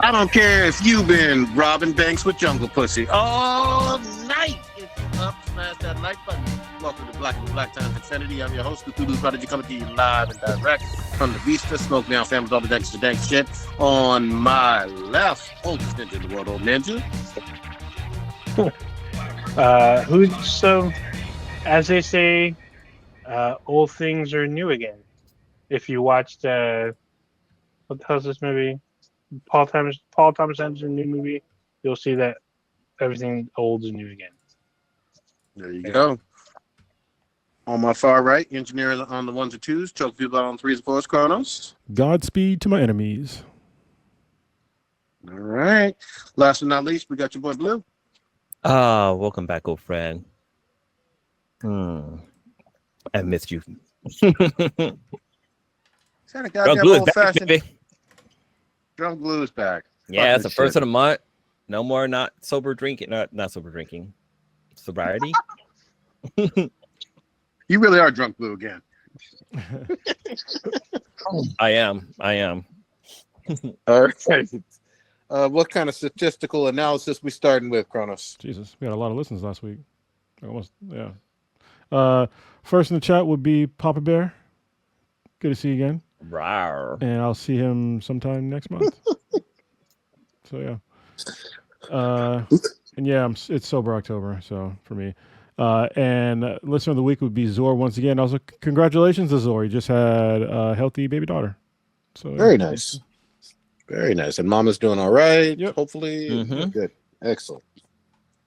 I don't care if you've been robbing banks with jungle pussy all night. It's up, smash that like button. Welcome to Black and Black Times Infinity. I'm your host, Cthulhu's Prodigy, coming to you live and direct from the Vista. Smoke now, families, all the extra dank shit. On my left, oldest ninja in the world, old ninja. So, as they say, old things are new again. If you watched, what the hell's this movie? Paul Thomas Anderson new movie. You'll see that everything old is new again. There you go. On my far right, engineer on the ones and twos, choke people out on threes and fours, Chronos. Godspeed to my enemies. All right. Last but not least, we got your boy Blue. Welcome back, old friend. I missed you. Is that a goddamn old-fashioned? Drunk Blue is back. Yeah, it's the first of the month. No more not sober drinking. Not sober drinking. Sobriety. You really are Drunk Blue again. I am. All right. What kind of statistical analysis we starting with, Kronos? Jesus, we had a lot of listens last week. Almost, yeah. First in the chat would be Papa Bear. Good to see you again. Rawr. And I'll see him sometime next month. So yeah. And yeah, it's sober October, so for me. And listener of the week would be Zor once again. Also, congratulations to Zor. He just had a healthy baby daughter. So very nice. Very nice. And Mama's doing all right. Yep. Hopefully. Mm-hmm. Good. Excellent.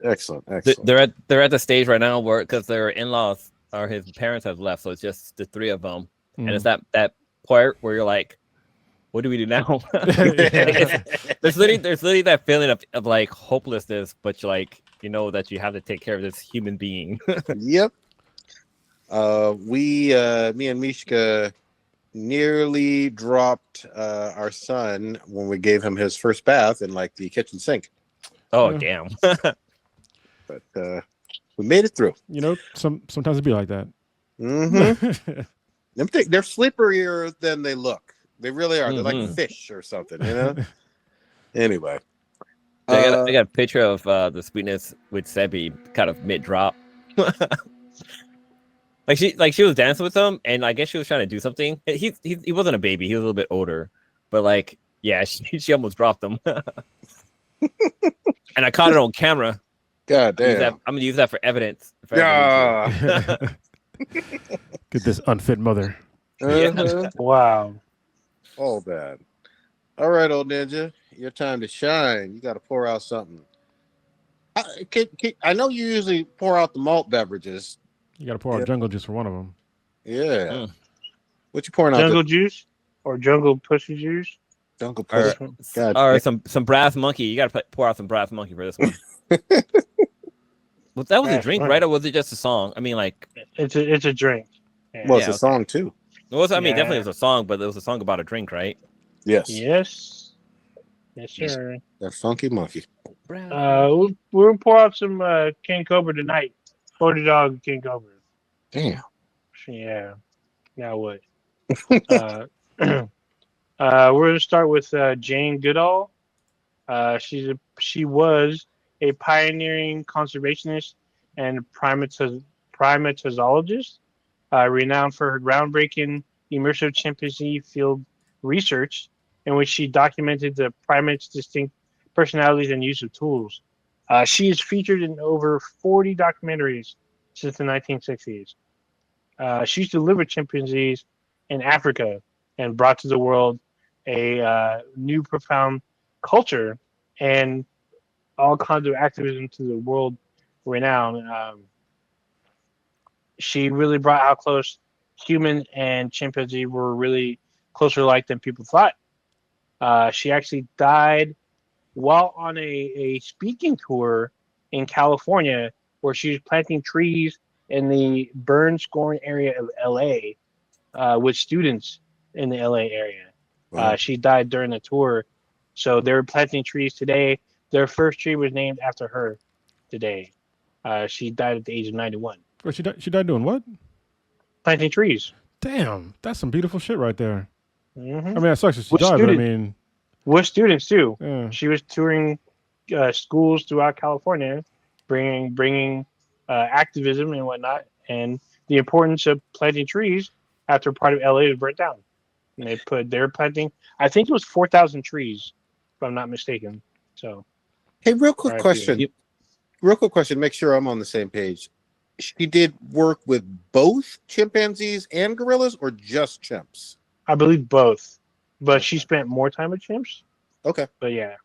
They're at the stage right now where, because their in-laws or his parents have left, so it's just the three of them. And it's that part where you're like, what do we do now? There's literally that feeling of like hopelessness, but you're like, you know that you have to take care of this human being. Yep. Me and Mishka nearly dropped our son when we gave him his first bath in like the kitchen sink. Oh, damn. But we made it through. You know, sometimes it'd be like that. Mm-hmm. They're slipperier than they look. They really are. They're like fish or something, you know? Anyway. I got a picture of the sweetness with Sebi kind of mid-drop. Like she was dancing with him, and I guess she was trying to do something. He wasn't a baby. He was a little bit older. But like, yeah, she almost dropped him. And I caught it on camera. God damn. I'm going to use that for evidence. Yeah. Get this unfit mother. Uh-huh. Wow. All bad. All right, old ninja. Your time to shine. You got to pour out something. I know you usually pour out the malt beverages. You got to pour out jungle juice for one of them. Yeah. What you pouring out? Jungle juice or jungle pussy juice? Jungle pussy. Or some brass monkey. You got to pour out some brass monkey for this one. Well, that was a drink, right? Or was it just a song? I mean, like it's a drink. Yeah. Well, it's a song too. Definitely it was a song, but it was a song about a drink, right? Yes. Yes, sir. That funky monkey. We're gonna pour out some King Cobra tonight. 40 dog King Cobra. Damn. Yeah. Now what? We're gonna start with Jane Goodall. She was a pioneering conservationist and primatologist, renowned for her groundbreaking immersive chimpanzee field research, in which she documented the primates' distinct personalities and use of tools. She is featured in over 40 documentaries since the 1960s. She used to live with chimpanzees in Africa and brought to the world a new profound culture and all kinds of activism to the world renown. She really brought how close human and chimpanzee were really closer alike than people thought. She actually died while on a speaking tour in California, where she was planting trees in the burn-scorned area of LA with students in the LA area. Wow. She died during the tour. So they're planting trees today. Their first tree was named after her today. She died at the age of 91. Well, she died doing what? Planting trees. Damn, that's some beautiful shit right there. Mm-hmm. I mean, that sucks that she died, but I mean, with students too. Yeah. She was touring schools throughout California, bringing activism and whatnot, and the importance of planting trees after part of LA was burnt down. And they're planting. I think it was 4,000 trees, if I'm not mistaken. So, Hey, real quick RIP. question. Real quick question. Make sure I'm on the same page. She did work with both chimpanzees and gorillas, or just chimps? I believe both, but she spent more time with chimps. Okay. But yeah.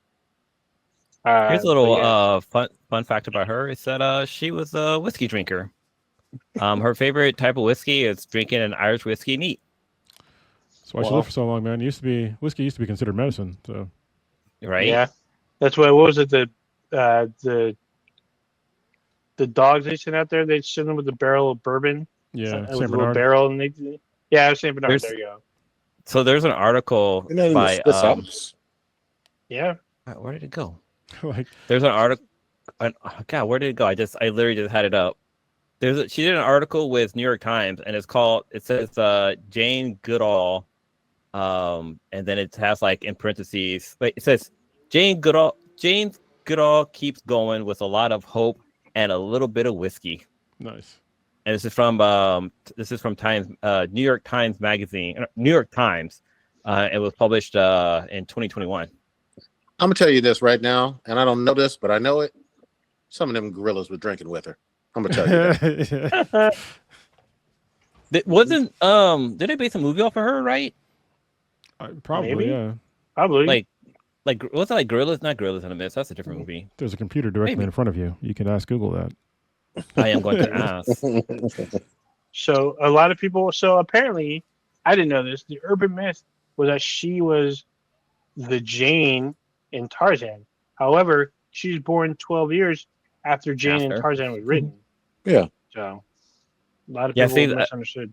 Here's a little fun fact about her is that she was a whiskey drinker. Her favorite type of whiskey is drinking an Irish whiskey neat. That's why she lived for so long, man. Whiskey used to be considered medicine. So Right? Yeah, that's what was it? The dogs they sent out there, they sent them with a barrel of bourbon. yeah, with Saint a little Bernard. barrel, and Saint Bernard. There you go. So there's an article by Yeah. where did it go? Like, There's an article. God, where did it go? I literally just had it up. She did an article with New York Times, and it says Jane Goodall, and then it has like in parentheses, it says Jane Goodall keeps going with a lot of hope and a little bit of whiskey. nice. And this is from Times, New York Times magazine, New York Times. It was published in 2021. I'm gonna tell you this right now, and I don't know this, but I know it. Some of them gorillas were drinking with her. I'm gonna tell you that. Did they base a movie off of her, right? Probably, Maybe. yeah. Probably. Like what's it like Gorillas? Not Gorillas in a Mist. That's a different movie. There's a computer directly in front of you. You can ask Google that. I am going to ask. So a lot of people. So apparently, I didn't know this. The urban myth was that she was the Jane in Tarzan. However, she was born 12 years after Jane and Tarzan was written. Yeah. So a lot of people misunderstood.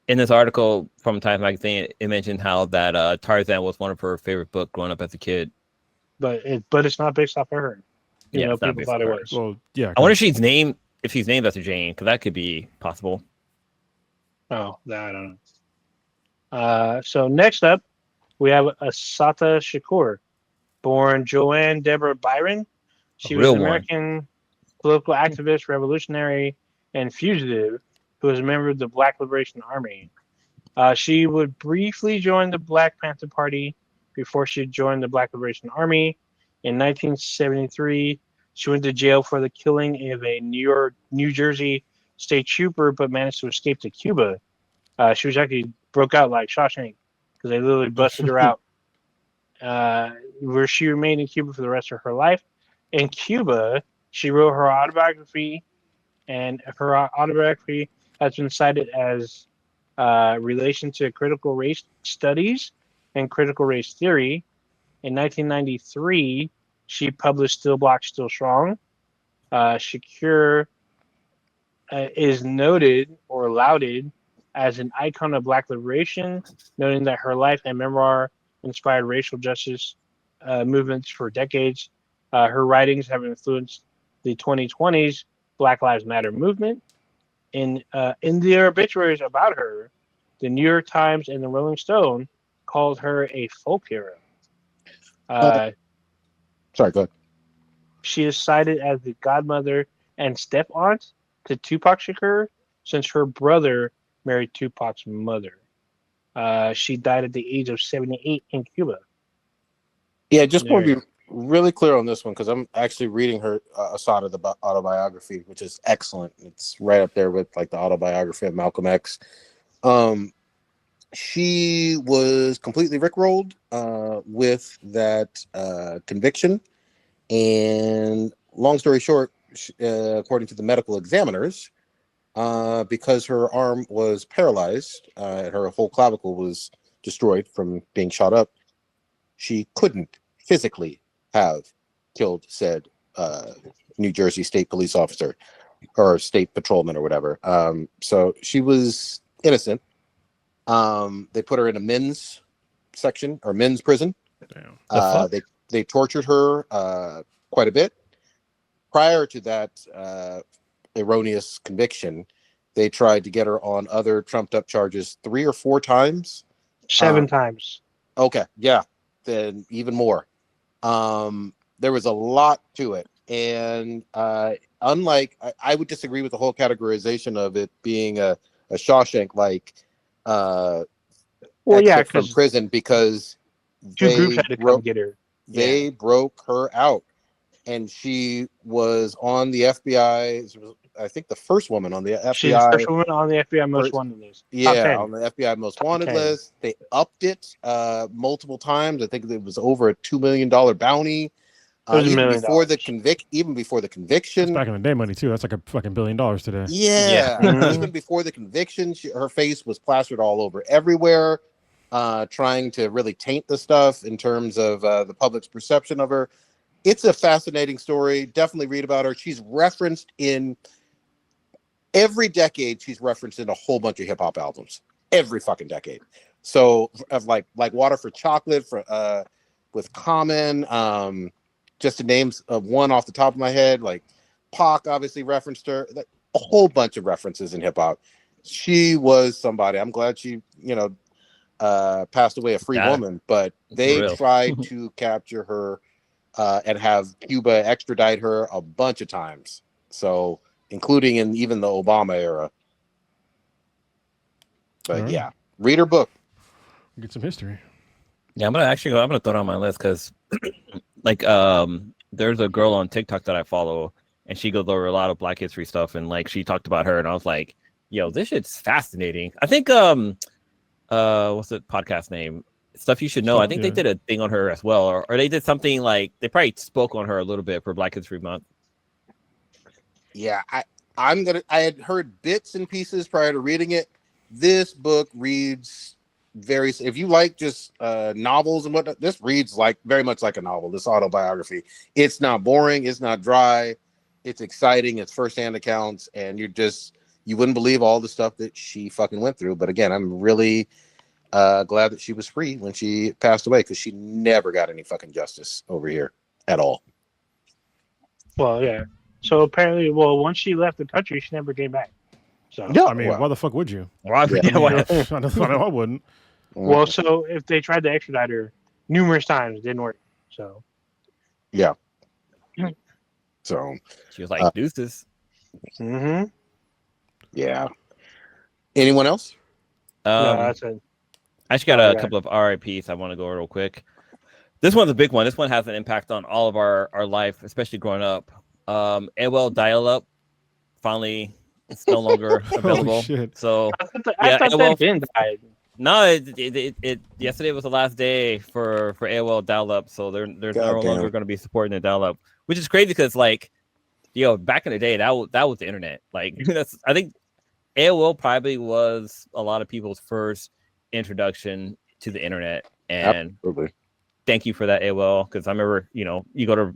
In this article from Time Magazine, it mentioned how that Tarzan was one of her favorite books growing up as a kid. But it's not based off of her. You know, people thought it was. Well, yeah. I wonder if she's named after Jane, because that could be possible. Oh, I don't know. So next up, we have Assata Shakur, born Joanne Deborah Byron. She was an American political activist, revolutionary, and fugitive who was a member of the Black Liberation Army. She would briefly join the Black Panther Party before she joined the Black Liberation Army. In 1973, she went to jail for the killing of a New Jersey state trooper, but managed to escape to Cuba. She was actually broke out like Shawshank because they literally busted her out. Where she remained in Cuba for the rest of her life. In Cuba, she wrote her autobiography, and her autobiography has been cited as relation to critical race studies and critical race theory. In 1993, she published Still Black, Still Strong. Shakur is noted or lauded as an icon of Black liberation, noting that her life and memoir inspired racial justice movements for decades. Her writings have influenced the 2020s Black Lives Matter movement. In the obituaries about her, the New York Times and the Rolling Stone called her a folk hero. Sorry, go ahead. She is cited as the godmother and step-aunt to Tupac Shakur, since her brother married Tupac's mother. She died at the age of 78 in Cuba. Yeah, just want to be really clear on this one, because I'm actually reading her Assata, the autobiography, which is excellent. It's right up there with like the autobiography of Malcolm X. She was completely rickrolled with that conviction, and long story short, according to the medical examiners, because her arm was paralyzed, her whole clavicle was destroyed from being shot up, she couldn't physically have killed said New Jersey state police officer or state patrolman or whatever. So she was innocent. They put her in a men's section or men's prison. Damn. They tortured her quite a bit. Prior to that erroneous conviction, they tried to get her on other trumped up charges 3 or 4 times. 7 times. Okay, yeah. then even more. There was a lot to it, and unlike, I would disagree with the whole categorization of it being a Shawshank like exit from prison, because two groups had to come get her. They broke her out, and she was on the FBI. I think the first woman on the FBI. She's the first woman on the FBI most wanted list. Yeah, on the FBI most wanted list. They upped it multiple times. I think it was over a $2 million bounty. Even before the conviction. That's back in the day money too. That's like a fucking $1 billion today. Yeah. Even before the conviction, her face was plastered all over everywhere, trying to really taint the stuff in terms of the public's perception of her. It's a fascinating story. Definitely read about her. She's referenced in every decade. She's referenced in a whole bunch of hip hop albums. Every fucking decade. So of like Water for Chocolate with Common, just to name one off the top of my head, like Pac obviously referenced her. Like, a whole bunch of references in hip hop. She was somebody. I'm glad she, passed away a free woman, but they tried to capture her and have Cuba extradite her a bunch of times. So, including in even the Obama era. But yeah, read her book. Get some history. Yeah, I'm gonna throw it on my list because, there's a girl on TikTok that I follow, and she goes over a lot of Black history stuff, and like she talked about her, and I was like, "Yo, this shit's fascinating." I think what's the podcast name? Stuff You Should Know. I think they did a thing on her as well, or they did something like they probably spoke on her a little bit for Black History Month. Yeah, I had heard bits and pieces prior to reading it. This book reads if you like just novels and whatnot, this reads like very much like a novel, this autobiography. It's not boring, it's not dry, it's exciting, it's firsthand accounts, and you wouldn't believe all the stuff that she fucking went through. But again, I'm really glad that she was free when she passed away, because she never got any fucking justice over here at all. Well, yeah. So apparently, once she left the country, she never came back. So I mean, why the fuck would you? I wouldn't. Well, so if they tried to extradite her numerous times, it didn't work. So yeah. So she was like, deuces. Mm-hmm. Yeah. Anyone else? No, that's it. I just got a couple of RIPs I want to go over real quick. This one's a big one. This one has an impact on all of our life, especially growing up. AOL dial-up finally it's no longer available. So I thought that didn't die. No, it yesterday was the last day for AOL dial-up, so they're no longer going to be supporting the dial-up, which is crazy because back in the day that was the internet. Like I think AOL probably was a lot of people's first introduction to the internet, and absolutely. Thank you for that, AOL, because I remember you go to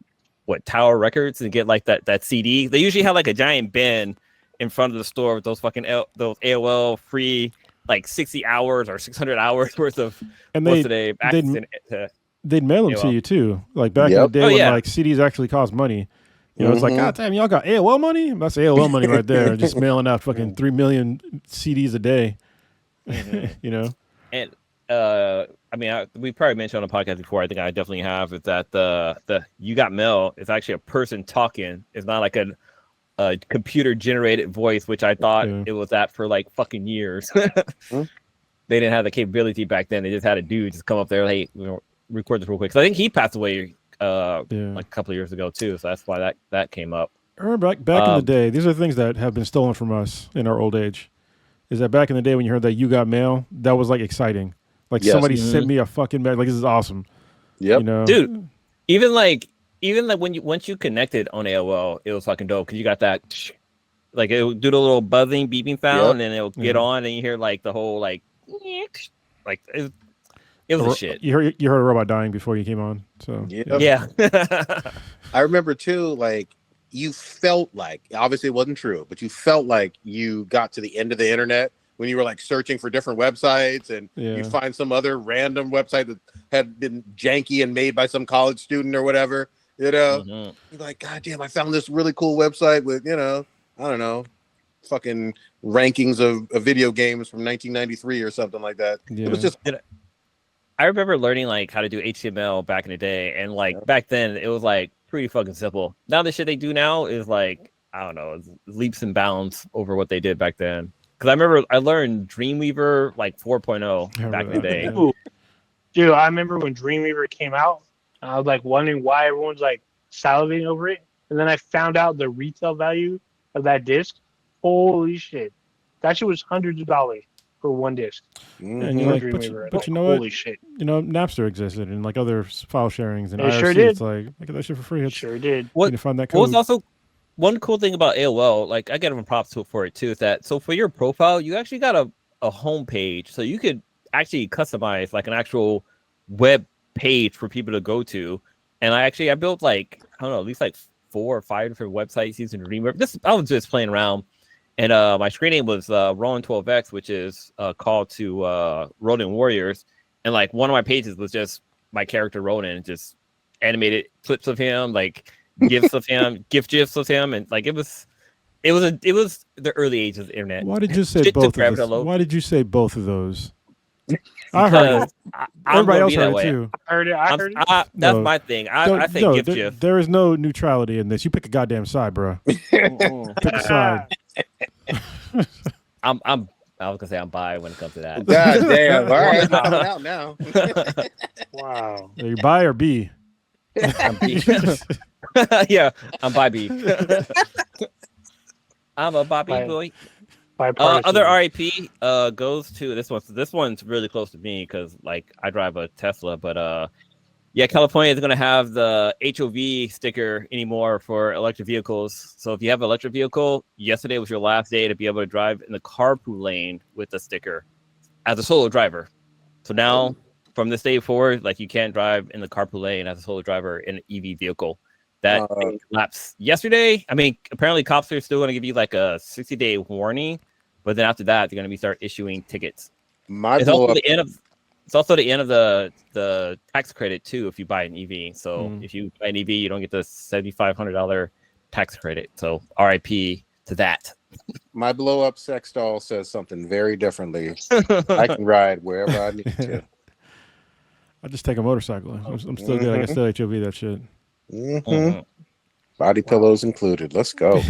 Tower Records and get like that CD. They usually have like a giant bin in front of the store with those fucking those AOL free like 60 hours or 600 hours worth of they'd mail them to you too. Like back in the day when like CDs actually cost money. It's like, God damn, y'all got AOL money? That's AOL money right there. Just mailing out fucking 3 million CDs a day. And I mean, we probably mentioned on the podcast before. I think I definitely have. Is that the You Got Mail is actually a person talking. It's not like a computer generated voice, which I thought it was that for like fucking years. They didn't have the capability back then. They just had a dude just come up there, hey, record this real quick. So I think he passed away like a couple of years ago too. So that's why that came up. I remember back in the day, these are things that have been stolen from us in our old age. Is that back in the day when you heard that You Got Mail, that was like exciting. Like somebody sent me a fucking bag. Like, this is awesome. Yep. Dude, even like once you connected on AOL, it was fucking dope because you got that like it would do the little buzzing beeping sound and then it'll get on and you hear like the whole like it was a shit. You heard a robot dying before you came on. So yeah. I remember too, like you felt like, obviously it wasn't true, but you felt like you got to the end of the internet when you were like searching for different websites and you'd find some other random website that had been janky and made by some college student or whatever, You're like, God damn, I found this really cool website with, I don't know, fucking rankings of video games from 1993 or something like that. Yeah. It was just I remember learning like how to do HTML back in the day, and like back then it was like pretty fucking simple. Now the shit they do now is like, I don't know, it's leaps and bounds over what they did back then. Because I remember I learned Dreamweaver like 4.0 back in the day. Dude, I remember when Dreamweaver came out, I was like wondering why everyone's like salivating over it, and then I found out the retail value of that disc. Holy shit, that shit was hundreds of dollars for one disc. And you're like, but you know what? Holy shit. You know, Napster existed and like other file sharings and It IRC. sure did. It's like, look at that shit for free. It sure did. You can find that code. What was also one cool thing about AOL, like I get them props for it too, is that so for your profile, you actually got a home page, so you could actually customize like an actual web page for people to go to. And I built like, I don't know, at least like 4 or 5 different websites using Dreamweaver. I was just playing around. And my screen name was Ronin 12X, which is a call to Ronin Warriors. And like one of my pages was just my character Ronin, just animated clips of him, like gifs of him, gifs of him, and like it was the early ages of the internet. Why did you say both of those? Why did you say both of those? I heard it. Everybody else heard it too. I heard it. That's my thing. I think GIF. There is no neutrality in this. You pick a goddamn side, bro. Pick a side. I was gonna say I'm bi when it comes to that. God damn! All right, it's coming out now. Wow. Are you bi or B? I'm B. Yeah, I'm bi B. I'm a Bobby boy. Other RIP goes to this one. So this one's really close to me because like I drive a Tesla, but yeah, California is going to have the HOV sticker anymore for electric vehicles. So if you have an electric vehicle, yesterday was your last day to be able to drive in the carpool lane with the sticker as a solo driver. So now from this day forward, like you can't drive in the carpool lane as a solo driver in an EV vehicle. That lapsed yesterday. I mean, apparently cops are still going to give you like a 60-day warning, but then after that, they're going to start issuing tickets. It's also the end of the tax credit too if you buy an EV. So if you buy an EV, you don't get the $7,500 tax credit. So RIP to that. My blow up sex doll says something very differently. I can ride wherever I need to. I just take a motorcycle. I'm still good. I can still HOV that shit. Body pillows included. Let's go.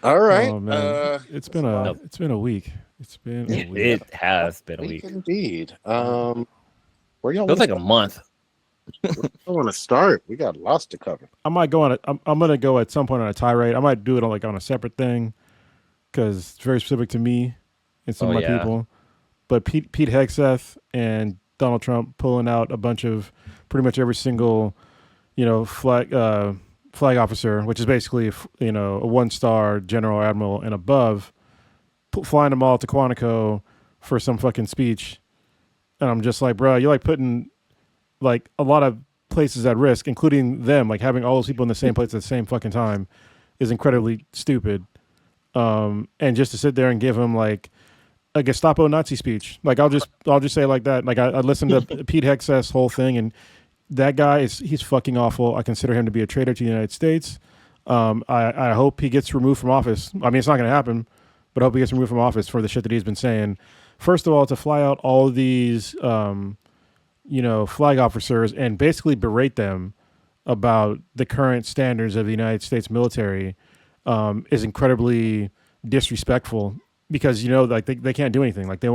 All right. Oh, man. It's been a week. It's been a week. It has been a week. Indeed. Where y'all? Feels like a month. I want to start. We got lots to cover. I might go on I'm gonna go at some point on a tirade. I might do it on a separate thing because it's very specific to me and some of my people. But Pete Hegseth and Donald Trump pulling out a bunch of pretty much every single, flag officer, which is basically a 1-star general, admiral, and above, flying them all to Quantico for some fucking speech, and I'm just like, bro, you're like putting like a lot of places at risk, including them. Like having all those people in the same place at the same fucking time is incredibly stupid. And just to sit there and give him like a Gestapo Nazi speech, like I'll just say it like that. Like I listened to Pete Hegseth's whole thing, and that guy he's fucking awful. I consider him to be a traitor to the United States. I hope he gets removed from office. I mean, it's not going to happen, but I hope he gets removed from office for the shit that he's been saying. First of all, to fly out all of these, flag officers and basically berate them about the current standards of the United States military is incredibly disrespectful because, like they can't do anything. Like they're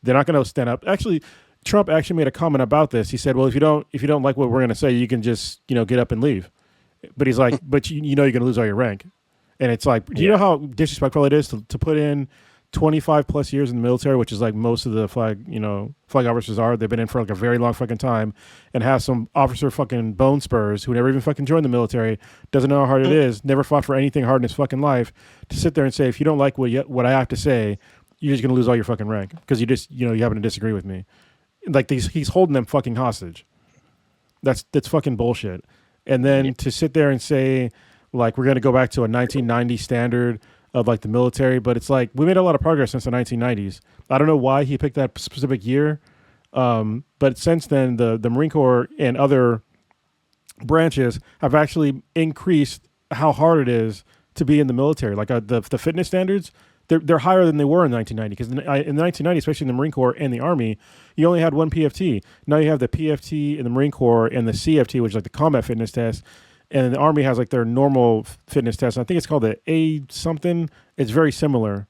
not going to stand up. Actually, Trump actually made a comment about this. He said, well, if you don't like what we're going to say, you can just, get up and leave. But he's like, but you're going to lose all your rank. And it's like, do you know how disrespectful it is to put in 25 plus years in the military, which is like most of the flag officers are. They've been in for like a very long fucking time, and have some officer fucking bone spurs who never even fucking joined the military, doesn't know how hard it is, never fought for anything hard in his fucking life, to sit there and say, if you don't like what I have to say, you're just going to lose all your fucking rank because you just, you happen to disagree with me. Like he's holding them fucking hostage. That's fucking bullshit. And then to sit there and say, like, we're going to go back to a 1990 standard of like the military, but it's like we made a lot of progress since the 1990s. I don't know why he picked that specific year, but since then the Marine Corps and other branches have actually increased how hard it is to be in the military. Like the fitness standards, they're higher than they were in 1990 because in the 1990s, especially in the Marine Corps and the Army, you only had one PFT. Now you have the PFT in the Marine Corps and the CFT, which is like the combat fitness test, and the Army has like their normal fitness test. I think it's called the A something. It's very similar.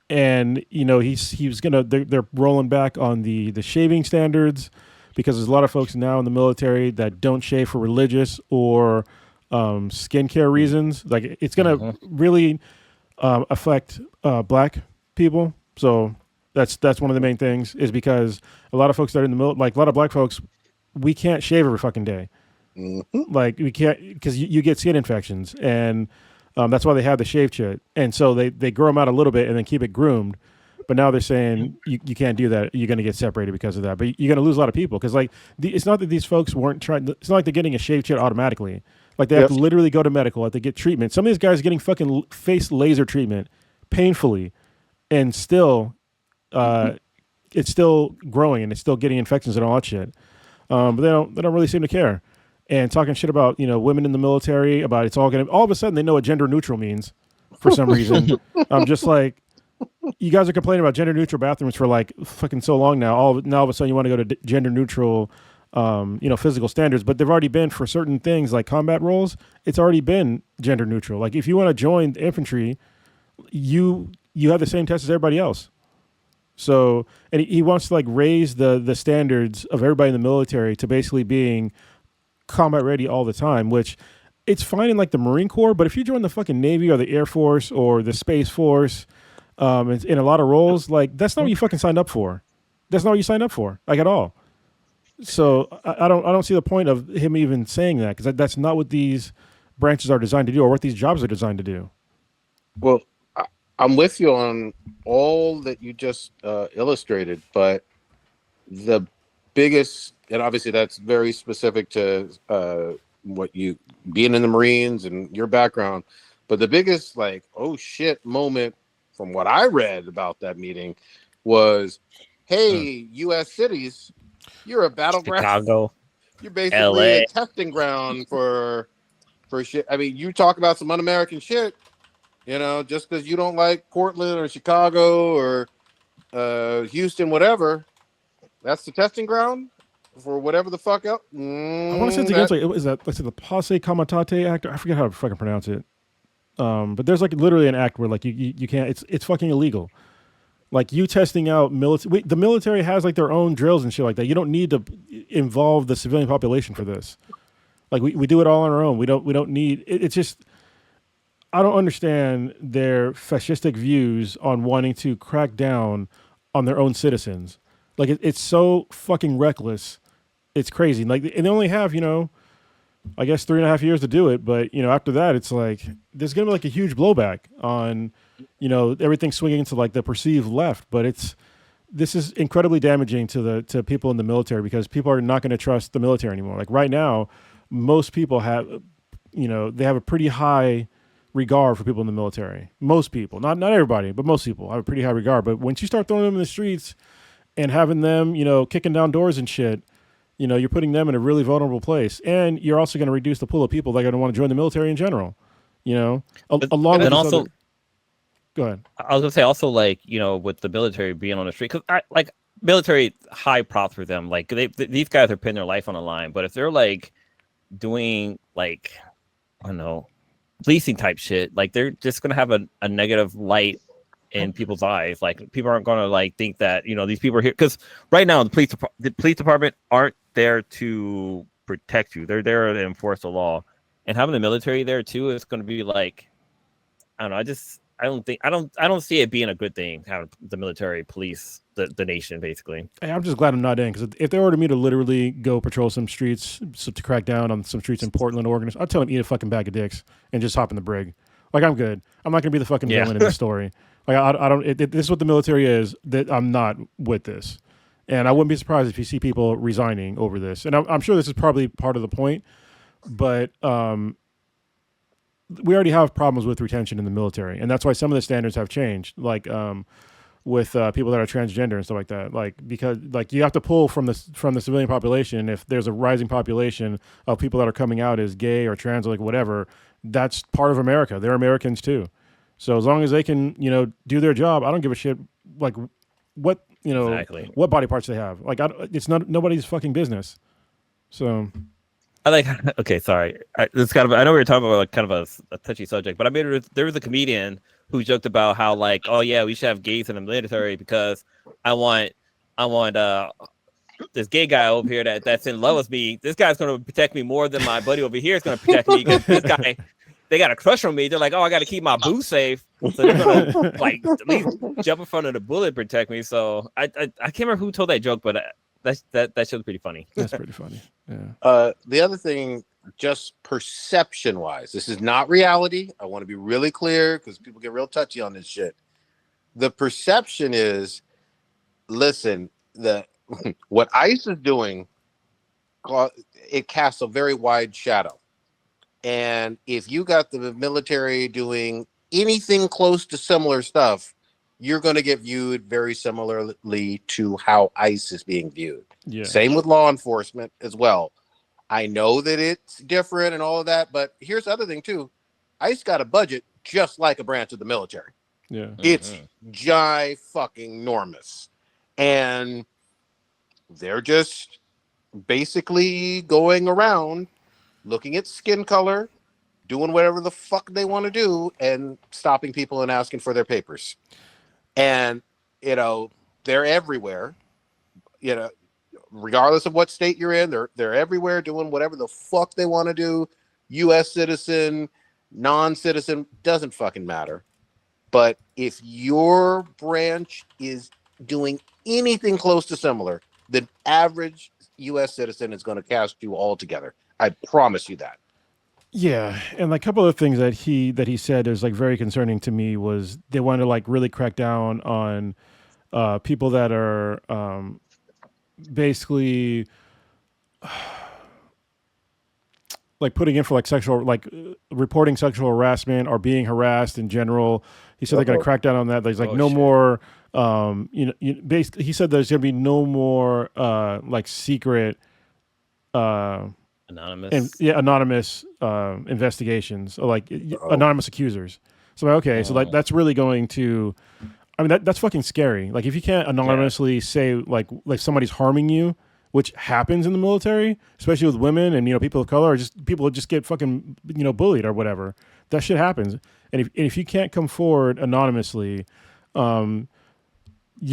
And he was gonna they're rolling back on the shaving standards because there's a lot of folks now in the military that don't shave for religious or skincare reasons. Like it's gonna really affect black people. So that's one of the main things is because a lot of folks that are in the military, like a lot of black folks, we can't shave every fucking day. Like we can't because you get skin infections and. That's why they have the shave shit. And so they grow them out a little bit and then keep it groomed. But now they're saying you can't do that. You're going to get separated because of that. But you're going to lose a lot of people because it's not that these folks weren't trying. It's not like they're getting a shave shit automatically. Like they have to literally go to medical. Have to get treatment. Some of these guys are getting fucking face laser treatment painfully, and still, it's still growing and it's still getting infections and all that shit. But they don't really seem to care. And talking shit about women in the military, about it's all of a sudden they know what gender neutral means for some reason. I'm just like, you guys are complaining about gender neutral bathrooms for like fucking so long now. All of a sudden you want to go to gender neutral, physical standards, but they've already been for certain things like combat roles. It's already been gender neutral. Like if you want to join the infantry, you have the same test as everybody else. So, and he wants to like raise the standards of everybody in the military to basically being combat ready all the time, which it's fine in like the Marine Corps, but if you join the fucking Navy or the Air Force or the Space Force, in a lot of roles, like that's not what you fucking signed up for. That's not what you signed up for, like at all. So I don't see the point of him even saying that because that's not what these branches are designed to do or what these jobs are designed to do. Well, I'm with you on all that you just illustrated, but the biggest, and obviously that's very specific to what you being in the Marines and your background, but the biggest like oh shit moment from what I read about that meeting was, hey, U.S. cities, you're a battleground. Chicago, You're basically LA. a testing ground for shit. I mean, you talk about some un-American shit, just because you don't like Portland or Chicago or Houston, whatever. That's the testing ground for whatever the fuck else. I want to say it's against the Posse Comitatus Act. I forget how to fucking pronounce it. But there's like literally an act where like you can't. It's fucking illegal. Like you testing out military. The military has like their own drills and shit like that. You don't need to involve the civilian population for this. Like we do it all on our own. We don't need. It's just. I don't understand their fascistic views on wanting to crack down on their own citizens. Like it's so fucking reckless. It's crazy. Like, and they only have, I guess 3.5 years to do it. But, after that, it's like, there's going to be like a huge blowback on, everything swinging to like the perceived left. But this is incredibly damaging to people in the military because people are not going to trust the military anymore. Like right now, most people have, they have a pretty high regard for people in the military. Most people, not everybody, but most people have a pretty high regard. But once you start throwing them in the streets and having them, kicking down doors and shit, you're putting them in a really vulnerable place. And you're also going to reduce the pool of people that are going to want to join the military in general, along with also, go ahead. I was going to say also like, with the military being on the street, because military, high props for them. Like these guys are putting their life on the line. But if they're like doing like, I don't know, policing type shit, like they're just going to have a negative light in people's eyes. Like people aren't going to like think that these people are here because right now the police department aren't there to protect you. They're there to enforce the law, and having the military there too is going to be like, I don't know. I don't see it being a good thing having the military police the nation basically. Hey, I'm just glad I'm not in because if they ordered me to literally go patrol some streets to crack down on some streets in Portland, Oregon, I'd tell them eat a fucking bag of dicks and just hop in the brig. Like I'm good. I'm not going to be the fucking villain in this story. Like I don't. This is what the military is. That I'm not with this, and I wouldn't be surprised if you see people resigning over this. And I'm sure this is probably part of the point, but we already have problems with retention in the military, and that's why some of the standards have changed. Like with people that are transgender and stuff like that. Like because like you have to pull from the civilian population. If there's a rising population of people that are coming out as gay or trans or like whatever, that's part of America. They're Americans too. So as long as they can, do their job, I don't give a shit. Like what Exactly. what body parts they have. Like it's not nobody's fucking business. So I like. Okay, sorry. It's kind of. I know we were talking about like kind of a touchy subject, but I mean, there was a comedian who joked about how like, oh yeah, we should have gays in the military because I want this gay guy over here that's in love with me. This guy's going to protect me more than my buddy over here is going to protect me because this guy, they got a crush on me. They're like, oh, I got to keep my boo safe, so they're going to like at least jump in front of the bullet, protect me. So I can't remember who told that joke, but that show's pretty funny. That's pretty funny. Yeah. The other thing, just perception wise, this is not reality. I want to be really clear because people get real touchy on this shit. The perception is, listen, what ICE is doing, it casts a very wide shadow. And if you got the military doing anything close to similar stuff, you're going to get viewed very similarly to how ICE is being viewed. Yeah. Same with law enforcement as well. I know that it's different and all of that, but here's the other thing too. ICE got a budget just like a branch of the military. Yeah. It's fucking-normous. And they're just basically going around looking at skin color, doing whatever the fuck they want to do, and stopping people and asking for their papers. And, they're everywhere, regardless of what state you're in, they're everywhere doing whatever the fuck they want to do. U.S. citizen, non-citizen, doesn't fucking matter. But if your branch is doing anything close to similar, the average U.S. citizen is going to cast you all together. I promise you that. Yeah, and like a couple of things that he said is like very concerning to me was they want to like really crack down on people that are basically like putting in for like reporting sexual harassment or being harassed in general. He said they're going to crack down on that. There's like more. Basically, he said there's going to be no more like secret. Anonymous investigations or like anonymous accusers. So okay, so like that's really going to. I mean that's fucking scary. Like if you can't anonymously say like somebody's harming you, which happens in the military, especially with women and people of color, or just people who just get fucking bullied or whatever. That shit happens, and if you can't come forward anonymously, you're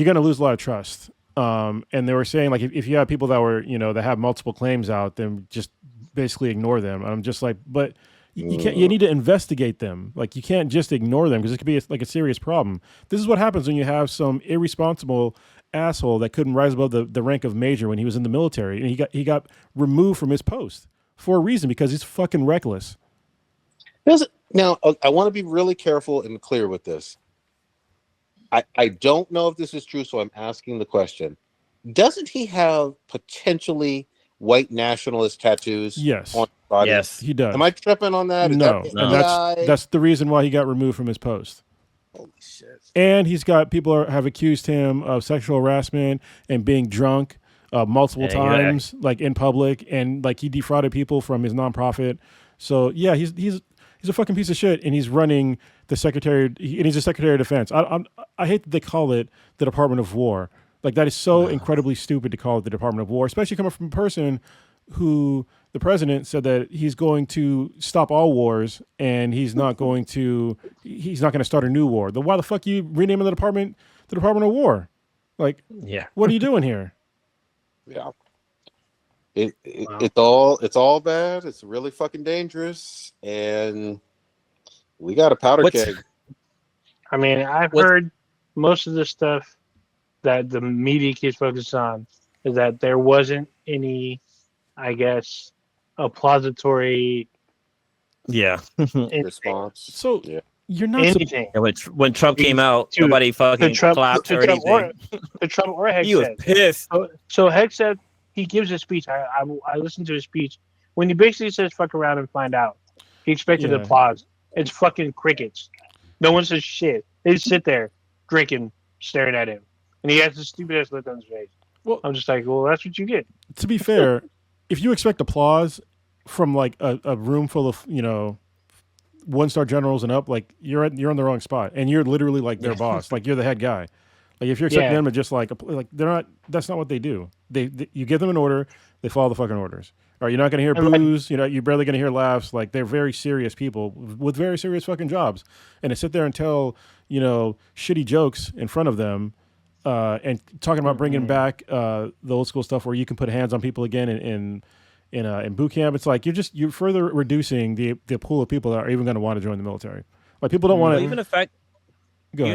gonna lose a lot of trust. And they were saying like if you have people that were that have multiple claims out, then just basically ignore them. I'm just like, but you can't. You need to investigate them. Like you can't just ignore them because it could be a serious problem. This is what happens when you have some irresponsible asshole that couldn't rise above the rank of major when he was in the military, and he got removed from his post for a reason because he's fucking reckless. Now I want to be really careful and clear with this. I don't know if this is true, so I'm asking the question. Doesn't he have potentially white nationalist tattoos? Yes. On his body? Yes, he does. Am I tripping on that? No. And that's the reason why he got removed from his post. Holy shit. And he's got people have accused him of sexual harassment and being drunk multiple times, like in public, and like he defrauded people from his nonprofit. So yeah, he's a fucking piece of shit, and he's running the secretary, and he's a secretary of defense. I hate that they call it the Department of War. Like that is so incredibly stupid to call it the Department of War, especially coming from a person who the president said that he's going to stop all wars and he's not going to start a new war. Why the fuck you renaming the Department of War? Like, what are you doing here? Yeah. It's all bad. It's really fucking dangerous, and we got a powder keg. I mean, I've heard most of the stuff that the media keeps focused on is that there wasn't any, I guess, applauditory response. So you're not anything. When Trump came out, nobody fucking clapped or anything. Trump or Hegseth. He was pissed. So Hegseth, he gives a speech. I listened to his speech. When he basically says "fuck around and find out," he expected applause. It's fucking crickets. No one says shit. They just sit there drinking, staring at him, and he has this stupid ass look on his face. Well, I'm just like, well, that's what you get. To be fair, if you expect applause from like a room full of 1-star generals and up, like you're on the wrong spot, and you're literally like their boss, like you're the head guy. Like if you're expecting them to just like they're not. That's not what they do. They you give them an order, they follow the fucking orders. Or you're not going to hear boos. You're barely going to hear laughs. Like they're very serious people with very serious fucking jobs, and to sit there and tell shitty jokes in front of them, and talking about bringing back the old school stuff where you can put hands on people again in boot camp. It's like you're further reducing the pool of people that are even going to want to join the military. Like people don't want to. Even the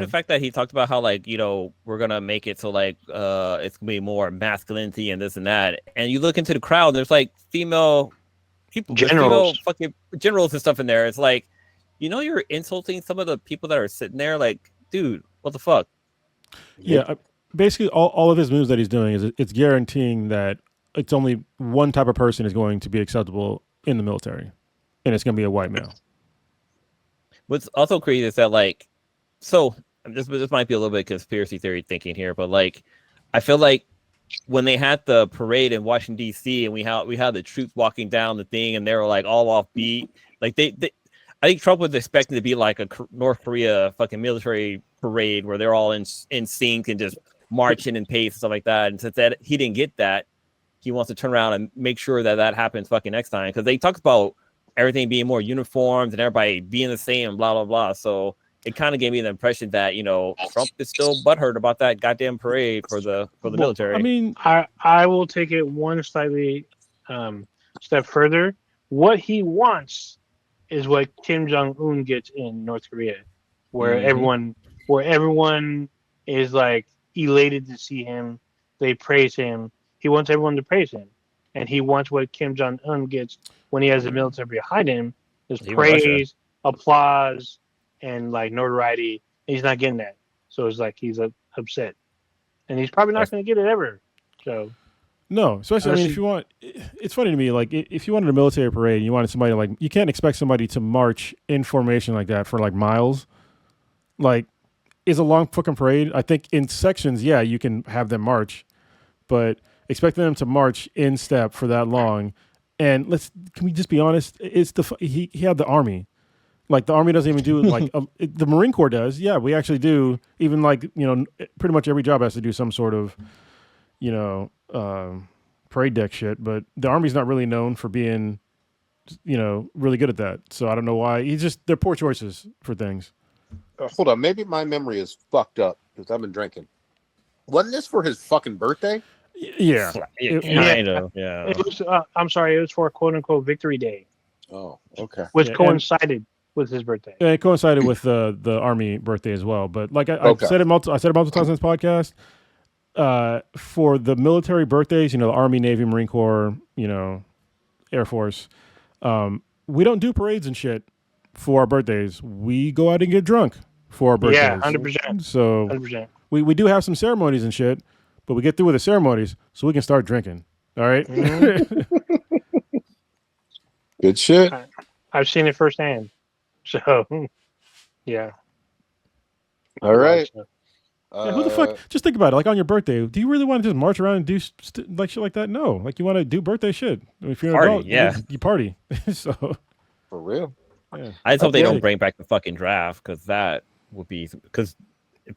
fact that he talked about how we're gonna make it so it's gonna be more masculinity and this and that, and you look into the crowd, there's like female people, female fucking generals and stuff in there. It's like, you're insulting some of the people that are sitting there. Like, dude, what the fuck? Yeah, basically all of his moves that he's doing is it's guaranteeing that it's only one type of person is going to be acceptable in the military, and it's going to be a white male. What's also crazy is that so this might be a little bit conspiracy theory thinking here, but I feel like when they had the parade in Washington D.C. and we had the troops walking down the thing and they were like all off beat, I think Trump was expecting to be like a North Korea fucking military parade where they're all in sync and just marching in pace and stuff like that. And since that he didn't get that, he wants to turn around and make sure that happens fucking next time, because they talk about everything being more uniformed and everybody being the same and blah blah blah. So it kind of gave me the impression that Trump is still butthurt about that goddamn parade for the military. I mean, I will take it one slightly step further. What he wants is what Kim Jong-un gets in North Korea, where everyone is like elated to see him. They praise him. He wants everyone to praise him, and he wants what Kim Jong-un gets when he has the military behind him: is praise, applause, and notoriety. He's not getting that, so it's like he's upset, and he's probably not going to get it ever. So no, especially if you want, it's funny to me. Like if you wanted a military parade, and you wanted somebody you can't expect somebody to march in formation like that for miles. Is a long fucking parade. I think in sections, yeah, you can have them march, but expecting them to march in step for that long, and can we just be honest? It's he had the Army. The Army doesn't even do the Marine Corps does. Yeah, we actually do. Even pretty much every job has to do some sort of, parade deck shit. But the Army's not really known for being, really good at that. So I don't know why. They're poor choices for things. Hold on, maybe my memory is fucked up because I've been drinking. Wasn't this for his fucking birthday? Yeah. Kind of. Yeah. It was, I'm sorry, it was for quote unquote Victory Day. Oh, okay. Which coincided with his birthday. Yeah, it coincided with the Army birthday as well. But I said it multiple times in this podcast. For the military birthdays, the Army, Navy, Marine Corps, Air Force, we don't do parades and shit for our birthdays. We go out and get drunk for our birthdays. Yeah, 100%. So 100%. We do have some ceremonies and shit, but we get through with the ceremonies so we can start drinking. All right? Good shit. I've seen it firsthand. So, yeah. All right. Yeah, who the fuck? Just think about it. On your birthday, do you really want to just march around and do shit like that? No. You want to do birthday shit. If you're an adult, you party. So for real. Yeah. I just hope they don't bring back the fucking draft, because that would be because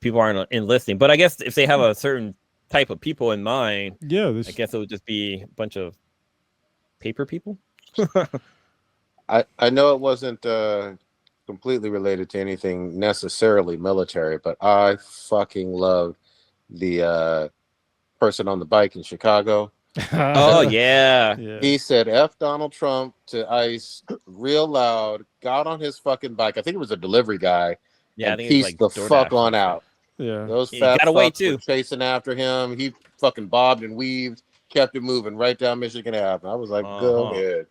people aren't enlisting. But I guess if they have a certain type of people in mind, I guess it would just be a bunch of paper people. I know it wasn't completely related to anything necessarily military, but I fucking loved the person on the bike in Chicago. Oh yeah. He said F Donald Trump to ICE real loud, got on his fucking bike. I think it was a delivery guy. Yeah, and pieced the fuck on out. Yeah. Those fat got away fucks too. were chasing after him. He fucking bobbed and weaved, kept it moving right down Michigan Ave. I was like, go ahead.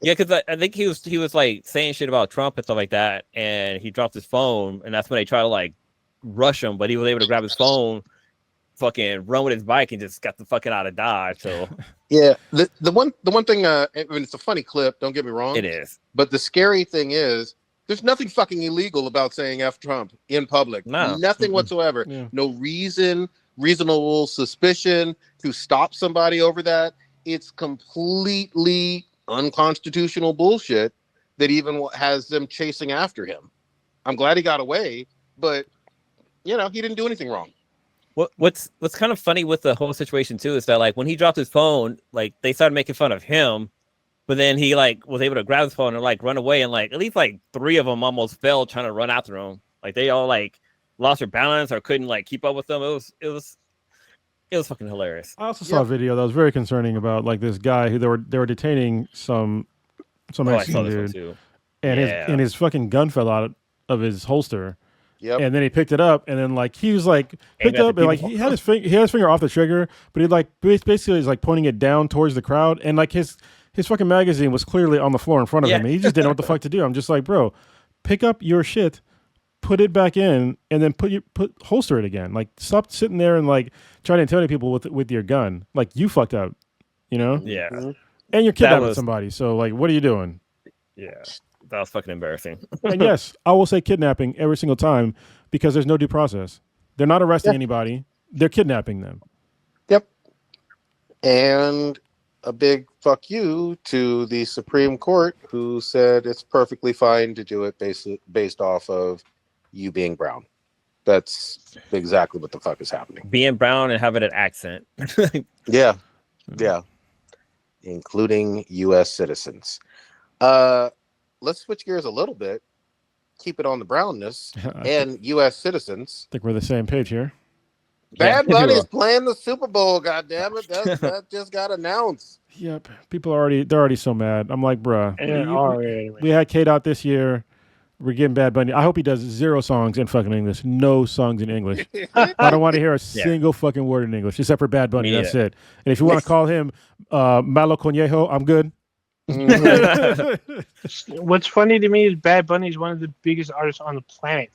Yeah, because I think he was saying shit about Trump and stuff like that, and he dropped his phone, and that's when they try to rush him, but he was able to grab his phone, fucking run with his bike, and just got the fucking out of Dodge. So yeah, the one thing, I mean, it's a funny clip. Don't get me wrong. It is. But the scary thing is, there's nothing fucking illegal about saying F Trump in public. No. Nothing whatsoever. Yeah. No reasonable suspicion to stop somebody over that. It's completely unconstitutional bullshit that even has them chasing after him. I'm glad he got away, but he didn't do anything wrong. What's kind of funny with the whole situation too is that like when he dropped his phone, like they started making fun of him, but then he like was able to grab his phone and like run away, and like at least like 3 of them almost fell trying to run after him. Like they all like lost their balance or couldn't like keep up with them. It was fucking hilarious. I also saw a video that was very concerning about like this guy who they were detaining some Mexican dude, and his fucking gun fell out of his holster. Yep. And then he picked it up, and then like he was like picked up, and like he had his finger off the trigger, but he like basically was like pointing it down towards the crowd, and like his fucking magazine was clearly on the floor in front of him. And he just didn't know what the fuck to do. I'm just like, bro, pick up your shit, put it back in, and then holster it again. Like stop sitting there and like trying to intimidate people with your gun. Like you fucked up, Yeah. And you're kidnapping somebody. So like, what are you doing? Yeah. That was fucking embarrassing. And yes, I will say kidnapping every single time because there's no due process. They're not arresting anybody. They're kidnapping them. Yep. And a big fuck you to the Supreme Court, who said it's perfectly fine to do it based off of you being brown. That's exactly what the fuck is happening. Being brown and having an accent. Yeah. Including U.S. citizens. Let's switch gears a little bit. Keep it on the brownness and U.S. citizens. I think we're the same page here. Bad Bunny's playing the Super Bowl. God damn it! That just got announced. Yep, they're already so mad. I'm like, bruh, we had Kate out this year. We're getting Bad Bunny. I hope he does 0 songs in fucking English. No songs in English. I don't want to hear a single fucking word in English except for Bad Bunny. That's it. And if you want to call him Malo Conejo, I'm good. What's funny to me is Bad Bunny is one of the biggest artists on the planet,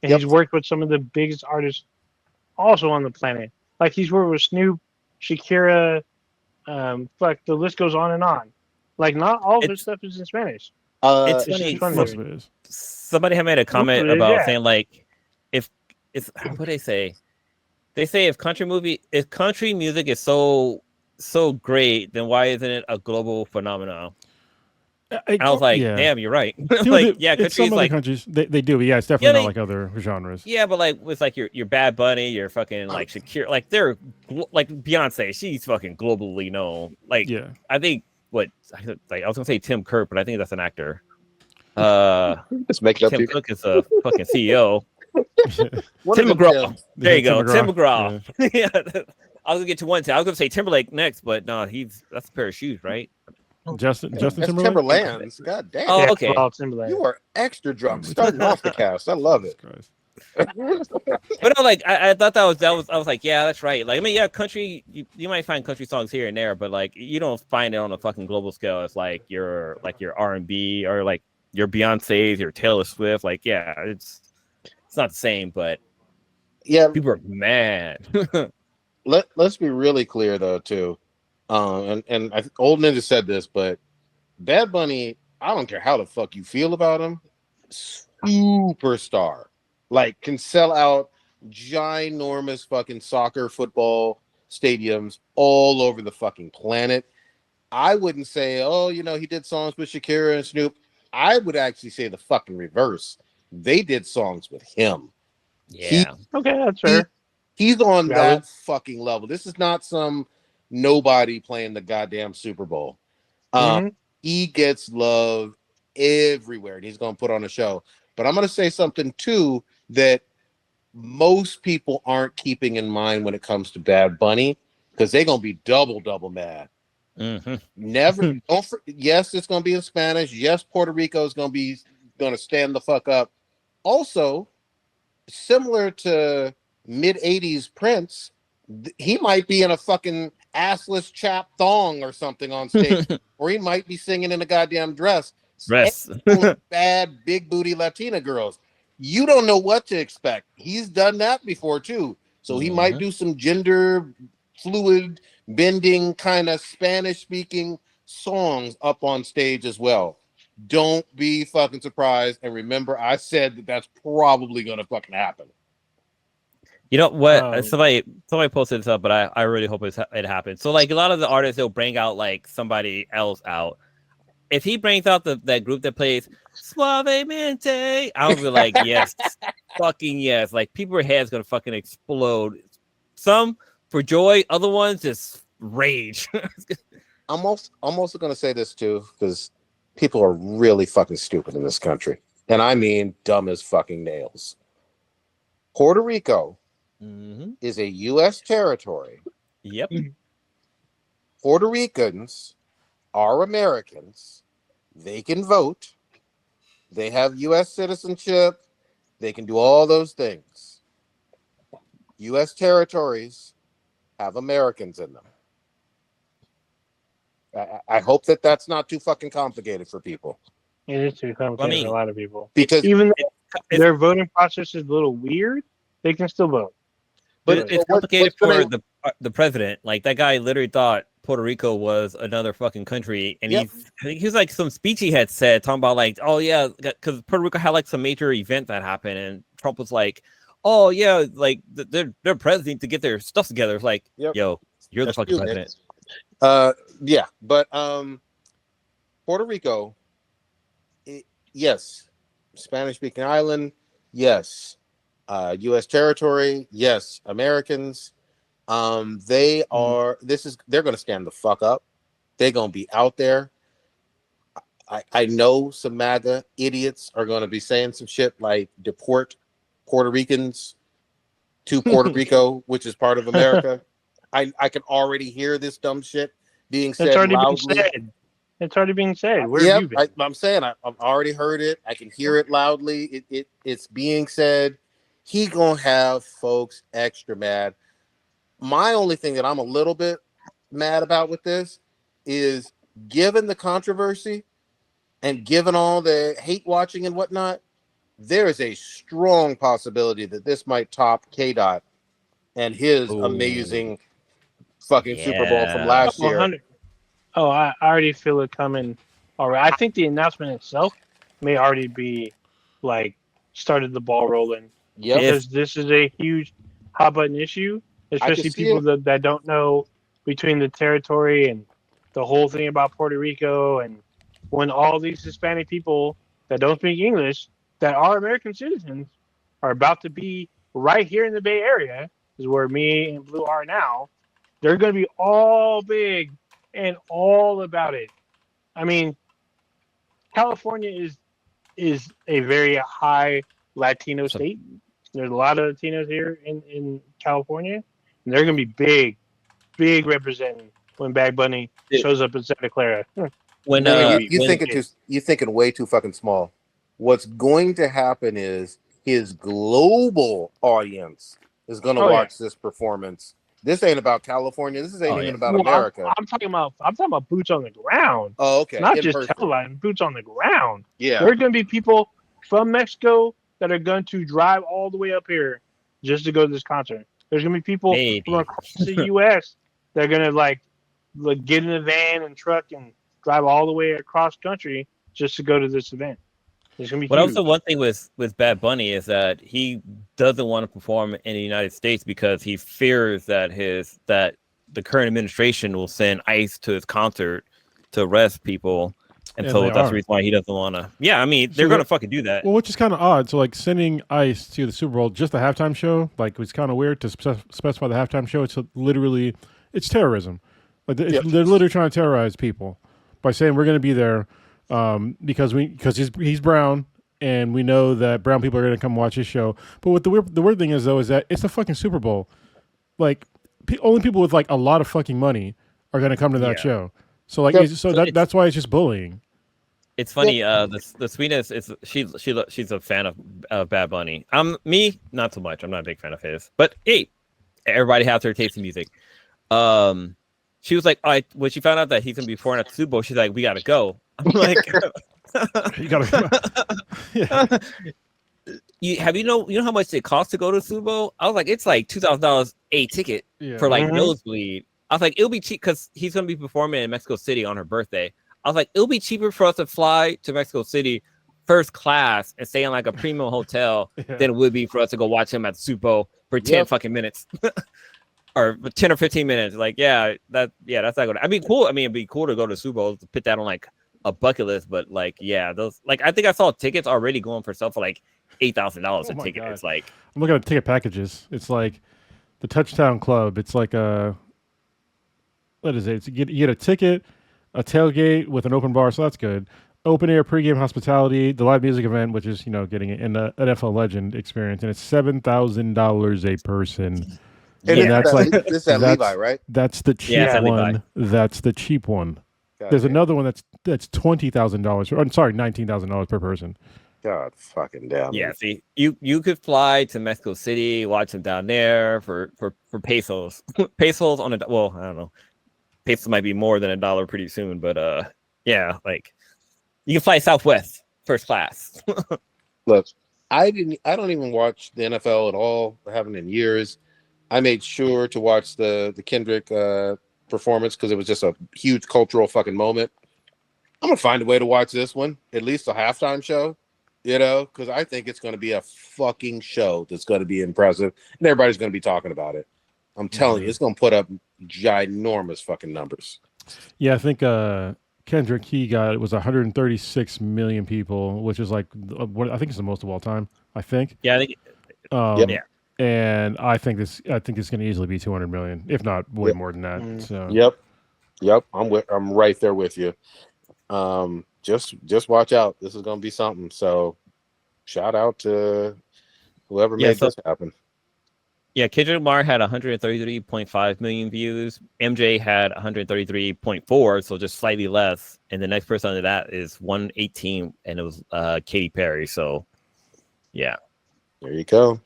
and he's worked with some of the biggest artists also on the planet. Like he's worked with Snoop, Shakira, the list goes on and on. Like not all of his stuff is in Spanish. It's funny. Somebody had made a comment about saying like, if it's what they say. They say if country music is so great, then why isn't it a global phenomenon? I was like, damn, you're right. Like, countries some like other countries they do, but it's definitely not like other genres. Yeah, but like with like your Bad Bunny, your fucking like Shakira, like they're like Beyonce, she's fucking globally known. Like, I think I was gonna say Tim Cook, but I think that's an actor. Just make it up. Tim Cook is a fucking CEO. Tim McGraw. There you go, Tim McGraw. Yeah. I was gonna get to one. I was gonna say Timberlake next, but no, that's a pair of shoes, right? Justin Timberlake. Timberlands. God damn. Oh, okay. You are extra drunk. Starting off the cast. I love it. But no, like I thought that was. I was like, yeah, that's right. Like I mean, country. You might find country songs here and there, but like you don't find it on a fucking global scale. It's like your R&B or like your Beyonce's, your Taylor Swift. Like it's not the same, but people are mad. Let's be really clear though too, and Old Ninja said this, but Bad Bunny, I don't care how the fuck you feel about him, superstar, like can sell out ginormous fucking soccer, football stadiums all over the fucking planet. I wouldn't say, he did songs with Shakira and Snoop. I would actually say the fucking reverse. They did songs with him. Yeah. Okay, that's fair. He's on that fucking level. This is not some nobody playing the goddamn Super Bowl. He gets love everywhere, and he's going to put on a show. But I'm going to say something, too, that most people aren't keeping in mind when it comes to Bad Bunny, because they're going to be double mad. Never. Yes, it's going to be in Spanish. Yes, Puerto Rico is going to stand the fuck up. Also, similar to mid-'80s Prince, he might be in a fucking assless chap thong or something on stage, or he might be singing in a goddamn dress. Bad big booty Latina girls. You don't know what to expect. He's done that before too, so he might do some gender fluid bending kind of Spanish speaking songs up on stage as well. Don't be fucking surprised, and remember I said that's probably gonna fucking happen. You know what? Somebody posted this up, but I really hope it happens. So like a lot of the artists, they'll bring out like somebody else out. if he brings out that group that plays Suavemente, I'll be like, yes, fucking yes. Like people's heads gonna fucking explode. Some for joy, other ones just rage. I'm also gonna say this too, because people are really fucking stupid in this country, and I mean dumb as fucking nails. Puerto Rico is a U.S. territory. Yep. Puerto Ricans are Americans. They can vote. They have U.S. citizenship. They can do all those things. U.S. territories have Americans in them. I hope that that's not too fucking complicated for people. It is too complicated for a lot of people. Because even though their voting process is a little weird, they can still vote. But it's complicated for the president. Like that guy literally thought Puerto Rico was another fucking country, and he was like some speech he had said talking about like, oh yeah, because Puerto Rico had like some major event that happened, and Trump was like, oh yeah, like their president to get their stuff together. It's like, yo, you're the fucking president. Yeah, but Puerto Rico, yes, Spanish-speaking island, yes. U.S. territory, yes. Americans, they're going to stand the fuck up. They're going to be out there. I know some MAGA idiots are going to be saying some shit like deport Puerto Ricans to Puerto Rico, which is part of America. I can already hear this dumb shit being said loudly. It's already being said. Yeah, I'm saying I've already heard it. I can hear it loudly. It's being said. He gonna have folks extra mad. My only thing that I'm a little bit mad about with this is, given the controversy and given all the hate watching and whatnot, there is a strong possibility that this might top K-Dot and his amazing fucking Super Bowl from last year. Oh, I already feel it coming. All right, I think the announcement itself may already be like started the ball rolling. Yep. Because this is a huge hot button issue, especially people that don't know between the territory and the whole thing about Puerto Rico, and when all these Hispanic people that don't speak English that are American citizens are about to be right here in the Bay Area, is where me and Blue are now. They're going to be all big and all about it. I mean, California is a very high Latino state. There's a lot of Latinos here in California, and they're going to be big representing when Bad Bunny shows up in Santa Clara. When you're thinking way too fucking small. What's going to happen is his global audience is going to watch this performance. This ain't about California. This ain't even about America. I'm talking about boots on the ground. Oh, okay. Not just televised, boots on the ground. Yeah. There are going to be people from Mexico that are going to drive all the way up here just to go to this concert. There's going to be people from across the U.S. that are going to like get in a van and truck and drive all the way across country just to go to this event. It's going to be huge. Also one thing with Bad Bunny is that he doesn't want to perform in the United States because he fears that the current administration will send ICE to his concert to arrest people. And so that's the reason why he doesn't want to. Yeah, I mean, they're going to fucking do that. Well, which is kind of odd. So, like, sending ICE to the Super Bowl, just the halftime show, like, it was kind of weird to specify the halftime show. It's terrorism. Like, they're literally trying to terrorize people by saying we're going to be there because he's brown, and we know that brown people are going to come watch his show. But what the weird thing is, though, is that it's a fucking Super Bowl. Like, only people with, like, a lot of fucking money are going to come to that show. So, like, that's why it's just bullying. It's funny. The sweetness is she's a fan of Bad Bunny. Me, not so much. I'm not a big fan of his. But hey, everybody has their taste in music. She was like, when she found out that he's gonna be performing at the Super Bowl, she's like, we gotta go. I'm like, you gotta go. Yeah. You know how much it costs to go to the Super Bowl? I was like, it's like $2,000 a ticket for like nosebleed. I was like, it'll be cheap because he's gonna be performing in Mexico City on her birthday. I was like, it'll be cheaper for us to fly to Mexico City first class and stay in like a premium hotel than it would be for us to go watch him at the Super Bowl for 10 fucking minutes. Or 10 or 15 minutes. Like, that's not good. I mean, cool. I mean, it'd be cool to go to the Super Bowl to put that on like a bucket list, but like, yeah, those like I think I saw tickets already going for sale for like $8,000 a ticket. God. It's like I'm looking at ticket packages. It's like the Touchdown Club. It's like what is it? You get a ticket, a tailgate with an open bar, so that's good. Open air pregame hospitality, the live music event, which is getting it, and the NFL Legend experience, and it's $7,000 a person. And that's like this is at Levi, right? That's the cheap one. That's the cheap one. God There's damn. another one that's $20,000. I'm sorry, $19,000 per person. God fucking damn. yeah. See, you could fly to Mexico City, watch them down there for pesos. Pesos on I don't know. Pesos might be more than $1 pretty soon, but yeah, like you can fly Southwest first class. Look, I don't even watch the NFL at all. I haven't in years. I made sure to watch the Kendrick performance because it was just a huge cultural fucking moment. I'm gonna find a way to watch this one, at least a halftime show, because I think it's gonna be a fucking show that's gonna be impressive, and everybody's gonna be talking about it. I'm telling you, it's gonna put up ginormous fucking numbers. Yeah, I think Kendrick, it was 136 million people, which is like I think it's the most of all time. I think. Yeah, I think. Yeah. And I think it's going to easily be 200 million, if not way more than that. So. Yep. I'm right there with you. Just watch out. This is going to be something. So, shout out to whoever made this happen. Yeah, Kendrick Lamar had 133.5 million views. MJ had 133.4, so just slightly less. And the next person under that is 118, and it was Katy Perry. So, yeah. There you go.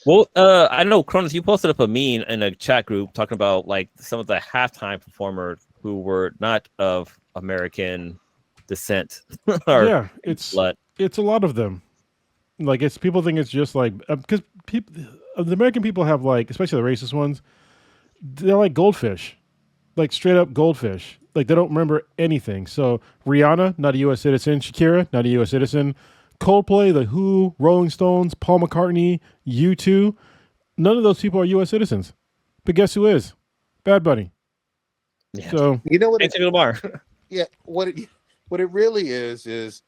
Well, I know, Cronus, you posted up a meme in a chat group talking about like some of the halftime performers who were not of American descent. Yeah, it's a lot of them. Like people think it's just like because the American people have like, especially the racist ones, they're like goldfish, like straight up goldfish. Like they don't remember anything. So Rihanna, not a U.S. citizen. Shakira, not a U.S. citizen. Coldplay, The Who, Rolling Stones, Paul McCartney, U2, none of those people are U.S. citizens. But guess who is? Bad Bunny. Yeah. So you know what? Yeah, what it really is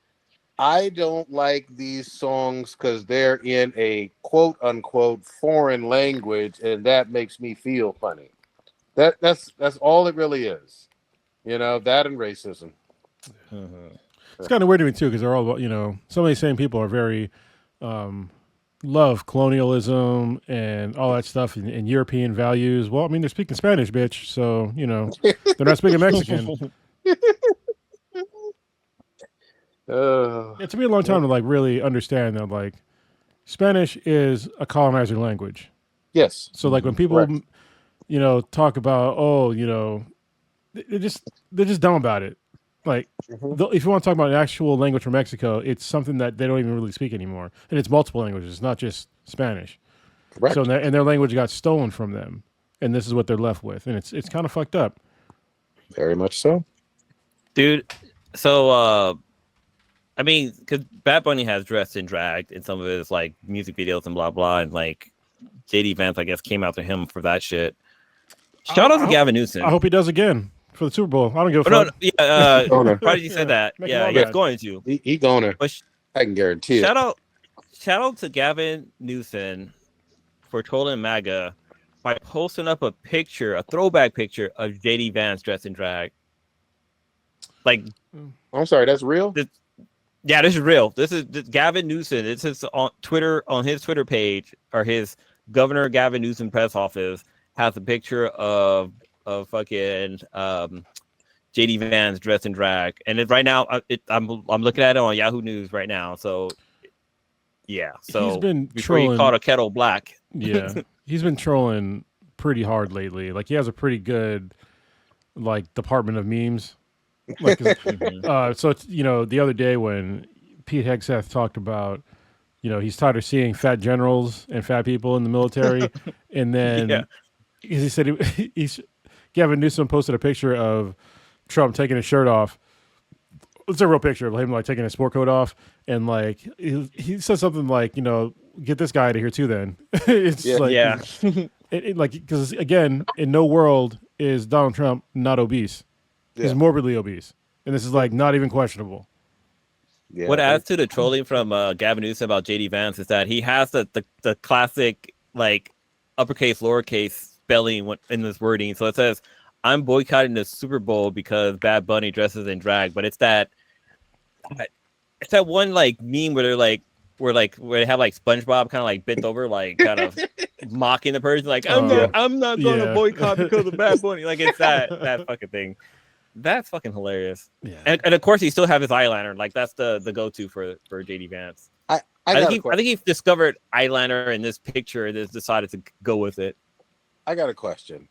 I don't like these songs because they're in a quote unquote foreign language, and that makes me feel funny. That's all it really is. That and racism. Mm-hmm. It's kind of weird to me too, because they're all some of these same people are very love colonialism and all that stuff and European values. Well, I mean, they're speaking Spanish, bitch. So they're not speaking Mexican. It took me a long time to like really understand that like Spanish is a colonizer language. Yes. So like when people talk about they're just dumb about it. Like, if you want to talk about an actual language from Mexico, it's something that they don't even really speak anymore, and it's multiple languages. It's not just Spanish. Correct. So, their language got stolen from them, and this is what they're left with, and it's kind of fucked up. Very much so, dude. So, I mean, because Bad Bunny has dressed in drag in some of his like music videos and blah blah, and like JD Vance, I guess, came after him for that shit. Shout out to Gavin Newsom. I hope he does again for the Super Bowl. I don't give a fuck. No, Prodigy said that. Yeah, he's going to. He going to. I can guarantee it. Shout out to Gavin Newsom for trolling MAGA by posting up a throwback picture of JD Vance dressed in drag. Like, I'm sorry, that's real? This is real. This is Gavin Newsom. This is on Twitter, on his Twitter page, or his Governor Gavin Newsom press office has a picture of fucking JD Vance dressed in drag, and right now I'm looking at it on Yahoo News right now. So yeah, so he's been before you called a kettle black. Yeah, he's been trolling pretty hard lately. Like he has a pretty good like department of memes. Like, so it's the other day when Pete Hegseth talked about he's tired of seeing fat generals and fat people in the military, and then he said Gavin Newsom posted a picture of Trump taking his shirt off. It's a real picture of him like taking his sport coat off, and like he said something like, get this guy out of here too. Then it's like because again, in no world is Donald Trump not obese. He's morbidly obese. and this is like not even questionable. Yeah, what adds to the trolling from Gavin Newsom about JD Vance is that he has the classic like uppercase lowercase spelling in this wording. So it says, "I'm boycotting the Super Bowl because Bad Bunny dresses in drag," but it's that one like meme where they're like where they have like SpongeBob kind of like bent over, like kind of mocking the person, like I'm not going to boycott because of Bad Bunny. Like it's that fucking thing. That's fucking hilarious. Yeah. And of course he still have his eyeliner. Like that's the go-to for JD Vance. I think he discovered eyeliner in this picture and has decided to go with it. I got a question.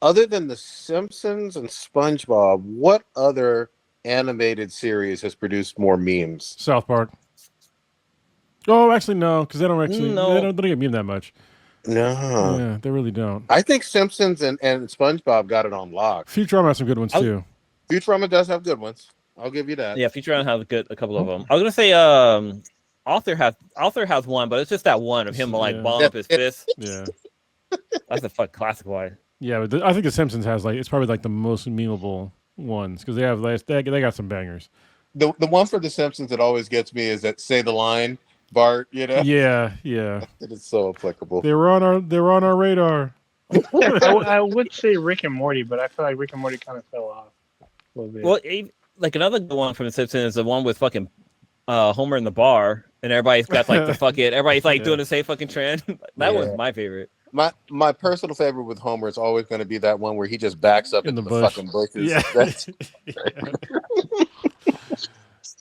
Other than The Simpsons and SpongeBob, what other animated series has produced more memes? South Park. Oh, actually, no, because they don't actually they don't get meme that much. No. Yeah, they really don't. I think Simpsons and SpongeBob got it on lock. Futurama has some good ones too. Futurama does have good ones. I'll give you that. Yeah, Futurama has a couple of them. I was gonna say Author has one, but it's just that one of him like balling up his fist. Yeah. That's a fuck classic one. Yeah, but I think The Simpsons has it's probably like the most memeable ones because they got some bangers. The one for The Simpsons that always gets me is that say the line, Bart. You know. Yeah. It is so applicable. They were on our radar. I would say Rick and Morty, but I feel like Rick and Morty kind of fell off a little bit. Well, like another good one from The Simpsons is the one with fucking Homer in the bar, and everybody's got like the fucking everybody's like doing the same fucking trend. That was my favorite. My personal favorite with Homer is always going to be that one where he just backs up into the fucking bushes. Yeah.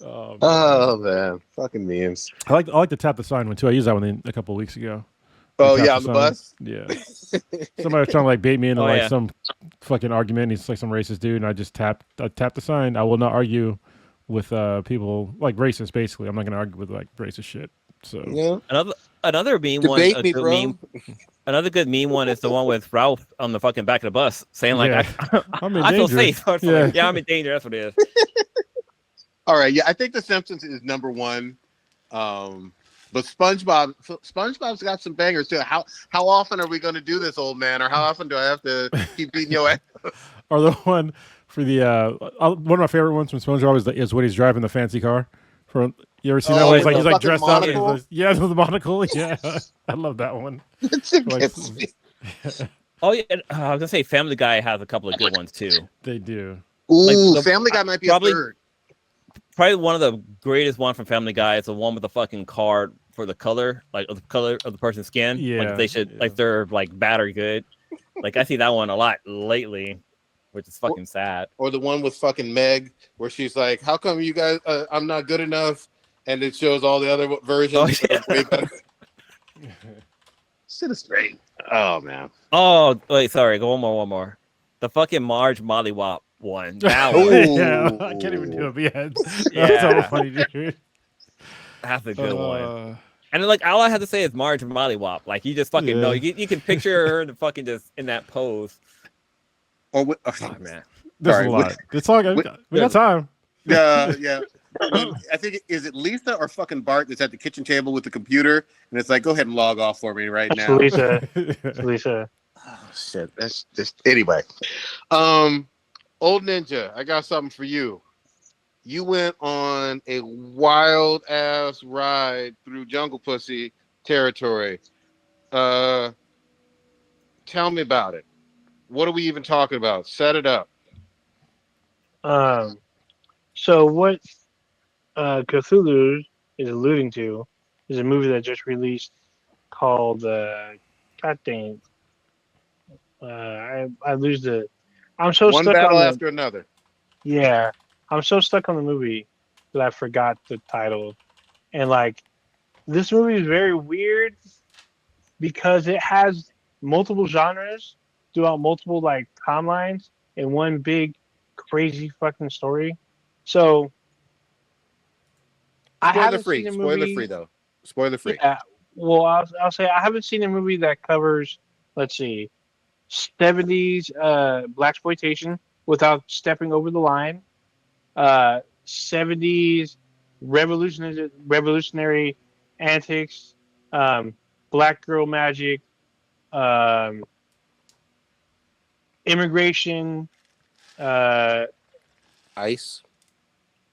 Oh man, fucking memes. I like to tap the sign one too. I used that one a couple of weeks ago. Oh yeah, on the bus. Yeah. Somebody was trying to like bait me into some fucking argument. He's like some racist dude, and I tapped the sign. I will not argue with people like racist. Basically, I'm not going to argue with like racist shit. So another meme Debate one. Me, bro. Meme, another good meme one is the one with Ralph on the fucking back of the bus saying like, I feel safe. Yeah, I'm in danger. That's what it is. All right, yeah, I think The Simpsons is number one. But SpongeBob's got some bangers too. How often are we going to do this, old man? Or how often do I have to keep beating your ass? Or the one for the one of my favorite ones from SpongeBob is when he's driving the fancy car. You ever seen that? Where he's like dressed up. The monocle. Yeah, I love that one. Oh yeah, I was gonna say Family Guy has a couple of good ones too. They do. Ooh, Family Guy might be a third. Probably one of the greatest one from Family Guy is the one with the fucking card for the color, like the color of the person's skin. Yeah, like they're like bad or good. Like I see that one a lot lately, which is fucking sad. Or the one with fucking Meg, where she's like, "How come you guys? I'm not good enough," and it shows all the other versions. Way better. Shit is great. Oh man. Oh wait, sorry. Go one more. The fucking Marge Mollywop one. That one. Yeah, I can't even do it. That's so funny, dude. That's a good one. And like all I have to say is Marge Mollywop. Like you just fucking know. You can picture her in fucking just in that pose. Oh man, there's a lot. It's all good. We got time. Yeah. I think is it Lisa or fucking Bart that's at the kitchen table with the computer, and it's like, go ahead and log off for me right now. Lisa. Oh shit. That's just anyway. Old Ninja, I got something for you. You went on a wild ass ride through Jungle Pussy territory. Tell me about it. What are we even talking about? Set it up. So what Cthulhu is alluding to is a movie that just released called God dang. I lose the. I'm so one stuck battle on after another. Yeah, I'm so stuck on the movie that I forgot the title, and like this movie is very weird because it has multiple genres throughout multiple like timelines in one big crazy fucking story. So Spoiler free though. Spoiler free. Yeah. Well, I'll say I haven't seen a movie that covers, let's see, 70s blaxploitation without stepping over the line. 70s revolutionary antics, black girl magic, immigration, ICE.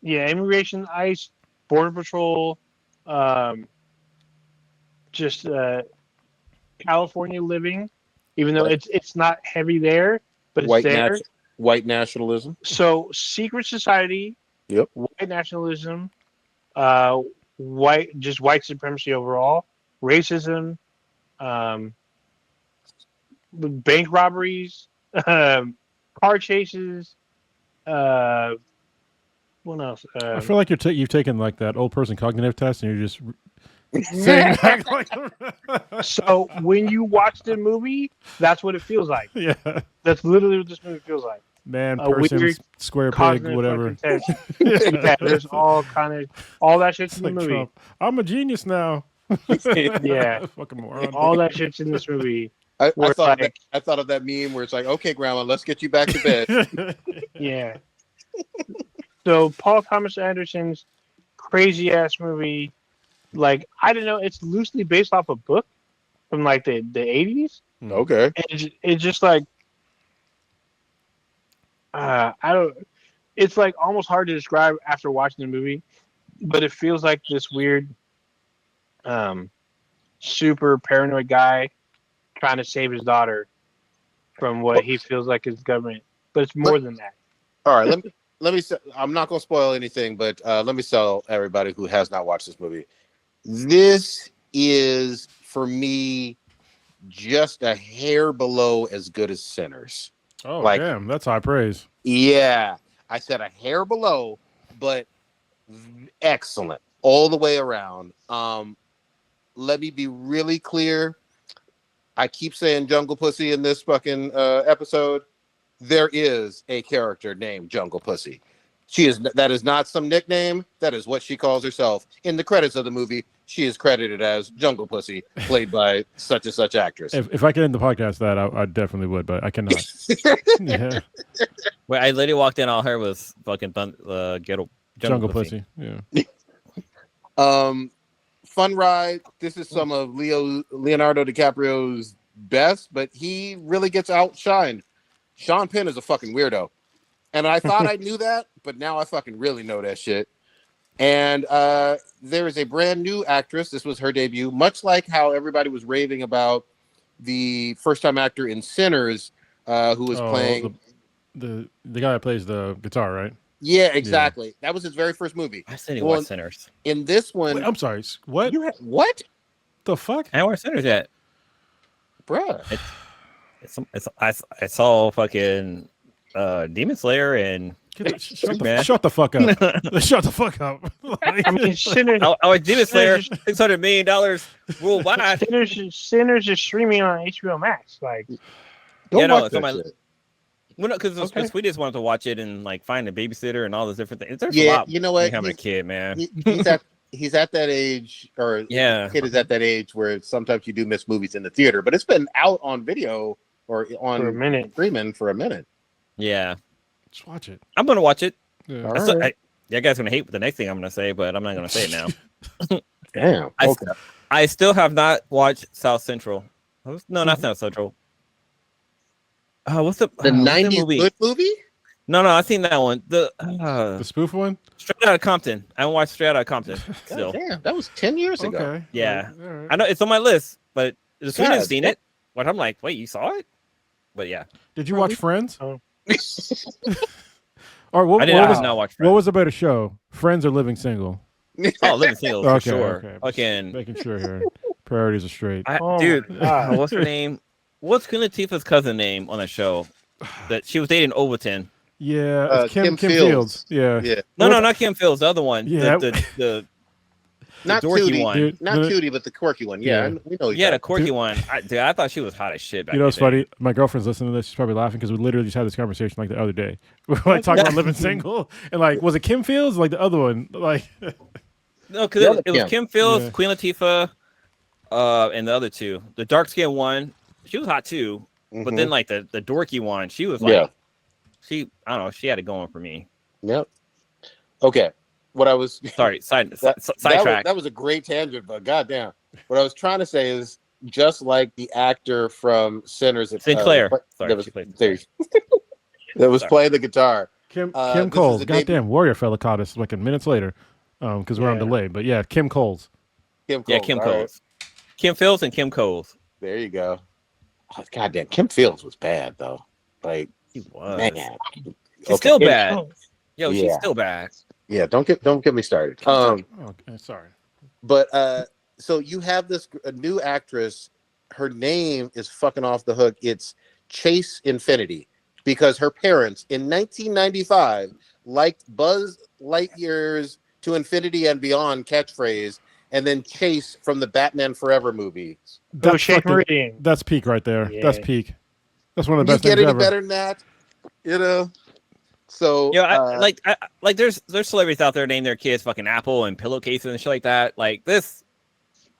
Yeah, immigration, ICE, border patrol, just California living, even though it's not heavy there, but it's there. White nationalism. So secret society, Yep. white nationalism, white supremacy overall, racism, bank robberies, car chases. What else? I feel like you've taken like that old person cognitive test, and you're just saying back like. So when you watch the movie, that's what it feels like. Yeah. That's literally what this movie feels like. Man, person, weird square peg, whatever. Yeah, there's all that shit's in the movie. Trump. I'm a genius now. Yeah, fucking moron. all that shit's in this movie. I thought of that meme where it's like, okay, Grandma, let's get you back to bed. Yeah. So Paul Thomas Anderson's crazy ass movie, like I don't know, it's loosely based off a book from like the 80s. Okay. And it's just like I don't. It's like almost hard to describe after watching the movie, but it feels like this weird, super paranoid guy trying to save his daughter from what he feels like is government. But it's more than that. All right, let me. I'm not gonna spoil anything, but let me tell everybody who has not watched this movie. This is for me just a hair below as good as Sinners. Oh, damn, that's high praise. Yeah, I said a hair below, but excellent all the way around. Let me be really clear. I keep saying Jungle Pussy in this fucking episode. There is a character named Jungle Pussy. That is not some nickname. That is what she calls herself. In the credits of the movie, she is credited as Jungle Pussy, played by such and such actress. If I could end the podcast that, I definitely would, but I cannot. Yeah. Well, I literally walked in, all her was fucking ghetto Jungle Pussy. Yeah. Fun ride. This is some of Leonardo DiCaprio's best, but he really gets outshined. Sean Penn is a fucking weirdo. And I thought I knew that, but now I fucking really know that shit. And there is a brand new actress. This was her debut, much like how everybody was raving about the first-time actor in Sinners, who was playing the guy that plays the guitar, right? Yeah, exactly. Yeah. That was his very first movie. I said he watched Sinners. In this one, wait, I'm sorry. What? What? The fuck? I haven't watched Sinners yet, bruh. I saw fucking Demon Slayer and shut the fuck up. Shut the fuck up. I mean, Sinners. I was Demon Slayer, $600 million worldwide. Sinners is streaming on HBO Max. Like, don't watch that shit. Well, no, because we just wanted to watch it and like find a babysitter and all those different things. There's a lot you know what? Having a kid, man. He's at that age, or the kid is at that age where sometimes you do miss movies in the theater, but it's been out on video or on for a minute. Streaming for a minute. Yeah, just watch it. I'm gonna watch it. Yeah. Right. You guys are gonna hate the next thing I'm gonna say, but I'm not gonna say it now. Damn. I still have not watched South Central. No, not South Central. What's the 90s movie? No, I've seen that one. The spoof one? Straight Outta Compton. I haven't watched Straight Outta Compton. Still. Damn, that was 10 years ago. Okay. Yeah. All right. I know it's on my list, but as soon as I've seen it, but I'm like, wait, you saw it? But yeah. Did you watch Friends? Oh. Or what, I did not watch Friends. What was a better show? Friends or Living Single? Oh, Living Single for sure. Okay. Fucking making sure here. Priorities are straight. What's her name? What's Queen Latifah's cousin name on the show? That she was dating Overton. Yeah, Kim Fields. Yeah. No, not Kim Fields. The other one. Yeah. The not dorky Tootie, one. Dude, not Tootie, but the quirky one. Yeah, we know. Yeah, the quirky one. I thought she was hot as shit. Back you know, it's funny. My girlfriend's listening to this. She's probably laughing because we literally just had this conversation like the other day. We were like talking about Living Single, and like, was it Kim Fields? Like the other one, like. No, because it was Kim Fields, Queen Latifah, and the other two. The dark skinned one, she was hot too. Mm-hmm. But then, like the dorky one, she was like, I don't know, she had it going for me. Yep. Okay. What I was sidetrack. That was a great tangent, but goddamn, what I was trying to say is just like the actor from Sinners, Sinclair, that was playing the guitar. Kim This is Coles. the debut- Goddamn, Warrior fella caught us like minutes later, because we're on Yeah. delay. But yeah, Kim Coles. Kim Yeah, Coles. Kim all right. Coles. Kim Fields and Kim Coles. There you go. Oh, goddamn, Kim Fields was bad though. Like, She was. man, She's still Okay. bad. Yo, she's Yeah. still bad. yeah. Don't get me started. Sorry. But so you have a new actress. Her name is fucking off the hook. It's Chase Infinity, because her parents in 1995 liked Buzz Lightyear's "To Infinity and Beyond" catchphrase, and then Chase from the Batman Forever movie. That's Shane fucking- Meridian. That's peak right there. Yeah. That's peak. That's one of the You best get things any ever. better than that? You know. So There's celebrities out there name their kids fucking Apple and pillowcases and shit like that. Like this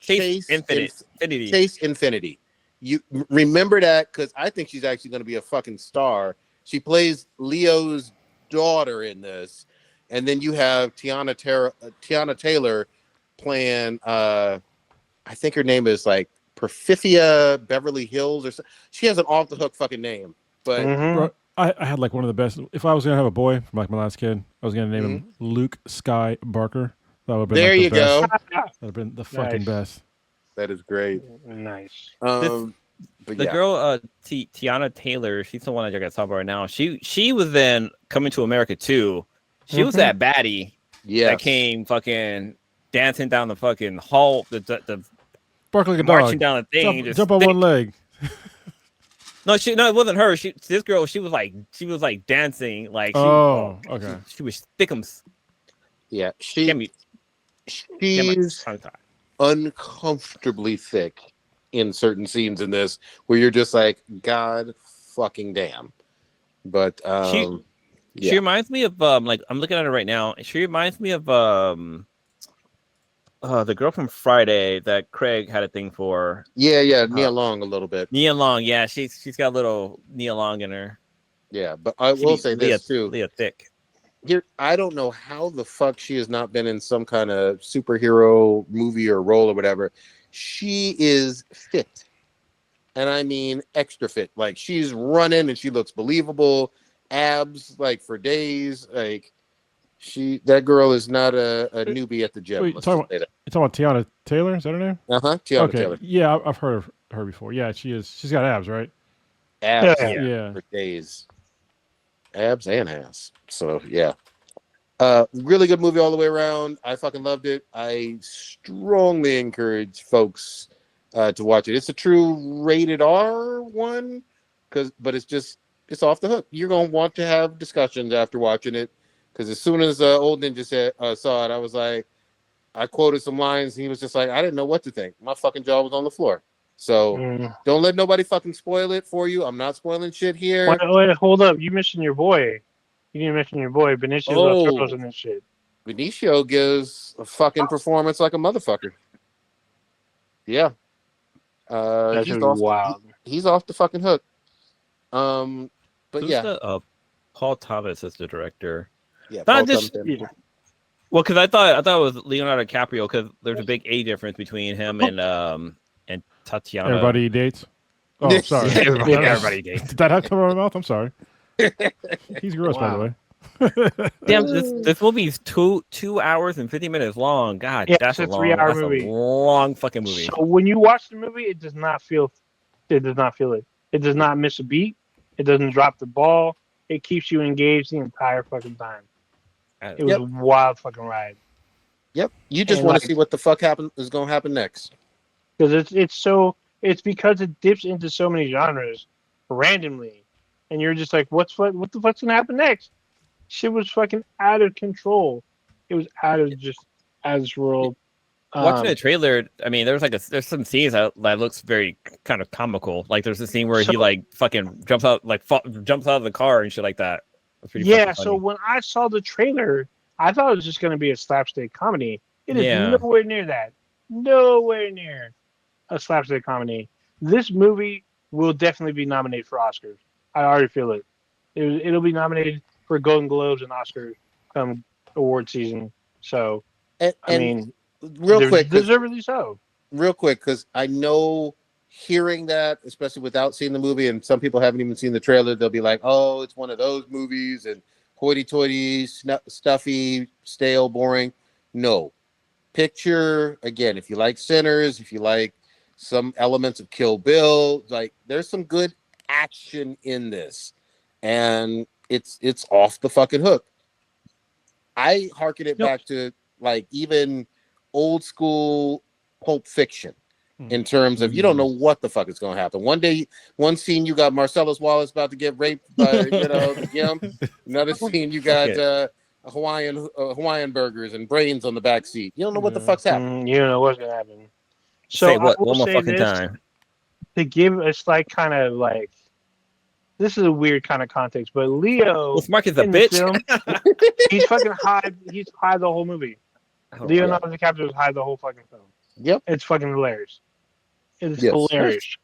Chase Infinity. Chase Infinity. You remember that, because I think she's actually going to be a fucking star. She plays Leo's daughter in this, and then you have Tiana Taylor playing. I think her name is like Perfifia Beverly Hills or something. She has an off the hook fucking name, but Bro, I had like one of the best. If I was gonna have a boy from like my last kid, I was gonna name him Luke Sky Barker. That would have been there like, you the best. go. That'd have been the fucking best. That is great. Nice. But The yeah. girl Tiana Taylor, she's the one that I got to talk about right now. She was then Coming to America too. She was that baddie that came fucking dancing down the fucking hall, the Bark like a marching dog. down the thing. and Jump on one leg. No, it wasn't her. This girl, she was like dancing, like okay. She was thickums. Yeah, Get me she's tongue-tied. uncomfortably thick in certain scenes in this, where you're just like, God fucking damn. But She reminds me of like, I'm looking at her right now. She reminds me of the girl from Friday that Craig had a thing for. Nia Long a little bit. Nia Long, yeah, she's got a little Nia Long in her. Yeah, but I will say this too. Leah Thick. Here, I don't know how the fuck she has not been in some kind of superhero movie or role or whatever. She is fit, and I mean extra fit. Like, she's running and she looks believable. Abs like for days. Like, that girl is not a newbie at the gym. Wait, you're talking about Tiana Taylor? Is that her name? Tiana Taylor. Yeah, I've heard of her before. Yeah, she is. She's got abs, right? Abs Yeah. for days. Abs and ass. So yeah. Really good movie all the way around. I fucking loved it. I strongly encourage folks to watch it. It's a true rated R one, but it's off the hook. You're gonna want to have discussions after watching it, because as soon as Old Ninja saw it, I was like, I quoted some lines, and he was just like, I didn't know what to think. My fucking jaw was on the floor. So don't let nobody fucking spoil it for you. I'm not spoiling shit here. Wait, hold up. You mentioned your boy. You didn't mention your boy. Benicio del Toro's in this shit. Benicio gives a fucking performance like a motherfucker. Yeah. That's wild. He's off the fucking hook. But Who's yeah. Paul Thomas is the director. Yeah. Not Paul just Thomas. well, because I thought it was Leonardo DiCaprio, because there's a big age difference between him and Tatiana. Everybody dates. Oh, sorry. Everybody dates. Did that have to come out of my mouth? I'm sorry. He's gross, by the way. Damn, this movie's 2 hours and 50 minutes long. God, Yeah, that's it's a a 3-hour long, movie. a long fucking movie. So when you watch the movie, it does not feel it. It does not miss a beat. It doesn't drop the ball. It keeps you engaged the entire fucking time. It was a wild fucking ride. Yep. You just want to see what the fuck is going to happen next. Because it's because it dips into so many genres randomly, and you're just like, what the fuck's gonna happen next? Shit was fucking out of control. It was out of this world. Watching the trailer, I mean, there's some scenes that looks very kind of comical. Like there's a scene where he like fucking jumps out of the car and shit like that. Yeah. So when I saw the trailer, I thought it was just gonna be a slapstick comedy. It is nowhere near that. Nowhere near a slapstick comedy. This movie will definitely be nominated for Oscars. I already feel it. It'll be nominated for Golden Globes and Oscars come award season. So, I mean, real quick, deservedly so. Real quick, because I know hearing that, especially without seeing the movie, and some people haven't even seen the trailer, they'll be like, "Oh, it's one of those movies," and hoity-toity, stuffy, stale, boring. No. Picture, again, if you like Sinners, if you like some elements of Kill Bill, like there's some good action in this. And it's off the fucking hook. I harken it back to like even old school Pulp Fiction in terms of you don't know what the fuck is going to happen. One scene you got Marcellus Wallace about to get raped by the Gim. Another scene you got Hawaiian burgers and brains on the back seat. You don't know what the fuck's happening. You don't know what's gonna happen. So Say what one more fucking time. To give us like kind of like this is a weird kind of context, but Leo Mark is a bitch. Film, he's fucking high. He's high the whole movie. Leonardo DiCaprio is high the whole fucking film. Yep, it's fucking hilarious. It's hilarious.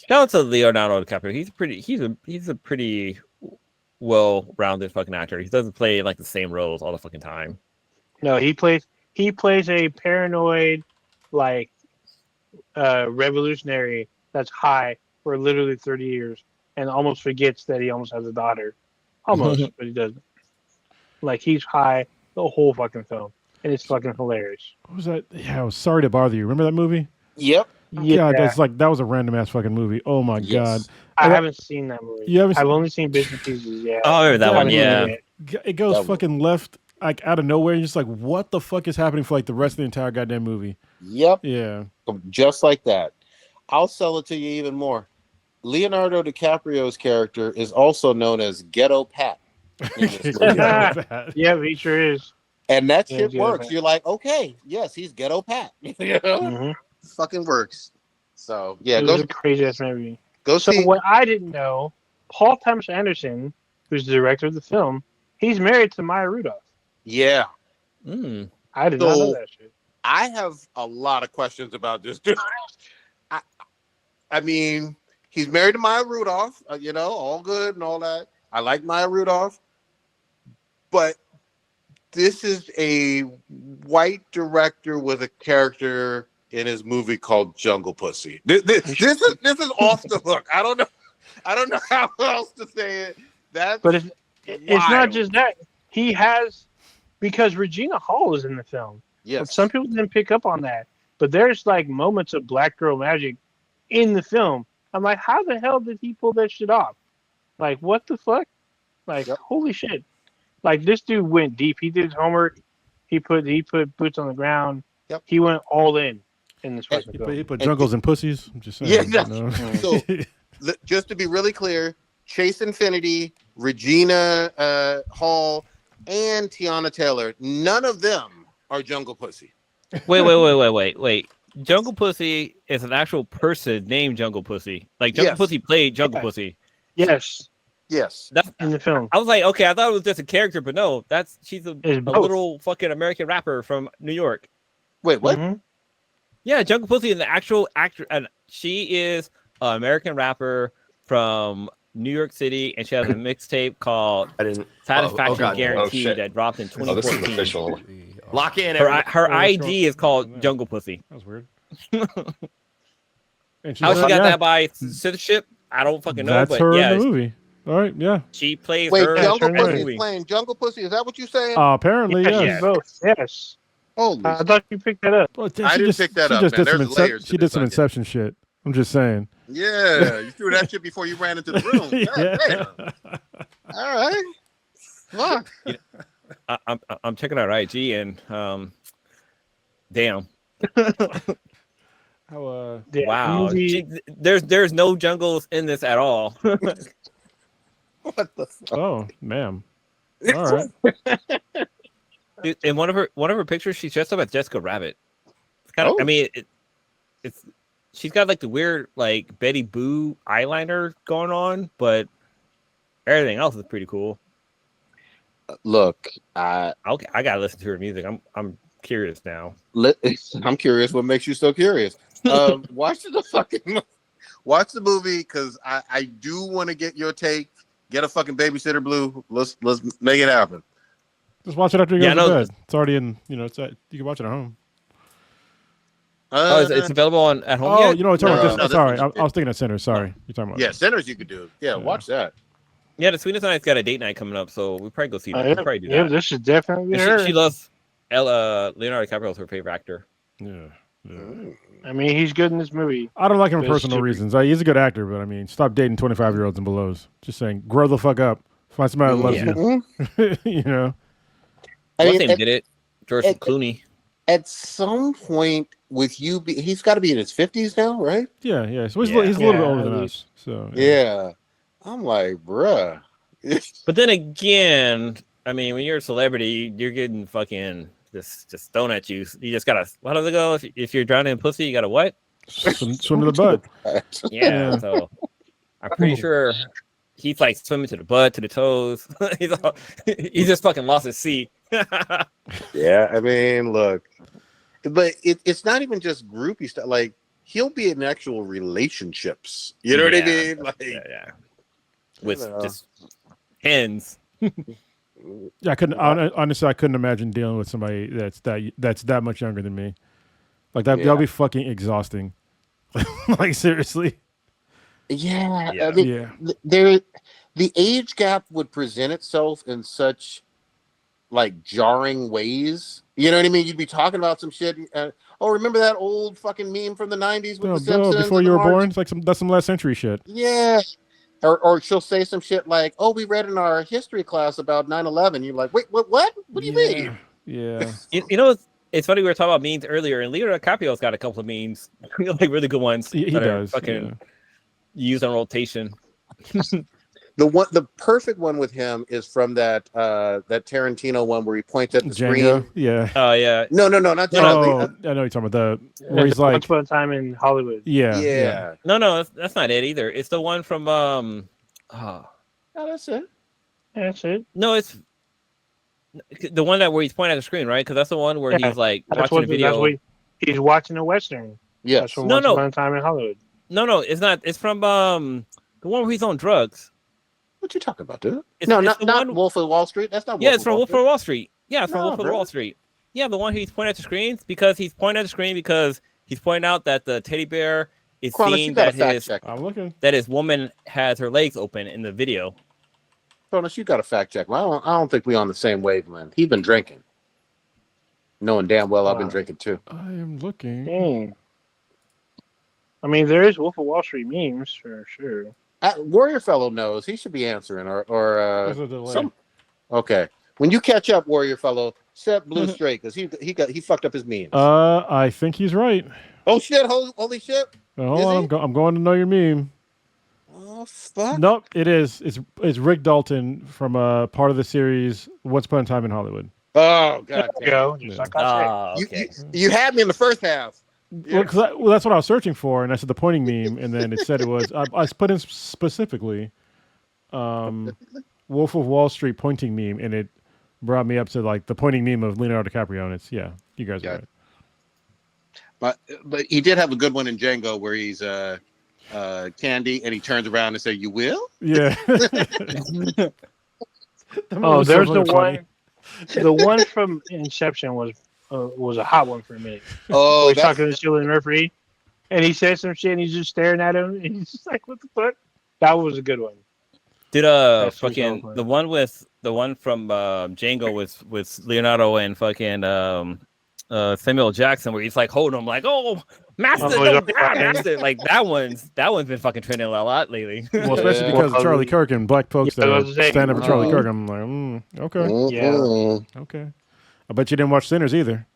Shout out to Leonardo DiCaprio. He's a pretty well-rounded fucking actor. He doesn't play like the same roles all the fucking time. No, he plays a paranoid like revolutionary that's high for literally 30 years and almost forgets that he almost has a daughter. Almost, but he doesn't. Like he's high the whole fucking film. And it's fucking hilarious. What was that? Yeah, I was Sorry to Bother You. Remember that movie? Yep. Yeah, that was a random ass fucking movie. Oh my god. I haven't seen that movie. I've only seen bits and pieces. Yeah. Oh, I remember that one. Yeah. It goes fucking left like out of nowhere. And you're just like, what the fuck is happening for like the rest of the entire goddamn movie? Yep. Yeah. Just like that. I'll sell it to you even more. Leonardo DiCaprio's character is also known as Ghetto Pat. Yeah, he sure is. And that shit works. You're like, okay, yes, he's Ghetto Pat. Fucking works. So yeah, it was a crazy ass movie. So see. What I didn't know, Paul Thomas Anderson, who's the director of the film, he's married to Maya Rudolph. Yeah. I did not know that shit. I have a lot of questions about this dude. I mean, he's married to Maya Rudolph, all good and all that. I like Maya Rudolph, but this is a white director with a character in his movie called Jungle Pussy. This is off the hook. I don't know how else to say it. But it's not just that. He has because Regina Hall is in the film. Yes. Some people didn't pick up on that, but there's like moments of black girl magic in the film. I'm like, how the hell did he pull that shit off? Like, what the fuck? Like, holy shit! Like this dude went deep. He did his homework. He put boots on the ground. Yep. He went all in this fucking film. He put jungles and pussies. I'm just saying. Yeah. So just to be really clear, Chase Infinity, Regina Hall, and Tiana Taylor, none of them are Jungle Pussy. Wait. Jungle Pussy is an actual person named Jungle Pussy. Like Jungle Pussy played Jungle Pussy. Yes. That's in the film. I was like, okay, I thought it was just a character, but no, she's a little fucking American rapper from New York. Wait, what? Mm-hmm. Yeah, Jungle Pussy is the actual actor, and she is an American rapper from New York City, and she has a mixtape called Satisfaction Guaranteed that dropped in 2014. This is official. Lock in. Her ID is called Jungle Pussy. That was weird. How she got that by citizenship? I don't fucking know. That's but her yeah, in the movie. All right, yeah. She plays Wait, her. Jungle Pussy movie. playing Jungle Pussy? Is that what you're saying? Apparently, yes. Both. Yes. Holy! I thought you picked that up. Well, I didn't pick that up. Man. There's layers. She did some Inception shit. I'm just saying. Yeah, you threw that shit before you ran into the room. All right. Look. I'm checking out IG and damn. How wow. There's no jungles in this at all. What the fuck? Oh, ma'am. All right. Dude, in one of her pictures, she's dressed up as Jessica Rabbit. It's kind of, I mean, it's she's got like the weird like Betty Boo eyeliner going on, but everything else is pretty cool. Look, I gotta listen to her music. I'm curious now. I'm curious. What makes you so curious? Watch the movie because I do want to get your take. Get a fucking Babysitter Blue. Let's make it happen. Just watch it after you go to bed. It's already in. You can watch it at home. It's available at home. Oh, yet? Sorry, I was thinking of Sinners. Sorry, you're talking about. Yeah, Sinners you could do. Yeah, watch that. Yeah, the Sweetest Night's got a date night coming up, so we probably go see that. Yeah, We'll probably do yeah, that. this is definitely And her. she loves Leonardo DiCaprio is her favorite actor. Yeah. I mean, he's good in this movie. I don't like him for Bill personal Stewart. reasons. He's a good actor, but I mean, stop dating 25-year-olds and belows. Just saying, grow the fuck up. Find somebody that loves Yeah. you. You know. One thing did it. George Clooney. At some point, with you, he's got to be in his 50s now, right? Yeah, yeah. So he's, Yeah. he's a little bit older at than least. us. So Yeah. I'm like, bruh. But then again, I mean, when you're a celebrity, you're getting fucking just thrown at you. You just gotta. How does it go? If you're drowning in pussy, you gotta what? swim to the butt. Yeah. So I'm pretty sure he's like swimming to the butt, to the toes. He's just fucking lost his seat. Yeah, I mean, look, but it's not even just groupie stuff. Like, he'll be in actual relationships. You know what I mean? Like, yeah. With just hens. Yeah, I couldn't honestly. I couldn't imagine dealing with somebody that's that much younger than me. Like that'll be fucking exhausting. Like seriously. Yeah, Yeah. I mean, the age gap would present itself in such like jarring ways. You know what I mean? You'd be talking about some shit. Remember that old fucking meme from the '90s with the Simpsons? Before you were born, it's like that's some last century shit. Yeah. Or she'll say some shit like, "Oh, we read in our history class about 9/11." You're like, "Wait, what? What do you mean?" Yeah. You know, it's funny. We were talking about memes earlier, and Leonardo DiCaprio's got a couple of memes, like really good ones. He that does. are fucking used on rotation. The perfect one with him is from that Tarantino one where he points at the Django. screen. Yeah. Oh yeah. No, not Django. I know you're talking about where he's like, Once Upon a Time in Hollywood. yeah. No, that's not it either. It's the one from Oh, that's it. That's it. No, it's the one where he's pointing at the screen, right? Because that's the one where he's like watching a video. He's watching a Western. Yes. That's from Once Upon a Time in Hollywood. No, it's not. It's from the one where he's on drugs. What you talking about, dude? It's not one... Wolf of Wall Street. That's not. Yeah, it's from Wolf of Wall Street. Yeah, it's from Wolf of bro. Wall Street. Yeah, the one he's pointing at the screens because he's pointing out that the teddy bear is seeing that his woman has her legs open in the video. Cronus, you got a fact check. I don't think we on the same wavelength. He's been drinking, knowing damn well I've been drinking too. I am looking. Dang. I mean, there is Wolf of Wall Street memes for sure. Warrior Fellow knows. He should be answering or There's a delay. some. Okay, when you catch up, Warrior Fellow, set Blue straight because he fucked up his memes. I think he's right. Oh shit! Holy shit! Hold on, I'm going to know your meme. Oh fuck! Nope, it is. It's Rick Dalton from part of the series Once Upon a Time in Hollywood. Oh god! Go. Just like I said. Okay. You had me in the first half. Well, that's what I was searching for, and I said the pointing meme, and then it said it was. I put in specifically, Wolf of Wall Street pointing meme, and it brought me up to like the pointing meme of Leonardo DiCaprio, and it's you guys are right. But he did have a good one in Django where he's Candy, and he turns around and says, "You will?" Yeah. Oh, there's the one. The one from Inception was a hot one for a minute. Oh, he's talking to Cillian Murphy, and he says some shit, and he's just staring at him, and he's just like, "What the fuck?" That was a good one. Did fucking the one from Django with Leonardo and fucking Samuel Jackson where he's like holding him like, "Oh, master, don't die, master." Like that one's been fucking trending a lot lately. Well, especially because of Charlie Kirk and black folks that stand up for Charlie Kirk. I'm like, okay, yeah, okay. I bet you didn't watch Sinners either.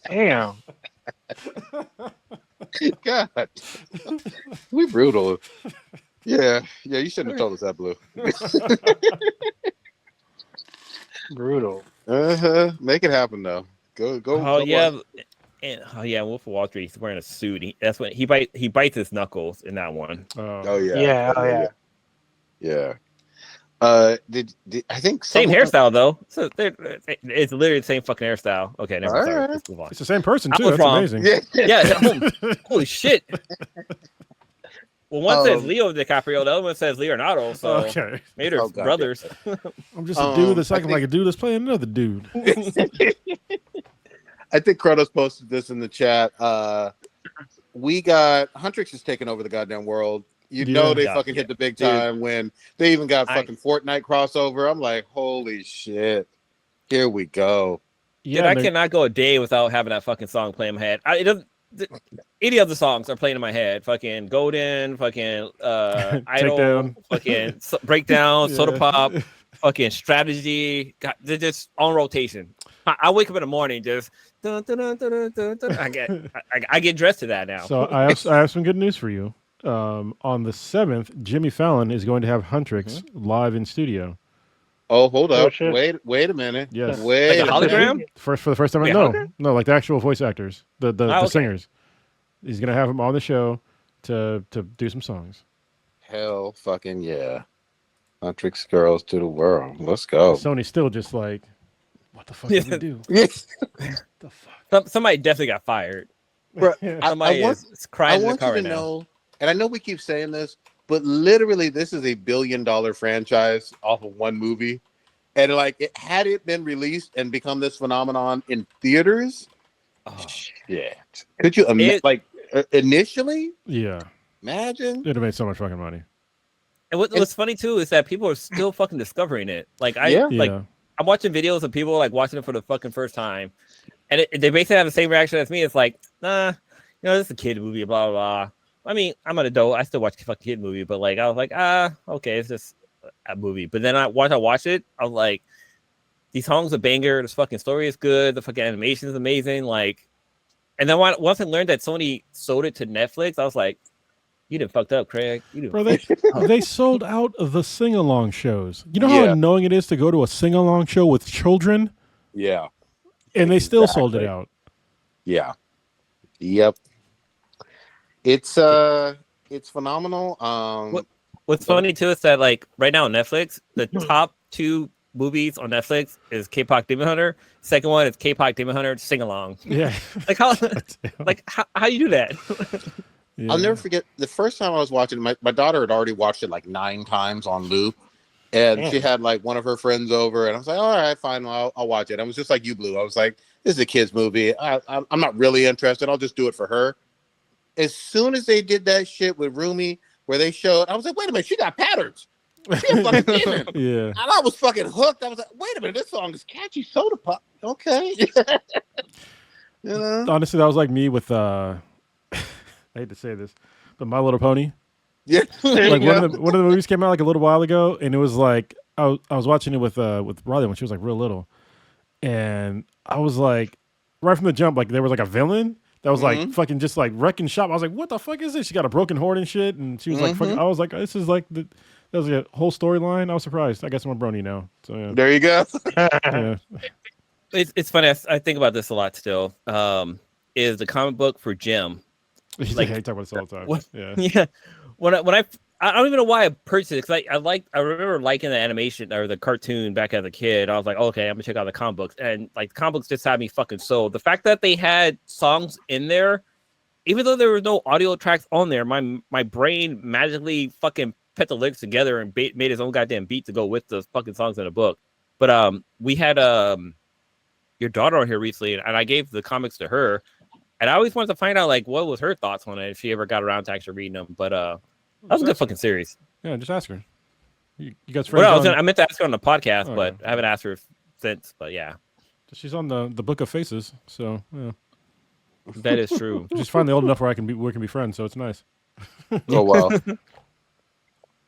Damn. God, we brutal. Yeah, you shouldn't have told us that, Blue. Brutal. Make it happen though. Go. Oh yeah, Wolf of Wall Street. He's wearing a suit. That's when he bites his knuckles in that one. Oh yeah. Yeah. Did I think same hairstyle though? So it's literally the same fucking hairstyle. Okay, never mind. Sorry. Let's move on. It's the same person too. That's amazing. Yeah. Holy shit. Well, one says Leo DiCaprio, the other one says Leonardo. So maybe they're brothers. I'm just a dude that's acting like a dude that's playing another dude. I think Kronos posted this in the chat. We got Huntrix is taking over the goddamn world. You know they Yeah. fucking hit the big Dude. time when they even got I- fucking Fortnite crossover. I'm like, holy shit. Here we go. Yeah, Dude, I and cannot go a day without having that fucking song play in my head. It doesn't. Any of the songs are playing in my head. Fucking Golden, fucking Idol, Takedown. fucking Breakdown, Soda Yeah. Pop, fucking Strategy. God, they're just on rotation. I wake up in the morning just. Dun, dun, dun, dun, dun, dun. I get dressed to that now. So I have some good news for you. On the 7th, Jimmy Fallon is going to have Huntrix live in studio. Oh, hold Oh, up. shit. Wait a minute. Yes. Wait Like a a minute. hologram? For the first time. Wait, No, hologram? no, like the actual voice actors, the okay. singers. He's gonna have them on the show to do some songs. Hell fucking yeah. Huntrix girls to the world. Let's go. Sony's still just like, what the fuck did we do? The fuck? Somebody definitely got fired. Bro, Somebody want- is crying I in the want car you right to now. know, and I know we keep saying this, but literally this is a $1 billion franchise off of one movie. And like, had it been released and become this phenomenon in theaters, Oh. shit. Could you imagine? Initially, Yeah, imagine? it'd have made so much fucking money. And what's funny too is that people are still fucking discovering it. Like Yeah. like Yeah, I'm watching videos of people like watching it for the fucking first time, and they basically have the same reaction as me. It's like, nah, this is a kid movie, blah blah blah. I mean, I'm an adult. I still watch a fucking kid movie, but like, I was like, okay, it's just a movie. But then once I watched it, I was like, these songs are banger. This fucking story is good. The fucking animation is amazing. Like, and then once I learned that Sony sold it to Netflix, I was like, you done fucked up, Craig. You done bro, they sold out the sing along shows. You know how Yeah. annoying it is to go to a sing along show with children, Yeah. and they still sold it Exactly. out. Yeah. Yep. It's phenomenal. What's funny too is that like right now on Netflix, the top 2 movies on Netflix is K-pop Demon Hunter. Second one is K-pop Demon Hunter Sing Along. Yeah, Like how you do that? Yeah. I'll never forget the first time I was watching it, my daughter had already watched it like 9 times on loop. And she had like one of her friends over, and I was like, all right, fine, I'll watch it. I was just like you, Blue. I was like, this is a kid's movie. I'm not really interested. I'll just do it for her. As soon as they did that shit with Rumi, where they showed, I was like, wait a minute, she got patterns. She a fucking demon. Yeah. And I was fucking hooked. I was like, wait a minute, this song is catchy. Soda Pop. Okay. You know? Honestly, that was like me with I hate to say this, but My Little Pony. Yeah. Like one of the movies came out like a little while ago, and it was like I was watching it with Riley when she was like real little, and I was like, right from the jump, like there was like a villain that was like fucking just like wrecking shop. I was like, what the fuck is this? She got a broken horn and shit, and she was like, fucking, I was like, this is like that was like a whole storyline. I was surprised. I guess I'm a brony now. So yeah. There you go. Yeah. It's funny. I think about this a lot still. Is the comic book for Jim? Like, I talk about this all the time. What- Yeah. Yeah. When I don't even know why I purchased it because I remember liking the animation or the cartoon back as a kid. I was like, okay, I'm gonna check out the comic books, and like the comic books just had me fucking sold. The fact that they had songs in there, even though there were no audio tracks on there, my brain magically fucking put the lyrics together and made his own goddamn beat to go with the fucking songs in the book. But we had your daughter on here recently, and I gave the comics to her, and I always wanted to find out like what was her thoughts on it if she ever got around to actually reading them. But that was a good fucking series. Yeah, just ask her. You guys friends? Well, I meant to ask her on the podcast, Oh, but yeah. I haven't asked her since. But yeah, She's on the Book of Faces, so yeah. that is true. She's finally old enough where we can be friends, so it's nice. Oh wow.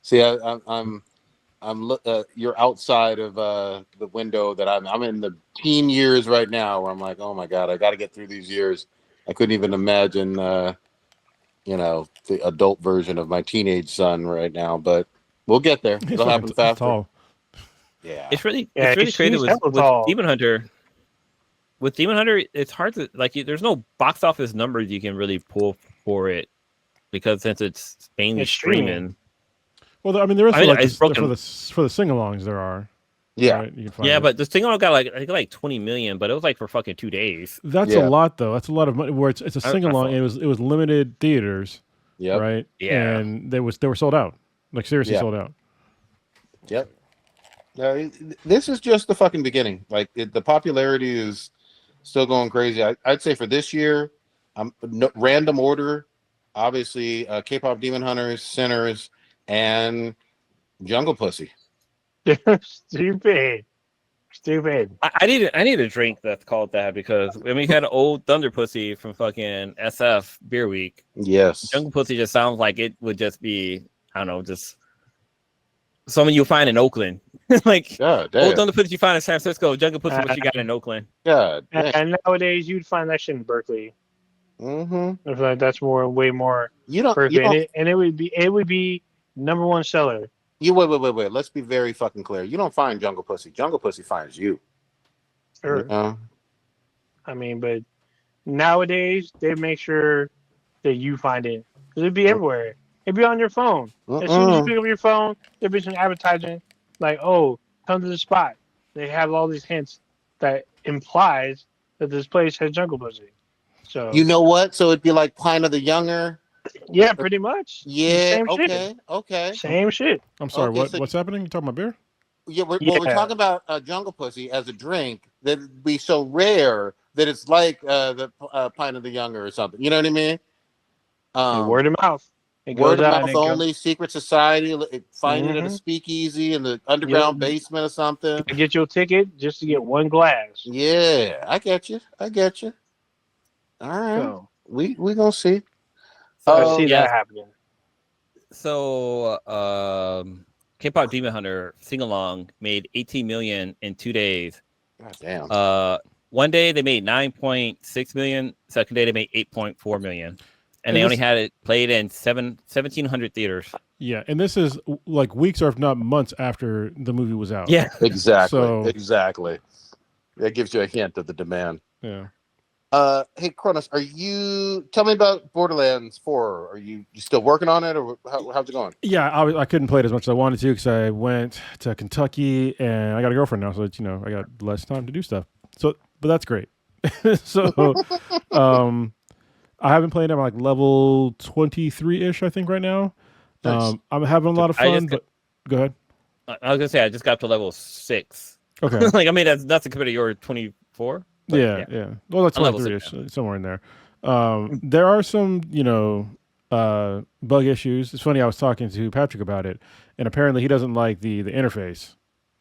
See, you're outside of the window that I'm in the teen years right now, where I'm like, oh my god, I got to get through these years. I couldn't even imagine, the adult version of my teenage son right now, but we'll get there. He's It'll fucking happen faster. tall. Yeah. It's really Yeah, crazy she's with hella tall. Demon Hunter. With Demon Hunter, it's hard to like. There's no box office numbers you can really pull for it because since it's mainly It's streaming. streaming. Well, I mean, there is I mean, like it's broken. for the sing-alongs there are. Yeah. Right? You can find Yeah, it. but this thing got I think like 20 million, but it was like for fucking 2 days. That's Yeah. a lot though. That's a lot of money. Where it's a I sing-along. thought- It was limited theaters, Yep. right? Yeah. and they were sold out. Like seriously Yeah. sold out. Yep. No, this is just the fucking beginning. Like the popularity is still going crazy. I'd say for this year, random order. obviously KPop Demon Hunters, Sinners, and Jungle Pussy. Stupid. I need a drink that's called that because we had old Thunder Pussy from fucking SF Beer Week. Yes. Jungle Pussy just sounds like it would just be, I don't know, just someone you find in Oakland. Like God old damn. Thunder Pussy you find in San Francisco, Jungle Pussy what you got in Oakland. God damn. And nowadays you'd find that shit in Berkeley. Mm-hmm. I feel like that's way more You don't. Berkeley. And it would be number one seller. You wait. Let's be very fucking clear. You don't find Jungle Pussy. Jungle Pussy finds you. Sure. I mean, but nowadays they make sure that you find it. It'd be everywhere. It'd be on your phone. As soon as you pick up your phone, there'd be some advertising like, "Oh, come to the spot." They have all these hints that implies that this place has Jungle Pussy. So You know what? So it'd be like Pine of the Younger. yeah, pretty much. Yeah. Same Okay. shit. Okay. Same shit. I'm sorry. Okay, so- What's happening? You talking about beer? Yeah. We're Yeah. talking about Jungle Pussy as a drink that'd be so rare that it's like the Pine of the Younger or something. You know what I mean? Word of mouth. It Word goes of out mouth and it only, secret society, find it at a Mhm. speakeasy in the underground Yep. basement or something. goes- get your ticket just to get one glass. Yeah, I get you. All right, So we gonna see. I see yeah. that happening. So K-pop Demon Hunter sing along made 18 million in 2 days. God damn. One day they made 9.6 million. Second day they made 8.4 million, and And they this- only had it played in 1,700 theaters. Yeah, and this is like weeks or if not months after the movie was out. Yeah, Exactly. So- Exactly. That gives you a hint of the demand. Yeah. Hey Cronus, tell me about Borderlands 4. Are you still working on it, or how's it going? Yeah, I couldn't play it as much as I wanted to because I went to Kentucky and I got a girlfriend now, so it's, I got less time to do stuff. So, but that's great. So, I have been playing at like level 23-ish, I think, right now. Nice. I'm having a lot of I fun. just But go ahead. I was gonna say I just got up to level 6. Okay. Like I mean that's compared to your 24. But, Yeah. Well, that's I'm level 23-ish, somewhere in there. There are some, bug issues. It's funny. I was talking to Patrick about it, and apparently he doesn't like the interface.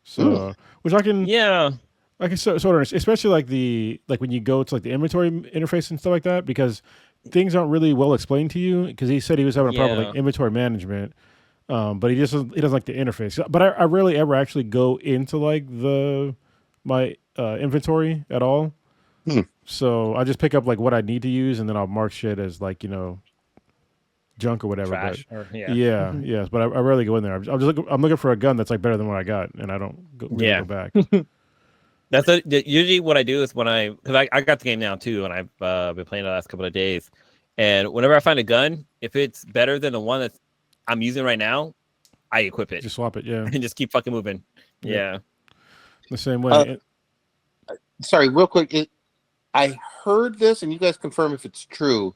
So, which I can sort of, especially like when you go to like the inventory interface and stuff like that, because things aren't really well explained to you. Because he said he was having a problem with like inventory management, but he doesn't like the interface. But I rarely ever actually go into like my inventory at all. So I just pick up like what I need to use, and then I'll mark shit as like junk or whatever. Trash. Yes, but I rarely go in there. I'm looking for a gun that's like better than what I got, and I don't go back. That's usually what I do is because I got the game now too, and I've been playing the last couple of days. And whenever I find a gun, if it's better than the one that I'm using right now, I equip it. Just swap it, yeah. And just keep fucking moving. Yeah. The same way. Sorry, real quick. I heard this, and you guys confirm if it's true.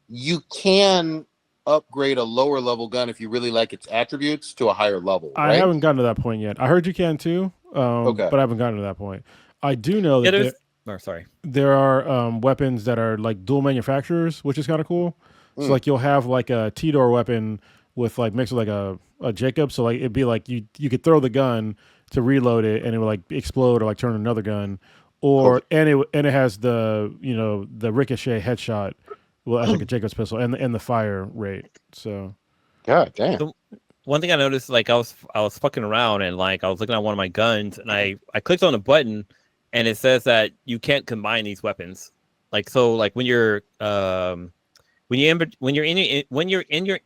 You can upgrade a lower level gun if you really like its attributes to a higher level. Right? I haven't gotten to that point yet. I heard you can too, Okay. but I haven't gotten to that point. I do know that there are weapons that are like dual manufacturers, which is kind of cool. So like you'll have like a T-door weapon with like mixed with like a Jacob. So like it'd be like you could throw the gun to reload it and it would like explode or like turn another gun, or and it has the the ricochet headshot. Well, as like a Jacob's pistol and the fire rate. So, God damn. One thing I noticed, like I was fucking around and like I was looking at one of my guns and I clicked on a button and it says that you can't combine these weapons. Like so, like when you're in your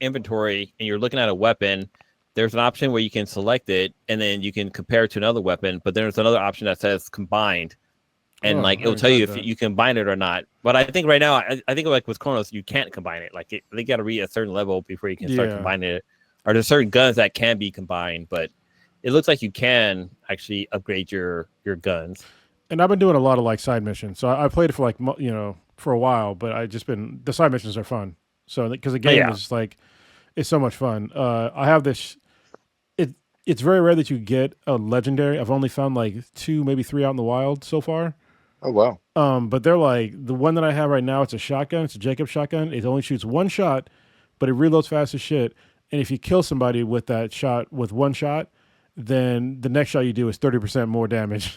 inventory and you're looking at a weapon, there's an option where you can select it and then you can compare it to another weapon. But there's another option that says combined. And like it'll tell you if you can combine it or not. But I think right now, I think like with Chronos, you can't combine it. Like they got to reach a certain level before you can start combining it. Or there's certain guns that can be combined, but it looks like you can actually upgrade your guns. And I've been doing a lot of like side missions. So I played it for like for a while, but the side missions are fun. So because the game is like it's so much fun. I have this. It's very rare that you get a legendary. I've only found like 2, maybe 3 out in the wild so far. Oh wow! But they're like the one that I have right now. It's a shotgun. It's a Jacob shotgun. It only shoots one shot, but it reloads fast as shit. And if you kill somebody with that shot, with one shot, then the next shot you do is 30% more damage.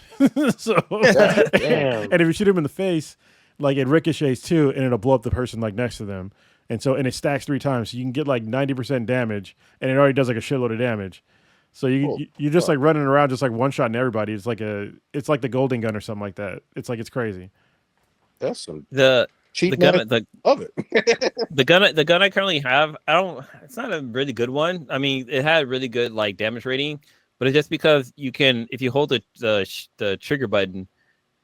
So, Damn. and if you shoot him in the face, like it ricochets too, and it'll blow up the person like next to them. And it stacks 3 times, so you can get like 90% damage, and it already does like a shitload of damage. So you're just like running around, just like one shotting everybody. It's like the golden gun or something like that. It's crazy. That's some the gun of it. the gun I currently have, it's not a really good one. I mean, it had really good like damage rating, but it's just because you can, if you hold the trigger button,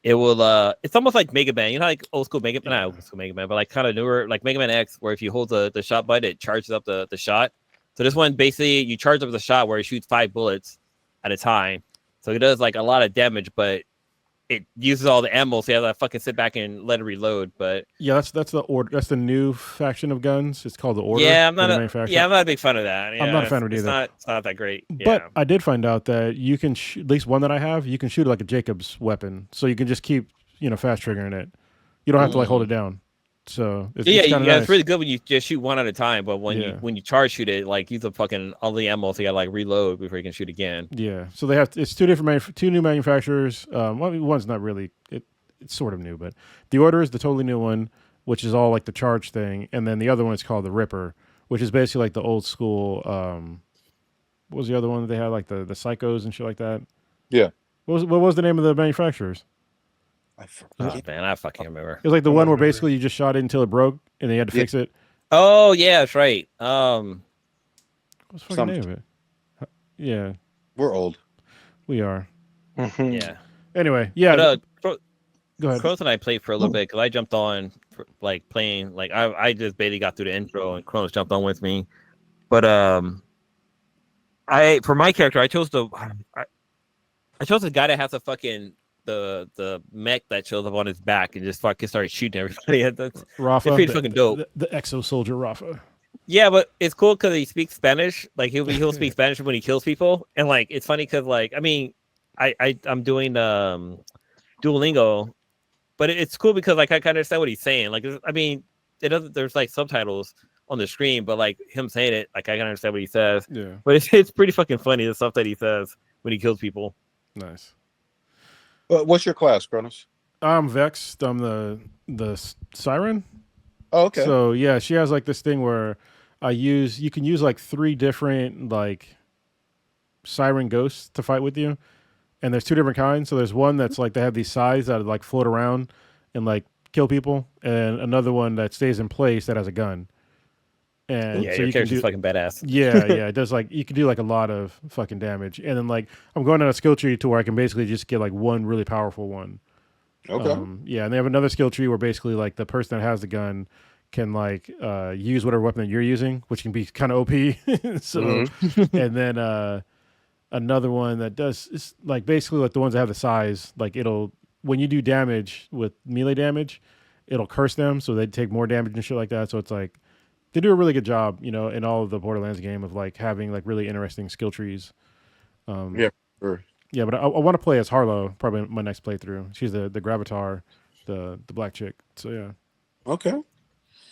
it will it's almost like Mega Man. You know, like old school Mega Man, not old school Mega Man, but like kind of newer, like Mega Man X, where if you hold the shot button, it charges up the shot. So this one basically you charge up the shot where it shoots 5 bullets at a time. So it does like a lot of damage, but it uses all the ammo, so you have to fucking sit back and let it reload. But yeah, that's the order. That's the new faction of guns. It's called the Order. Yeah, I'm not a big fan of that. Yeah, I'm not a fan of it either. It's not that great. But I did find out that you can at least one that I have, you can shoot like a Jacob's weapon, so you can just keep fast triggering it. You don't have to like hold it down. So it's nice. It's really good when you just shoot one at a time. But when you charge shoot it, like use all the ammo, so you gotta like reload before you can shoot again. Yeah. So they have it's two new manufacturers. One's not really it's sort of new, but the Order is the totally new one, which is all like the charge thing, and then the other one is called the Ripper, which is basically like the old school. What was the other one that they had, like the Psychos and shit like that? Yeah. What was the name of the manufacturers? I fucking remember. It was like the one where basically you just shot it until it broke, and then you had to fix it. Oh yeah, that's right. What's the fucking name of it? Yeah, we're old. We are. Yeah. Anyway, yeah. Go ahead. Kronos and I played for a little bit because I jumped on like playing. Like I just barely got through the intro, and Kronos jumped on with me. But for my character, I chose the guy that has a fucking the mech that shows up on his back and just fucking started shooting everybody. Rafa, it's pretty fucking dope. The exo soldier Rafa. Yeah, but it's cool because he speaks Spanish. Like he'll speak Spanish when he kills people, and like it's funny because like I mean, I'm doing Duolingo, but it's cool because like I kind of understand what he's saying. Like I mean, there's like subtitles on the screen, but like him saying it, like I can understand what he says. Yeah. But it's pretty fucking funny the stuff that he says when he kills people. Nice. What's your class, Kronos? I'm Vexed. I'm the Siren. Oh, okay. So yeah, she has like this thing where you can use like 3 different like Siren ghosts to fight with you, and there's 2 different kinds. So there's one that's like they have these sides that like float around and like kill people, and another one that stays in place that has a gun. And yeah, so your character's fucking badass. Yeah, it does like you can do like a lot of fucking damage, and then like I'm going on a skill tree to where I can basically just get like one really powerful one. Okay. Yeah, and they have another skill tree where basically like the person that has the gun can like use whatever weapon that you're using, which can be kind of OP. So, and then another one that does is like basically like the ones that have the size, like it'll when you do damage with melee damage, it'll curse them so they take more damage and shit like that. So it's like. They do a really good job, in all of the Borderlands game of like having like really interesting skill trees. Yeah, sure. Yeah, but I want to play as Harlow probably my next playthrough. She's the Gravatar, the black chick. So yeah. Okay.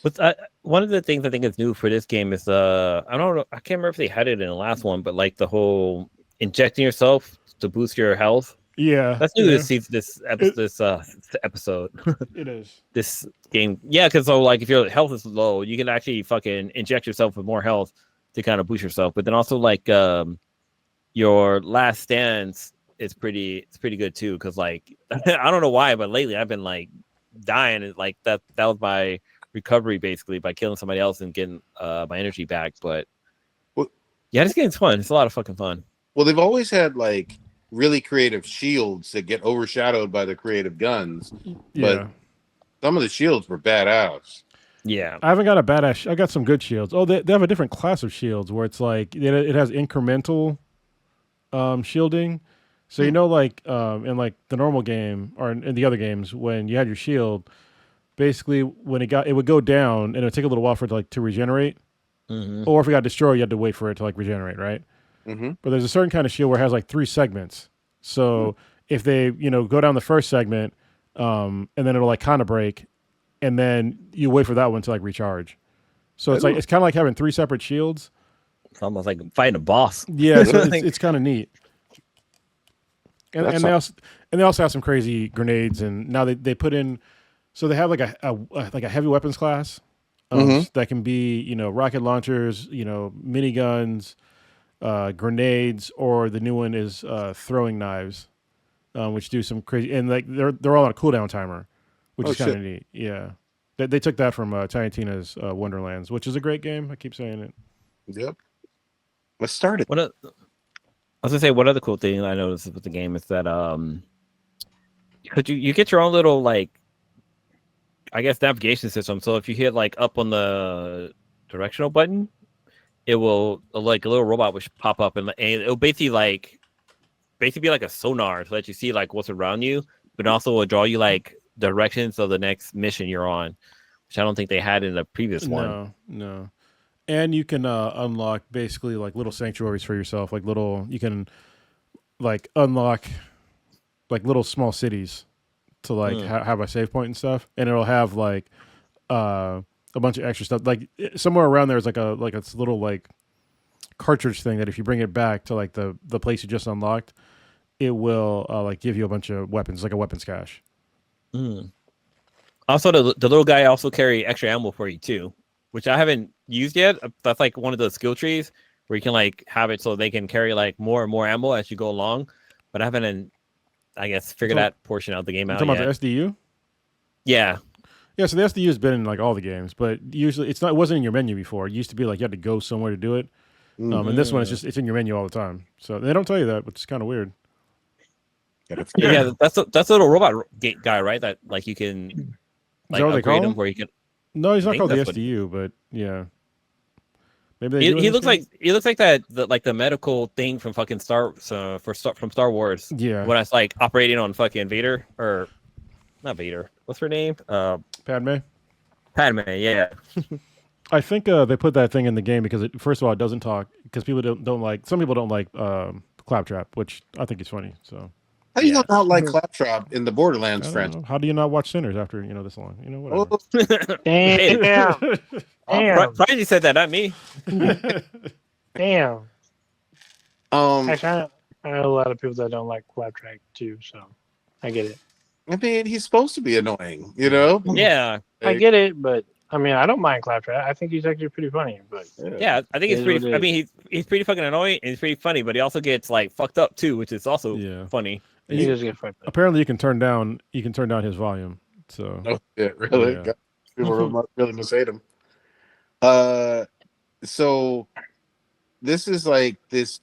But one of the things I think is new for this game is I don't know, I can't remember if they had it in the last one, but like the whole injecting yourself to boost your health. Yeah, that's new this episode. It is this game, yeah, because so like if your health is low, you can actually fucking inject yourself with more health to kind of boost yourself. But then also like your last stands is pretty good too, because like I don't know why, but lately I've been like dying. And like that was my recovery basically by killing somebody else and getting my energy back. But yeah, this game's fun. It's a lot of fucking fun. Well, they've always had like really creative shields that get overshadowed by the creative guns. Yeah. But some of the shields were badass. Yeah. I haven't got a badass. I got some good shields. Oh, they have a different class of shields where it's like it has incremental shielding. So like in like the normal game or in the other games when you had your shield, basically when it would go down and it would take a little while for it to regenerate. Mm-hmm. Or if it got destroyed, you had to wait for it to like regenerate, right? Mm-hmm. But there's a certain kind of shield where it has like 3 segments. So if they, go down the first segment, and then it'll like kind of break, and then you wait for that one to like recharge. So it's like it's kind of like having 3 separate shields. It's almost like fighting a boss. Yeah, so it's kind of neat. And they also have some crazy grenades, and now they put in, so they have like a heavy weapons class that can be rocket launchers, miniguns, grenades, or the new one is throwing knives, which do some crazy, and like they're all on a cooldown timer, which is kind of neat. Yeah, they took that from Tiny Tina's Wonderlands, which is a great game. I keep saying it. Yep. Let's start it. I was gonna say, one other cool thing I noticed with the game is that you get your own little, like, I guess, navigation system. So if you hit like up on the directional button, it will, like, a little robot will pop up, and it'll basically be like a sonar to let you see like what's around you, but also will draw you like directions of the next mission you're on, which I don't think they had in the previous one. No. And you can unlock basically like little sanctuaries for yourself, like you can like unlock like little small cities to like have a save point and stuff, and it'll have like a bunch of extra stuff. Like somewhere around there is like a little like cartridge thing that if you bring it back to like the place you just unlocked, it will like give you a bunch of weapons, like a weapons cache. Also, the little guy also carry extra ammo for you too, which I haven't used yet. That's like one of the skill trees where you can like have it so they can carry like more and more ammo as you go along. But I haven't, I guess, figured that portion of the game out yet. Talking about the SDU? Yeah. Yeah, so the SDU has been in like all the games, but usually it wasn't in your menu before. It used to be like you had to go somewhere to do it. And this one it's in your menu all the time. So they don't tell you that, which is kind of weird. Yeah, that's a little robot guy, right? That like you can like upgrade him where you can. No, he's not called the SDU, but yeah. Maybe he looks like that like the medical thing from fucking Star Wars. Yeah, when it's like operating on fucking Vader, or not Vader. What's her name? Padme. Yeah. I think they put that thing in the game because first of all, it doesn't talk, because people don't like. Some people don't like Claptrap, which I think is funny. So. How do you not like Claptrap in the Borderlands franchise? How do you not watch Sinners after this long? Whatever. Damn. Probably said that, not me. Damn. Actually, I know a lot of people that don't like Claptrap too, so I get it. I mean, he's supposed to be annoying, Yeah. I get it, but I mean, I don't mind Claptrap. I think he's actually pretty funny. But yeah, I think he's pretty. I mean, he's pretty fucking annoying and he's pretty funny, but he also gets like fucked up too, which is also funny. He does get fucked up. Apparently, you can turn down his volume. So really, yeah. People really mishate him. So this is like this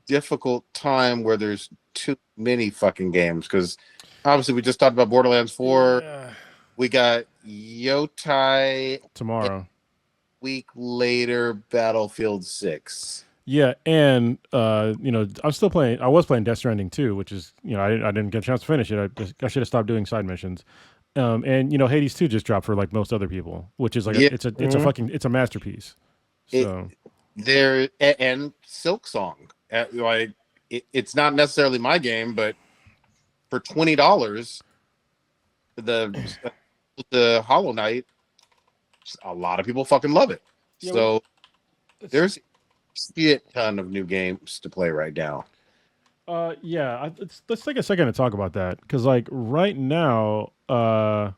difficult time where there's too many fucking games, because obviously we just talked about Borderlands 4. Yeah. We got Yotai tomorrow. Week later, Battlefield 6. Yeah, and I'm still playing. I was playing Death Stranding 2, which is I didn't get a chance to finish it. I should have stopped doing side missions. And Hades 2 just dropped for like most other people, which is like it's a masterpiece. So there, and Silk Song, like it's not necessarily my game, but for $20, the Hollow Knight, a lot of people fucking love it. Yeah, so there's a ton of new games to play right now. Let's take a second to talk about that, because like right now, indie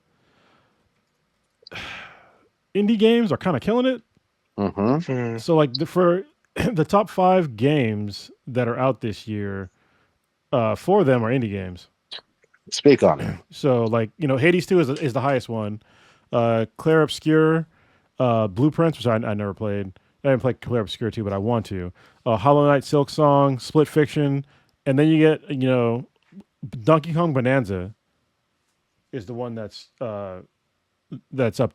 games are kind of killing it. So like for the top 5 games that are out this year, 4 of them are indie games. Speak on it. So like Hades 2 is the highest one. Clair Obscur, Blueprints, which I never played. I didn't play Clair Obscur 2, but I want to. Hollow Knight, Silk Song, Split Fiction, and then you get Donkey Kong Bonanza is the one that's up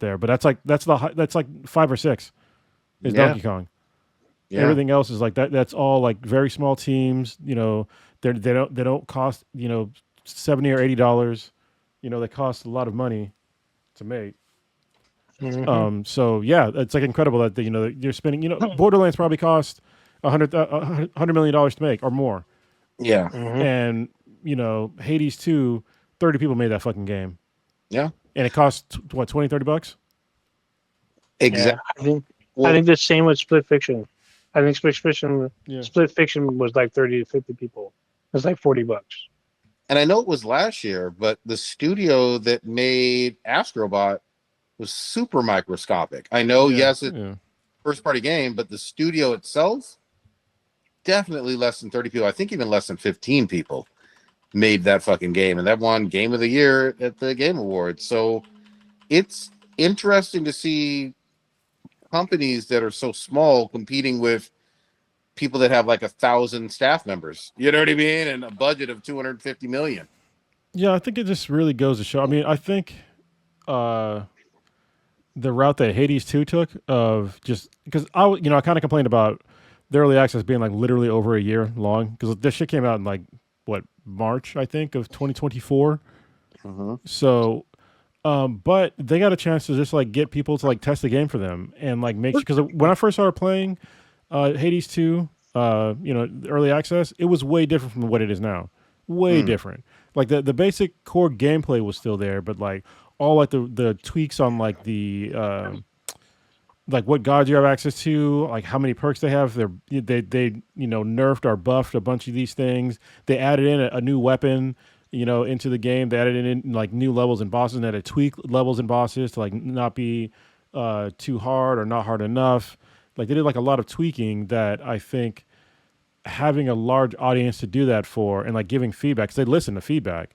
there. But that's like 5 or 6 is Donkey Kong. Yeah. Everything else is like that. That's all like very small teams. They don't cost $70 or $80. They cost a lot of money to make. So yeah, it's like incredible that you're spending. Borderlands probably cost $100 million to make or more. Yeah, and Hades 2, 30 people made that fucking game. Yeah, and it cost what, $20-$30? Exactly. I think the same with Split Fiction. I think Split Fiction Yeah. Split Fiction was like 30 to 50 people. It's like $40. And I know it was last year, but the studio that made Astrobot was super microscopic. I know, yes, it's first party game, but the studio itself, definitely less than 30 people. I think even less than 15 people made that fucking game. And that won Game of the Year at the Game Awards. So it's interesting to see companies that are so small competing with people that have like 1,000 staff members. You know what I mean? And a budget of $250 million. Yeah, I think it just really goes to show. I mean, I think the route that Hades 2 took of just because I kind of complained about the early access being like literally over a year long because this shit came out in like March, I think, of 2024. So, but they got a chance to just like get people to like test the game for them and like make because when I first started playing Hades 2, early access, it was way different from what it is now. Way different. Like the basic core gameplay was still there, but like all like the tweaks on like the like what gods you have access to, like how many perks they have. They nerfed or buffed a bunch of these things. They added in a new weapon, into the game. They added in like new levels and bosses, and had to tweak levels and bosses to like not be too hard or not hard enough. Like they did like a lot of tweaking that I think having a large audience to do that for and like giving feedback because they listen to feedback.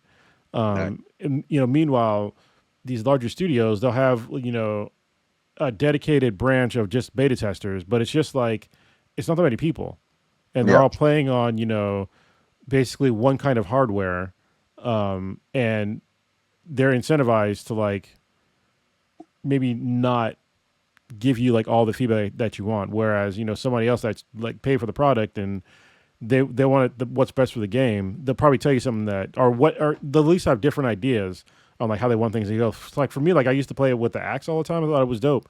And meanwhile, these larger studios, they'll have a dedicated branch of just beta testers, but it's just like it's not that many people, and they're all playing on basically one kind of hardware, and they're incentivized to like maybe not give you like all the feedback that you want, whereas somebody else that's like pay for the product and they want what's best for the game, they'll probably tell you something that they'll at least have different ideas on like how they want things to go. Like for me, like I used to play it with the axe all the time. I thought it was dope.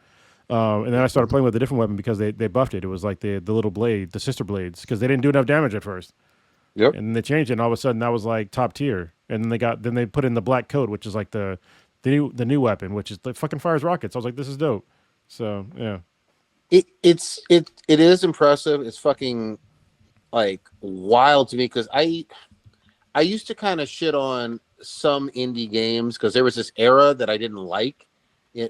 And then I started playing with a different weapon because they buffed it. It was like the little blade, the sister blades, because they didn't do enough damage at first. Yep. And they changed it, and all of a sudden that was like top tier. And then they put in the black coat, which is like the new weapon, which is like fucking fires rockets. I was like, this is dope. So yeah. It is impressive. It's fucking like wild to me because I used to kind of shit on some indie games because there was this era that I didn't like.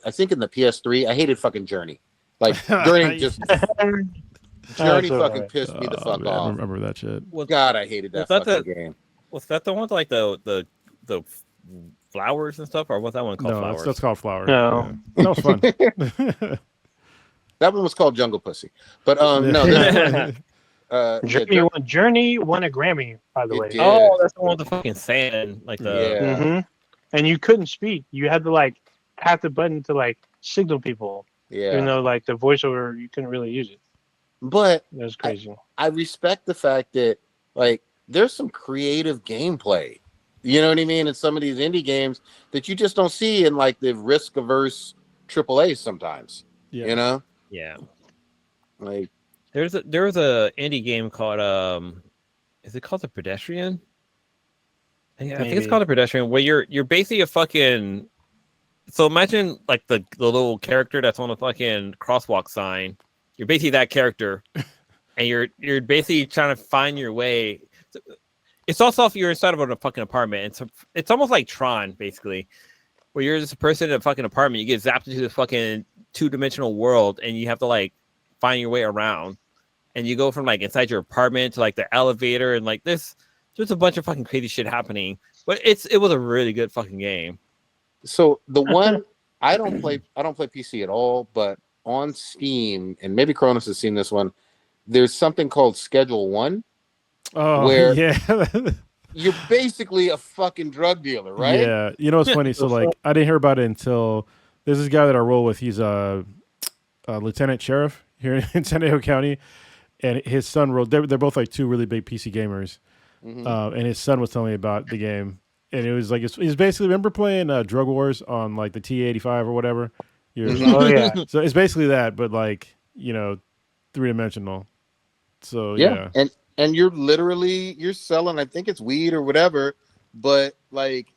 I think in the PS3, I hated fucking Journey. Like Journey fucking pissed me the fuck off. I remember that shit. God, I hated that fucking game. Was that the one like the flowers and stuff, or what's that one called? No, Flowers? that's called Flowers. No, yeah. That was fun. That one was called Jungle Pussy. But no. Journey won a Grammy, by the way. did. Oh, that's the one with the fucking sand, like the. Yeah. Mm-hmm. And you couldn't speak. You had to like have the button to like signal people. Yeah. Even though like the voiceover, you couldn't really use it. But That was crazy. I respect the fact that like there's some creative gameplay. You know what I mean? In some of these indie games that you just don't see in like the risk averse AAA sometimes. Yeah. Yeah. Like There was a indie game called is it called The Pedestrian? I think it's called The Pedestrian, where you're basically a fucking. So imagine like the little character that's on the fucking crosswalk sign. You're basically that character, and you're basically trying to find your way. It's also if you're inside of a fucking apartment. It's almost like Tron, basically, where you're just a person in a fucking apartment. You get zapped into this fucking 2-dimensional world, and you have to like find your way around. And you go from like inside your apartment to like the elevator, and like there's a bunch of fucking crazy shit happening. But it was a really good fucking game. So the one I don't play PC at all, but on Steam, and maybe Cronus has seen this one, there's something called Schedule 1. Oh, where yeah. you're basically a fucking drug dealer, right? Yeah. You know what's funny? So like I didn't hear about it until there's this guy that I roll with. He's a lieutenant sheriff here in San Diego County, and his son rolled. They're both like two really big PC gamers, and his son was telling me about the game, and it was like it's basically remember playing Drug Wars on like the T85 or whatever. Oh yeah. So it's basically that, but like 3-dimensional. So yeah. And you're selling, I think it's weed or whatever, but like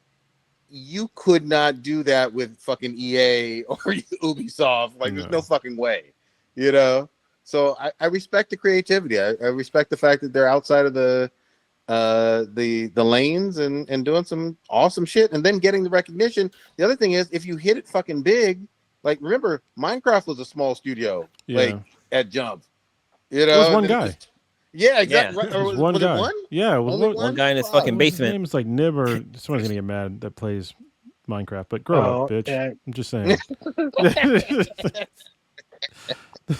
you could not do that with fucking EA or Ubisoft. Like there's no fucking way. You know, so I respect the creativity. I respect the fact that they're outside of the lanes and doing some awesome shit and then getting the recognition. The other thing is, if you hit it fucking big, like remember, Minecraft was a small studio, like at Jump. You know, it was one guy. Yeah, exactly. It was one guy. One? Yeah, it was Only one guy in his fucking basement. His name's like Nib or someone's gonna get mad that plays Minecraft, but grow up, bitch. Yeah. I'm just saying.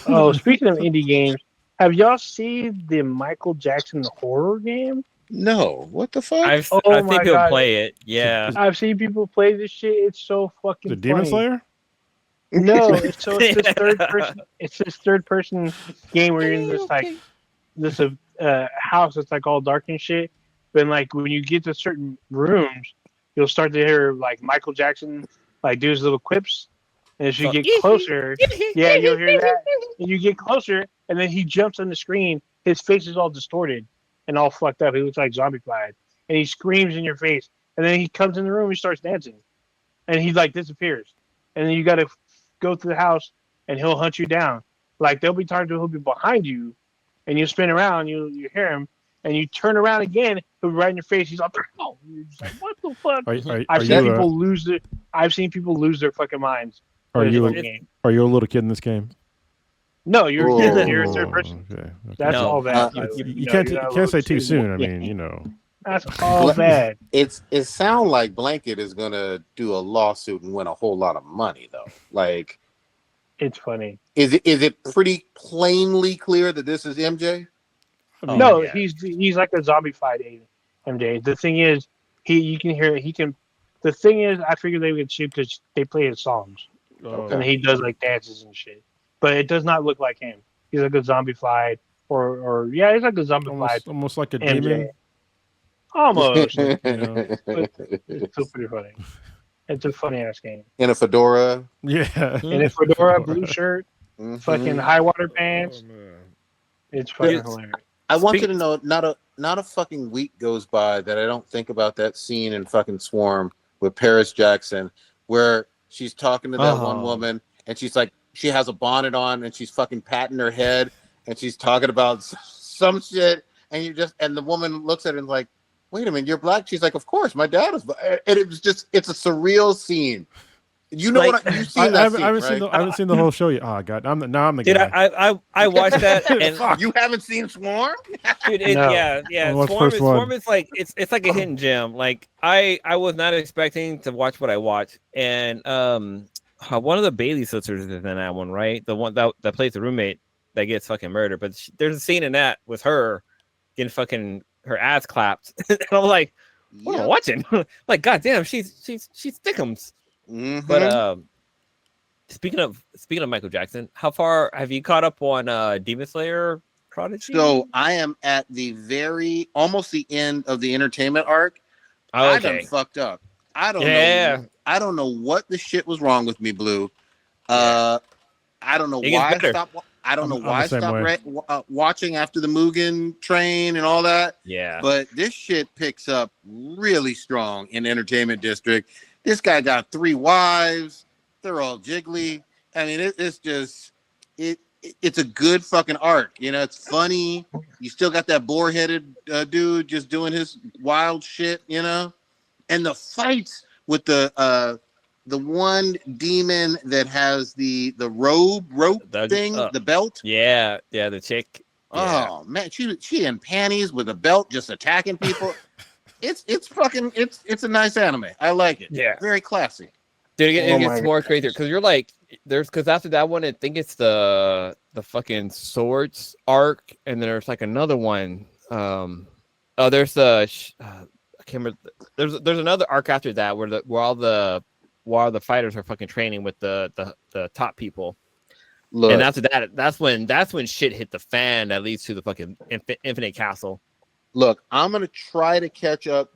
Oh, speaking of indie games, have y'all seen the Michael Jackson horror game? No, what the fuck? I've seen people play it. Yeah, I've seen people play this shit. It's so fucking. The Demon funny. Slayer? No, it's this third person. It's this third person game where you're in this house that's like all dark and shit. But like when you get to certain rooms, you'll start to hear like Michael Jackson like do his little quips. And as you get closer, yeah, you'll hear that. And you get closer, and then he jumps on the screen. His face is all distorted and all fucked up. He looks like zombified, and he screams in your face. And then he comes in the room, he starts dancing, and he like disappears. And then you got to go through the house, and he'll hunt you down. Like there'll be times where he'll be behind you, and you spin around, you hear him, and you turn around again, he'll be right in your face. He's like, "Oh!" You're just like, "What the fuck?" I've seen people lose their fucking minds. Are you a little kid in this game? No, you're a third person. Okay. That's all bad. You can't say too soon. I mean, you know. That's all bad. It sounds like Blanket is gonna do a lawsuit and win a whole lot of money though. Like, it's funny. Is it pretty plainly clear that this is MJ? No, he's like a zombified MJ. The thing is, you can hear it. He can. The thing is, I figured they would shoot because they play his songs. And he does like dances and shit, but it does not look like him. He's like a zombified, or he's like a zombified, almost like a MJ. demon. Almost, but it's still pretty funny. It's a funny ass game. In a fedora, in a fedora, blue shirt, fucking high water pants. It's fucking hilarious. I want you to know, not a fucking week goes by that I don't think about that scene in fucking Swarm with Paris Jackson, where she's talking to that one woman, and she's like, she has a bonnet on, and she's fucking patting her head, and she's talking about some shit, and the woman looks at her and like, wait a minute, you're black? She's like, of course, my dad is black. And it's a surreal scene. You know what? You've seen that scene, right? I haven't seen the whole show yet. Oh god, I'm the dude, guy. I watched that, and you haven't seen Swarm? Dude, yeah. Swarm is like it's like a hidden gem. Like I was not expecting to watch what I watched, and one of the Bailey sisters is in that one, right? The one that plays the roommate that gets fucking murdered. But there's a scene in that with her getting fucking her ass clapped, and I'm like, what am I watching? Like, goddamn, she's thickums. Mm-hmm. But speaking of Michael Jackson, how far have you caught up on Demon Slayer Prodigy? So I am at almost the end of the entertainment arc. Oh, okay. I done fucked up. I don't know what the shit was wrong with me, Blue. I don't know why I stopped. I don't know why I stopped watching after the Mugen train and all that. Yeah. But this shit picks up really strong in Entertainment District. This guy got 3 wives. They're all jiggly. I mean, it's a good fucking arc. You know, it's funny. You still got that boar-headed dude just doing his wild shit, you know? And the fights with the one demon that has the rope thing, the belt. Yeah, the chick. Yeah. Oh man, she in panties with a belt just attacking people. It's a nice anime. I like it. Yeah, very classy. Dude, it gets more crazy because you're like, because after that one, I think it's the fucking swords arc, and there's like another one. There's I can't remember. There's another arc after that where all the fighters are fucking training with the top people. Look, and after that, that's when shit hit the fan that leads to the fucking Infinite Castle. Look, I'm gonna try to catch up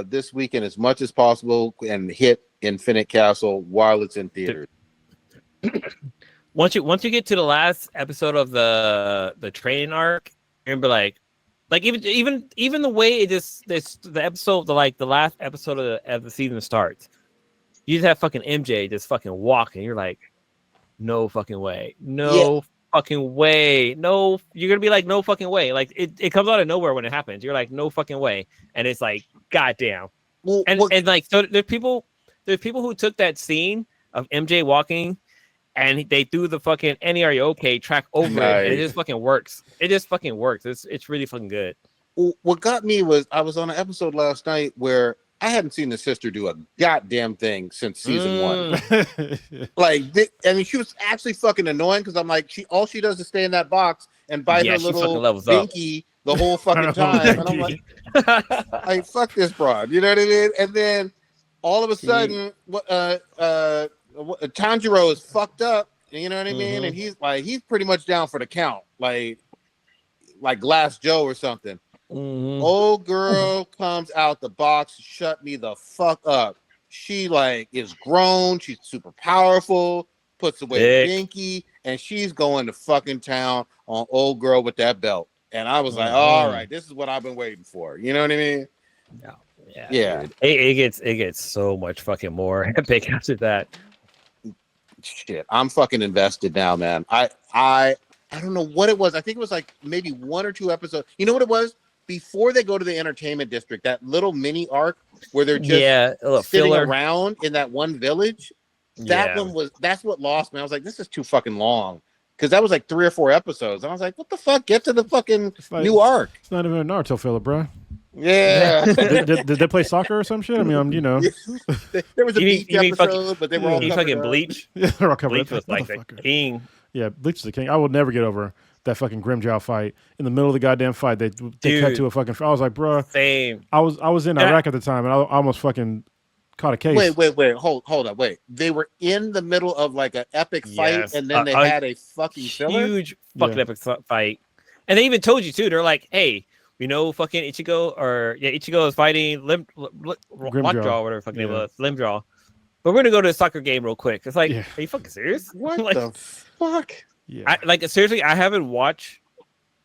this weekend as much as possible and hit Infinite Castle while it's in theaters. Once you get to the last episode of the training arc, you're gonna be like even the way the episode the last episode of the season starts. You just have fucking MJ just fucking walking. You're like, no fucking way. No fucking way. No, you're gonna be like, no fucking way. Like it comes out of nowhere when it happens. You're like, no fucking way. And it's like, goddamn. Well, And like, so there's people who took that scene of MJ walking and they threw the fucking Annie, are you okay track over it, and it just fucking works. It just fucking works. It's really fucking good. what got me was I was on an episode last night where I hadn't seen the sister do a goddamn thing since season 1. Like, I mean, she was actually fucking annoying because I'm like, all she does is stay in that box and bite her little pinky the whole fucking time, and I'm like, fuck this broad, you know what I mean? And then all of a sudden, Tanjiro is fucked up, you know what I mean? And he's pretty much down for the count, like Glass Joe or something. Old girl comes out the box, shut me the fuck up. She like is grown, she's super powerful, puts away the pinky, and she's going to fucking town on old girl with that belt. And I was like, all right, this is what I've been waiting for. You know what I mean? Yeah. It gets so much fucking more epic after that. Shit, I'm fucking invested now, man. I don't know what it was. I think it was like maybe 1 or 2 episodes. You know what it was? Before they go to the entertainment district, that little mini arc where they're just sitting around in that one village. That's what lost me. I was like, this is too fucking long. Because that was like 3 or 4 episotions. And I was like, what the fuck? Get to the fucking new arc. It's not even a Naruto filler, bro. Yeah. did they play soccer or some shit? I mean, you know. There was a beach episode, but they were all covered fucking up. Bleach? Yeah, they're all covered Bleach was like the king. Yeah, Bleach is the king. I will never get over that fucking Grimjow fight. In the middle of the goddamn fight, they cut to a fucking... I was like, bro. Same. I was in Iraq at the time, and I almost fucking caught a case. Wait. Hold up. Wait. They were in the middle of like an epic fight, and then they had a fucking huge fucking epic fight. And they even told you too. They're like, hey, we know fucking Ichigo is fighting Lockjaw, whatever fucking name was, Limjaw. But we're gonna go to a soccer game real quick. It's like, are you fucking serious? What like, the fuck? Yeah. Seriously, I haven't watched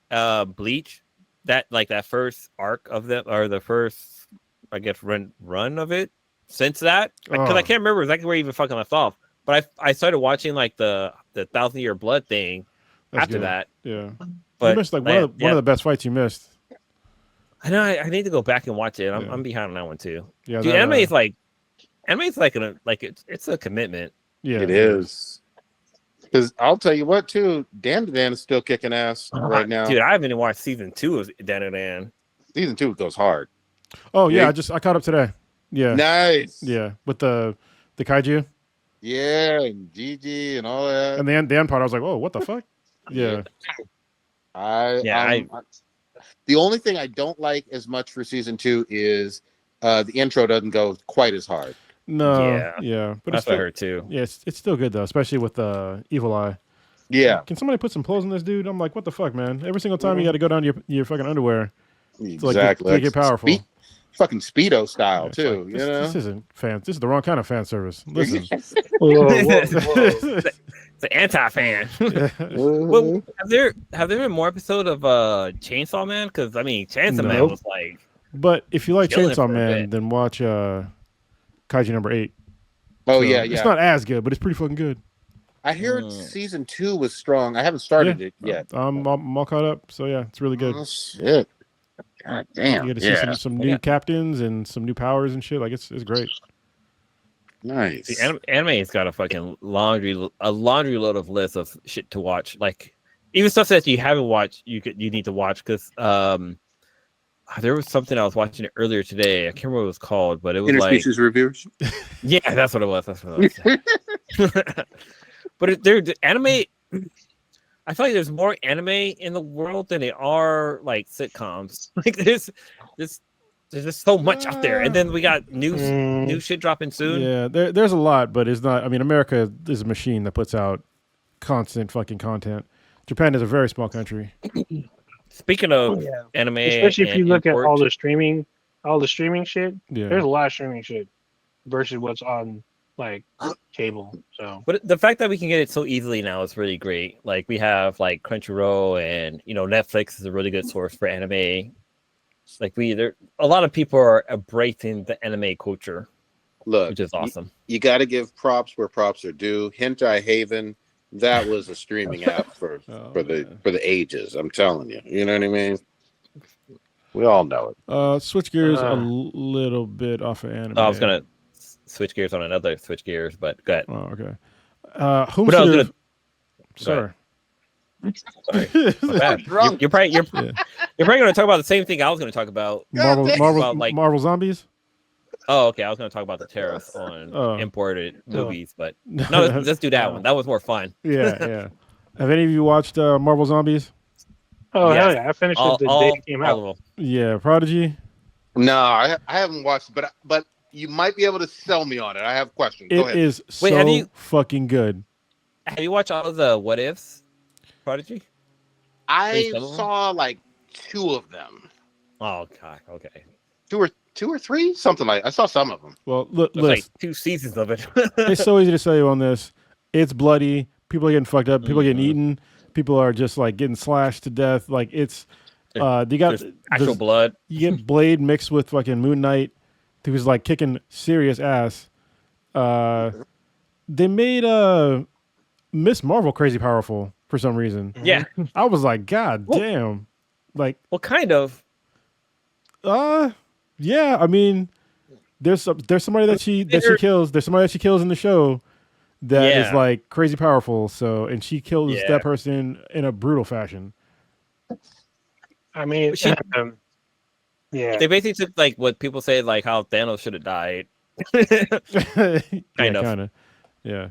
Bleach, that first arc of them, or the first, I guess, run of it since that, because I can't remember exactly where you even fucking left off. But I started watching like the 1,000-year blood thing after that. Yeah, but you missed like one of the best fights you missed. I know. I need to go back and watch it. I'm behind on that one too. Yeah, dude, anime is like it's a commitment. Yeah, it is. Because I'll tell you what, too, Dan is still kicking ass right now. Dude, I haven't even watched season 2 of Dan. Season 2 goes hard. Oh yeah, I caught up today. Yeah, nice. Yeah, with the kaiju. Yeah, and Gigi and all that. And the end part, I was like, oh, what the fuck? Yeah. The only thing I don't like as much for season 2 is the intro doesn't go quite as hard. No, but that's what I heard too. Yeah, it's still good though, especially with Evil Eye. Yeah. Can somebody put some clothes on this dude? I'm like, what the fuck, man? Every single time you got to go down to your fucking underwear. Exactly. To get powerful. Fucking Speedo style too. Like, this isn't fan. This is the wrong kind of fan service. Listen. Whoa. It's an anti-fan. Well, have there been more episodes of Chainsaw Man? Because I mean, Chainsaw Man was like. But if you like Chainsaw Man, then watch Kaiju number 8. Oh, so, yeah. It's not as good, but it's pretty fucking good. I heard season 2 was strong. I haven't started it yet. I'm all caught up, so yeah, it's really good. Oh, shit. God damn. You get to see some new captains and some new powers and shit. Like it's great. Nice. See, anime's got a fucking laundry load of lists of shit to watch. Like even stuff that you haven't watched, you need to watch because there was something I was watching earlier today. I can't remember what it was called, but it was Interspecies Reviewers. Yeah, that's what it was. But the anime. I feel like there's more anime in the world than there are like sitcoms. Like there's just so much out there, and then we got new shit dropping soon. Yeah, there's a lot, but it's not. I mean, America is a machine that puts out constant fucking content. Japan is a very small country. Speaking of anime, especially if you look at all the streaming shit, yeah. There's a lot of streaming shit versus what's on like cable. So, but the fact that we can get it so easily now is really great. Like we have like Crunchyroll, and Netflix is a really good source for anime. Like a lot of people are embracing the anime culture, Look, which is awesome. You got to give props where props are due. Hentai Haven That was a streaming app for the ages. I'm telling you. You know what I mean? We all know it. Switch gears a little bit off of anime. I was gonna switch gears on another switch gears, but go ahead. Oh, okay. Whom should have... Sir. Sorry. You're probably going to talk about the same thing I was going to talk about. Marvel Zombies. Oh, okay. I was going to talk about the tariffs on imported movies, but no, let's do that one. That was more fun. Yeah. Have any of you watched Marvel Zombies? Oh, hell yeah. I finished it the day it came out. Yeah. Prodigy? No, I haven't watched it, but you might be able to sell me on it. I have questions. Go ahead. It is so fucking good. Have you watched all of the What Ifs, Prodigy? I saw like 2 of them. Oh, God. Okay. 2 or 3? Something like I saw some of them. Well, listen. Like 2 seasons of it. It's so easy to sell you on this. It's bloody. People are getting fucked up. People are getting eaten. People are just like getting slashed to death. Like it's you got actual blood. You get Blade mixed with fucking Moon Knight, who's like kicking serious ass. They made Miss Marvel crazy powerful for some reason. Yeah. I was like, God damn. Like, well, kind of. Yeah, I mean, there's somebody that she kills. There's somebody that she kills in the show that is like crazy powerful. So, and she kills that person in a brutal fashion. I mean, they basically took like what people say, like how Thanos should have died. kind of. Yeah.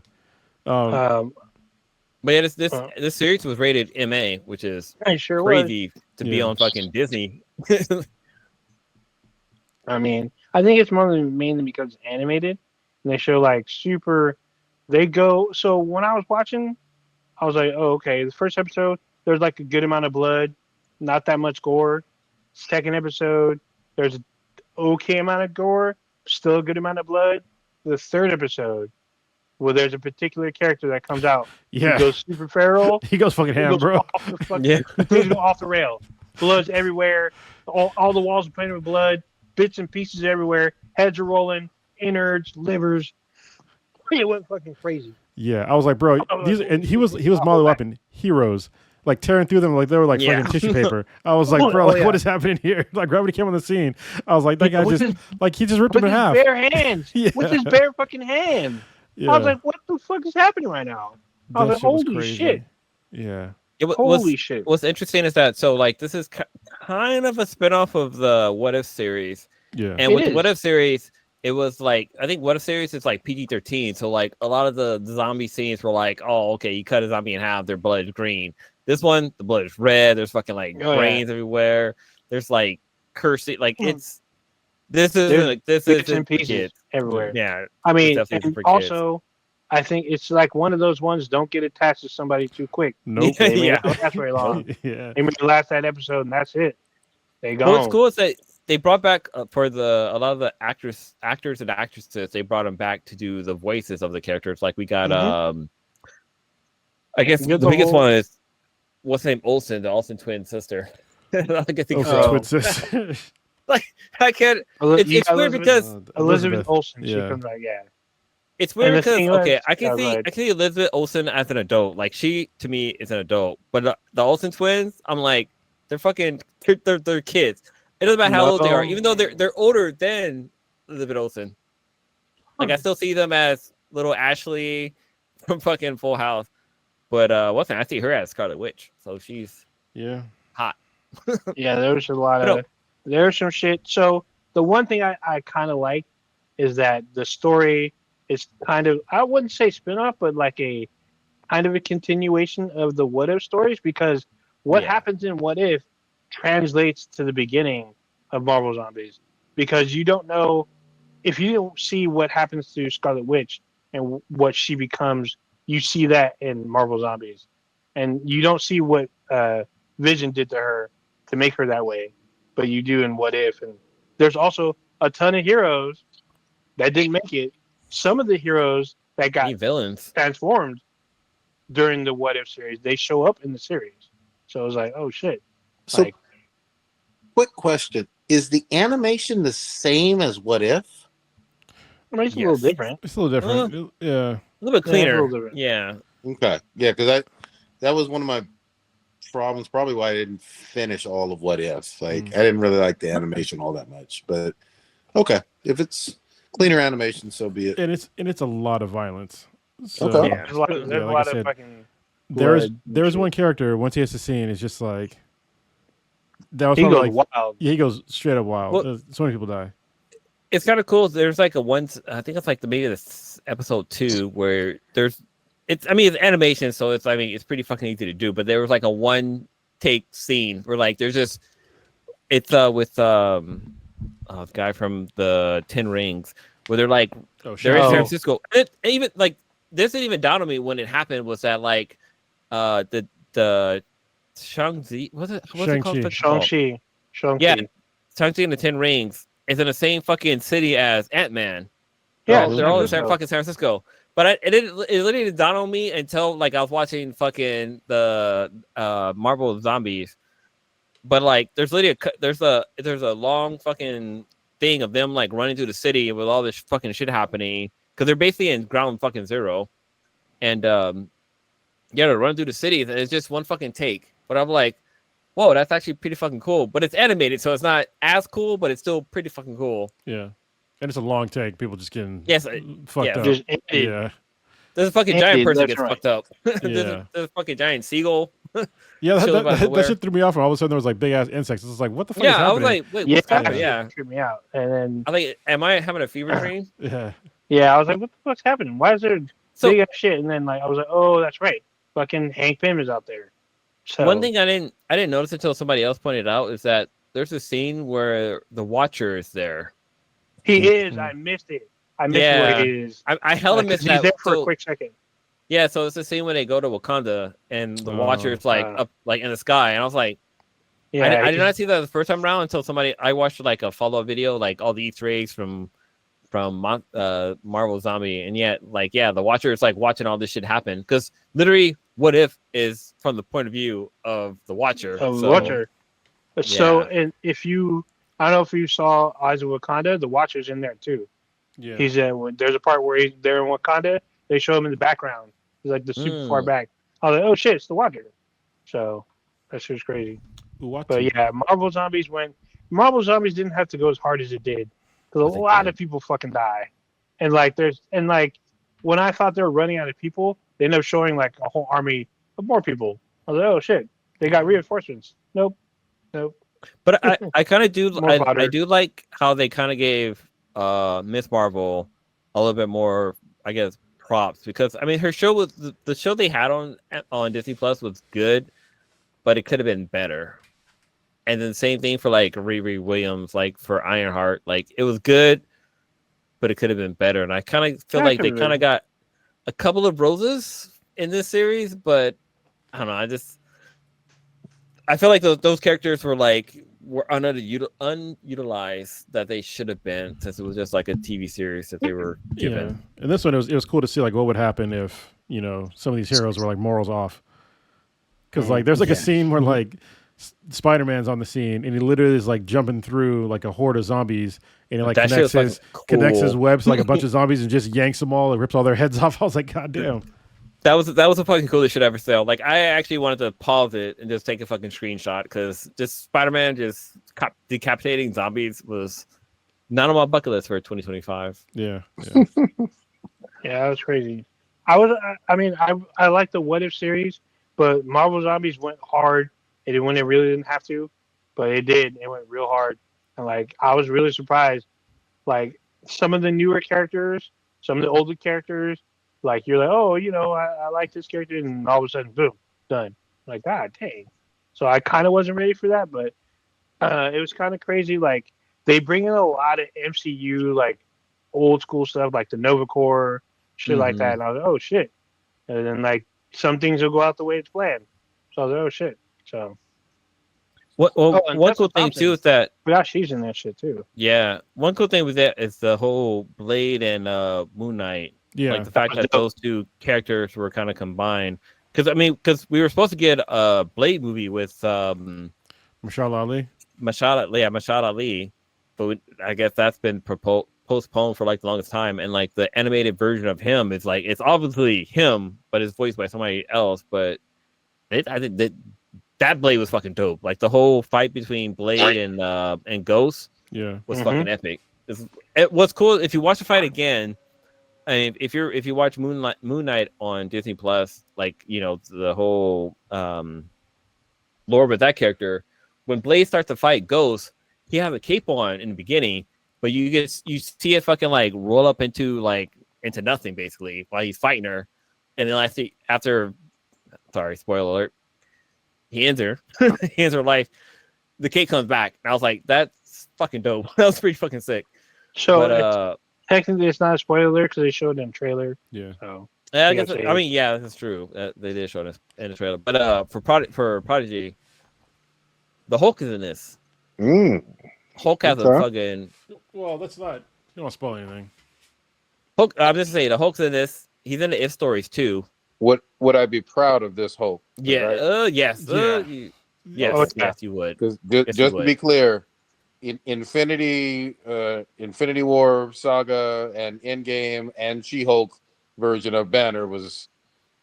But yeah, this series was rated MA, which is crazy to be on fucking Disney. I mean, I think it's mainly because it's animated, and they show like super. They go so when I was watching, I was like, oh, okay. The first episode, there's like a good amount of blood, not that much gore. Second episode, there's an okay amount of gore, still a good amount of blood. The third episode, well, there's a particular character that comes out. Yeah. He goes super feral. He goes fucking ham, bro. He goes off the rail. Blood's everywhere. All the walls are painted with blood. Bits and pieces everywhere. Heads are rolling. Innards, livers. It went fucking crazy. Yeah, I was like, bro, he was modeled up in heroes, like tearing through them like they were like fucking tissue paper. I was like, bro, what is happening here? Like Gravity came on the scene. I was like, that guy he just ripped him in half. With his bare hands. With his bare fucking hand. Yeah. I was like, what the fuck is happening right now? I was like, holy shit. Yeah. Holy shit. What's interesting is that, so like, this is kind of a spinoff of the What If series. Yeah. And with the What If series, it was like, I think What If series is like PG-13. So like a lot of the zombie scenes were like, oh, okay, you cut a zombie in half, their blood is green. This one, the blood is red. There's fucking like brains everywhere. There's like cursing. Like this is pieces everywhere. Yeah. I mean, and also, I think it's like one of those ones, don't get attached to somebody too quick. Nope. Don't last very long. Yeah. They may last that episode and that's it. They go. What's cool is that they brought back for a lot of the actors and actresses, they brought them back to do the voices of the characters. Like we got I guess the biggest one is what's her name? Olsen, the Olsen twin sister. I can think twin sister. Like I can't. It's weird because Elizabeth Olsen. She comes like It's weird because I can see Elizabeth Olsen as an adult. Like she to me is an adult, but the Olsen twins, I'm like they're kids. It doesn't matter how old they are, even though they're older than Elizabeth Olsen. Like I still see them as little Ashley from fucking Full House. But I see her as Scarlet Witch, so she's hot. Yeah, there's a lot of there's some shit. So the one thing I kind of like is that the story is kind of, I wouldn't say spin-off, but like a kind of a continuation of the What If stories, because what happens in What If translates to the beginning of Marvel Zombies, because you don't know, if you don't see what happens to Scarlet Witch and what she becomes, you see that in Marvel Zombies, and you don't see what Vision did to her to make her that way, but you do in What If. And there's also a ton of heroes that didn't make it. Some of the heroes that got villains transformed during the What If series, they show up in the series. So it was like, oh shit. So, quick question: is the animation the same as What If? I mean, it's a little different. It's a little different. Yeah, a little bit cleaner. Yeah. Okay, yeah, because that was one of my problems. Probably why I didn't finish all of What If. Like, I didn't really like the animation all that much. But okay, if it's cleaner animation, so be it. And it's a lot of violence. So Okay. Yeah, there's yeah, a like lot I of said, fucking. there's one character once he has the scene, it's just like that was He probably goes like wild. yeah, he goes straight up wild. Well, So many people die. it's kind of cool. There's like a one. I think it's like maybe this episode 2 where there's. It's animation, so it's pretty fucking easy to do. But there was like a one take scene where like there's just it's with a guy from the 10 Rings where they're like they're in San Francisco. And even like this didn't even dawn on me when it happened was that like the Shang-Chi what's it called? Shang-Chi. Yeah, Shang-Chi and the 10 Rings is in the same fucking city as Ant-Man. Yeah, they're all in fucking San Francisco. But it literally didn't dawn on me until like I was watching fucking the Marvel Zombies. But like there's literally there's a long fucking thing of them like running through the city with all this fucking shit happening because they're basically in ground fucking zero. And they're running through the cities and it's just one fucking take. But I'm like, whoa, that's actually pretty fucking cool. But it's animated, so it's not as cool, but it's still pretty fucking cool. Yeah. And it's a long take. People just getting fucked up. Yeah. There's a fucking giant person gets fucked up. Yeah. There's a fucking giant seagle. Yeah, that shit threw me off. All of a sudden, there was like big ass insects. It's like, what the fuck is happening? I was like, wait, what's happening? Yeah, it tripped me out. And then I think, am I having a fever dream? Yeah, I was like, what the fuck's happening? Why is there big ass shit? And then like I was like, oh, that's right. Fucking Hank Pym is out there. So one thing I didn't notice until somebody else pointed out is that there's a scene where the Watcher is there. He is. I missed it. I missed where he is. I hella missed that. He's there for a quick second. Yeah, so it's the scene when they go to Wakanda and the Watcher's like up like in the sky, and I was like, I did not see that the first time around until I watched like a follow-up video, like all the Easter eggs from Marvel Zombie, and yet like the Watcher is like watching all this shit happen because literally, What If is from the point of view of the Watcher. So, and if you, I don't know if you saw Eyes of Wakanda, the Watcher's in there too. Yeah, he's there's a part where he's there in Wakanda. They show him in the background. He's like the super far back. I was like, oh shit, it's the Watcher. So that's just crazy. But yeah, Marvel Zombies didn't have to go as hard as it did because a lot of people fucking die, and like when I thought they were running out of people, they ended up showing like a whole army of more people. I was like, oh shit, they got reinforcements. Nope. But I kind of do I do like how they kind of gave Miss Marvel a little bit more, I guess, props because I mean her show was the show they had on Disney Plus was good, but it could have been better. And then same thing for like Riri Williams, like for Ironheart, like it was good, but it could have been better. And I kind of feel like they kind of got a couple of roses in this series, but I don't know. I feel like those characters were unutilized that they should have been since it was just like a TV series that they were given. Yeah. And this one it was cool to see like what would happen if some of these heroes were like morals off. Because like there's like a scene where like Spider-Man's on the scene and he literally is like jumping through like a horde of zombies and he like connects his webs to like a bunch of zombies and just yanks them all and rips all their heads off. I was like, God damn. That was the fucking coolest shit I ever saw. Like I actually wanted to pause it and just take a fucking screenshot because just Spider-Man just decapitating zombies was not on my bucket list for 2025. Yeah. Yeah, that was crazy. I like the What If series, but Marvel Zombies went hard. When it really didn't have to, but it did. It went real hard, and like I was really surprised. Like some of the newer characters, some of the older characters, like you're like, oh, I like this character, and all of a sudden, boom, done. Like, God dang. So I kind of wasn't ready for that, but it was kind of crazy. Like they bring in a lot of MCU like old school stuff, like the Nova Corps, shit like that, and I was like, oh shit. And then like some things will go out the way it's planned. So I was like, oh shit. So, one cool thing too is that she's in that shit too. Yeah, one cool thing with that is the whole Blade and Moon Knight. Yeah, like the fact that those two characters were kind of combined. Because we were supposed to get a Blade movie with Mahershala Ali. Mahershala Ali, but I guess that's been postponed for like the longest time, and like the animated version of him is like it's obviously him, but it's voiced by somebody else. But I think that Blade was fucking dope. Like the whole fight between Blade and Ghost, was fucking epic. What's cool if you watch the fight again. I mean, if you watch Moon Knight on Disney Plus, like the whole lore with that character, when Blade starts to fight Ghost, he has a cape on in the beginning, but you see it fucking like roll up into nothing basically while he's fighting her, and then after sorry, spoiler alert, he ends her life. The cape comes back, and I was like, that's fucking dope. That was pretty fucking sick. So technically, it's not a spoiler alert because they showed it in the trailer. Yeah. So I mean, yeah, that's true. They did show this in the trailer. But for Prodigy, the Hulk is in this. Hulk has a fucking. Well, that's not. You don't want to spoil anything. Hulk. I'm just saying the Hulk's in this. He's in the If Stories too. Would I be proud of this Hulk? Yeah. Right? Yes. Yeah. Yes, you would. Because just to be clear, Infinity War Saga and Endgame and She-Hulk version of Banner was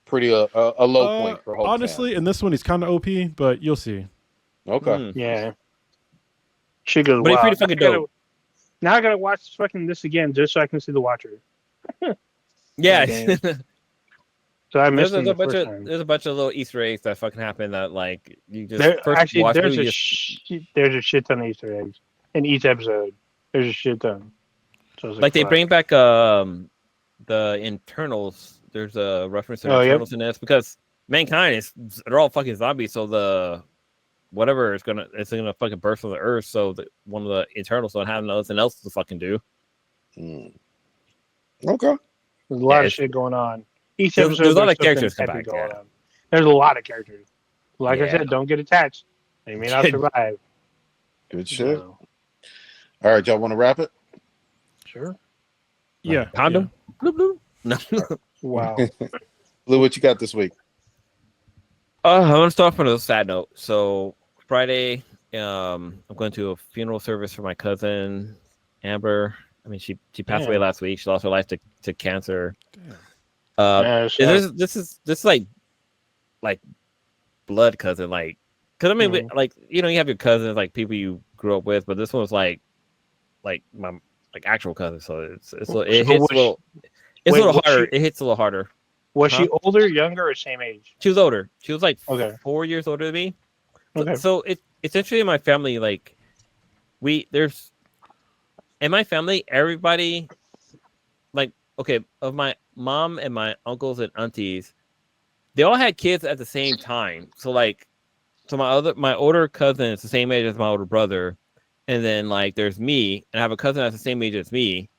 pretty a low point for Hulk. Honestly, fans. in this one, he's kind of OP, but you'll see. Okay. Yeah. She goes. But Wow. he's pretty fucking dope. Now I gotta watch this again just so I can see the Watcher. Yeah. So I missed there's him a bunch the of first time. there's a bunch of little Easter eggs that fucking happen that like you just There's a shit ton of Easter eggs in each episode. There's a shit ton. So like they bring back the Internals. There's a reference to Internals in this because mankind they're all fucking zombies. So the whatever it's gonna fucking burst on the earth. So that one of the Internals don't have nothing else to fucking do. Okay. There's a lot of shit going on. Each episode there's a lot of characters come back. Going on. There's a lot of characters. Like I said, don't get attached. They may not survive. Good shit. All right, y'all want to wrap it? Sure. Yeah. Condom. Yeah. Bloop, bloop. No. Wow. Lou, what you got this week? I want to start off on a sad note. So Friday, I'm going to a funeral service for my cousin Amber. I mean, she passed away last week. She lost her life to cancer. This is like blood cousin, because I mean, you have your cousins, like people you grew up with, but this one was like my actual cousin. So it hits a little harder. It hits a little harder. Was she older, younger, or same age? She was older. She was 4 years older than me. Okay. So it's actually in my family. Like there's in my family, everybody of my mom and my uncles and aunties, they all had kids at the same time. So my older cousin is the same age as my older brother, and then there's me, and I have a cousin that's the same age as me,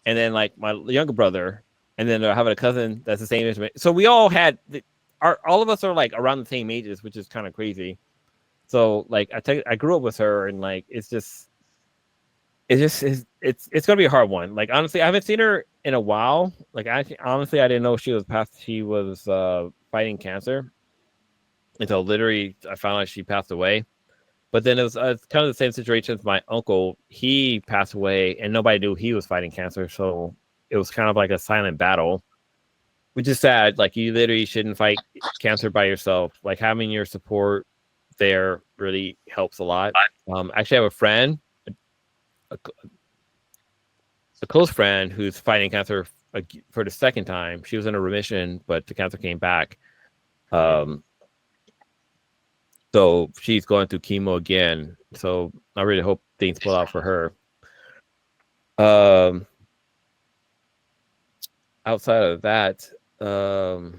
and then my younger brother, and then I have a cousin that's the same age as me. So we all had all of us are around the same ages, which is kind of crazy. So I grew up with her, and it's gonna be a hard one. Honestly, I haven't seen her in a while. Honestly, I didn't know she was fighting cancer until literally I found out she passed away. But then it was kind of the same situation as my uncle. He passed away, and nobody knew he was fighting cancer. So it was kind of like a silent battle, which is sad. You literally shouldn't fight cancer by yourself. Having your support there really helps a lot. Actually, I have a friend. A close friend who's fighting cancer for the second time. She was in a remission, but the cancer came back. So she's going through chemo again. So I really hope things pull out for her. Outside of that, so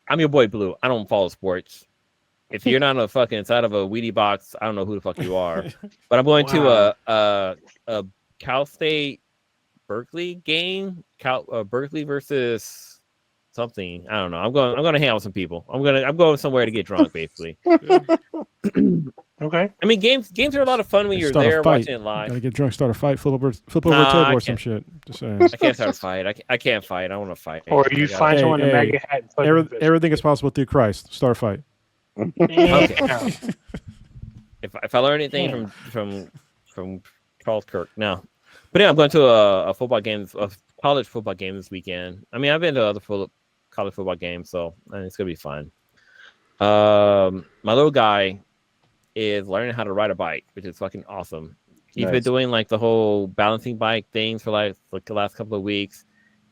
I'm your boy Blue. I don't follow sports. If you're not inside of a Wheatie box, I don't know who the fuck you are. But I'm going to a Cal State Berkeley game. Berkeley versus something. I don't know. I'm going to hang out with some people. I'm going somewhere to get drunk, basically. Okay. I mean, games are a lot of fun when you're there watching it live. Gotta get drunk, start a fight, flip over a table or some shit. Just saying. I can't start a fight. I can't fight. I want to fight. Or you find someone to mag a hat. Everything is possible through Christ. Start a fight. Okay. If I learn anything from Charles Kirk, no. But yeah, I'm going to a college football game this weekend. I mean, I've been to other college football games, so it's gonna be fun. My little guy is learning how to ride a bike, which is fucking awesome. He's been doing like the whole balancing bike things for like the last couple of weeks,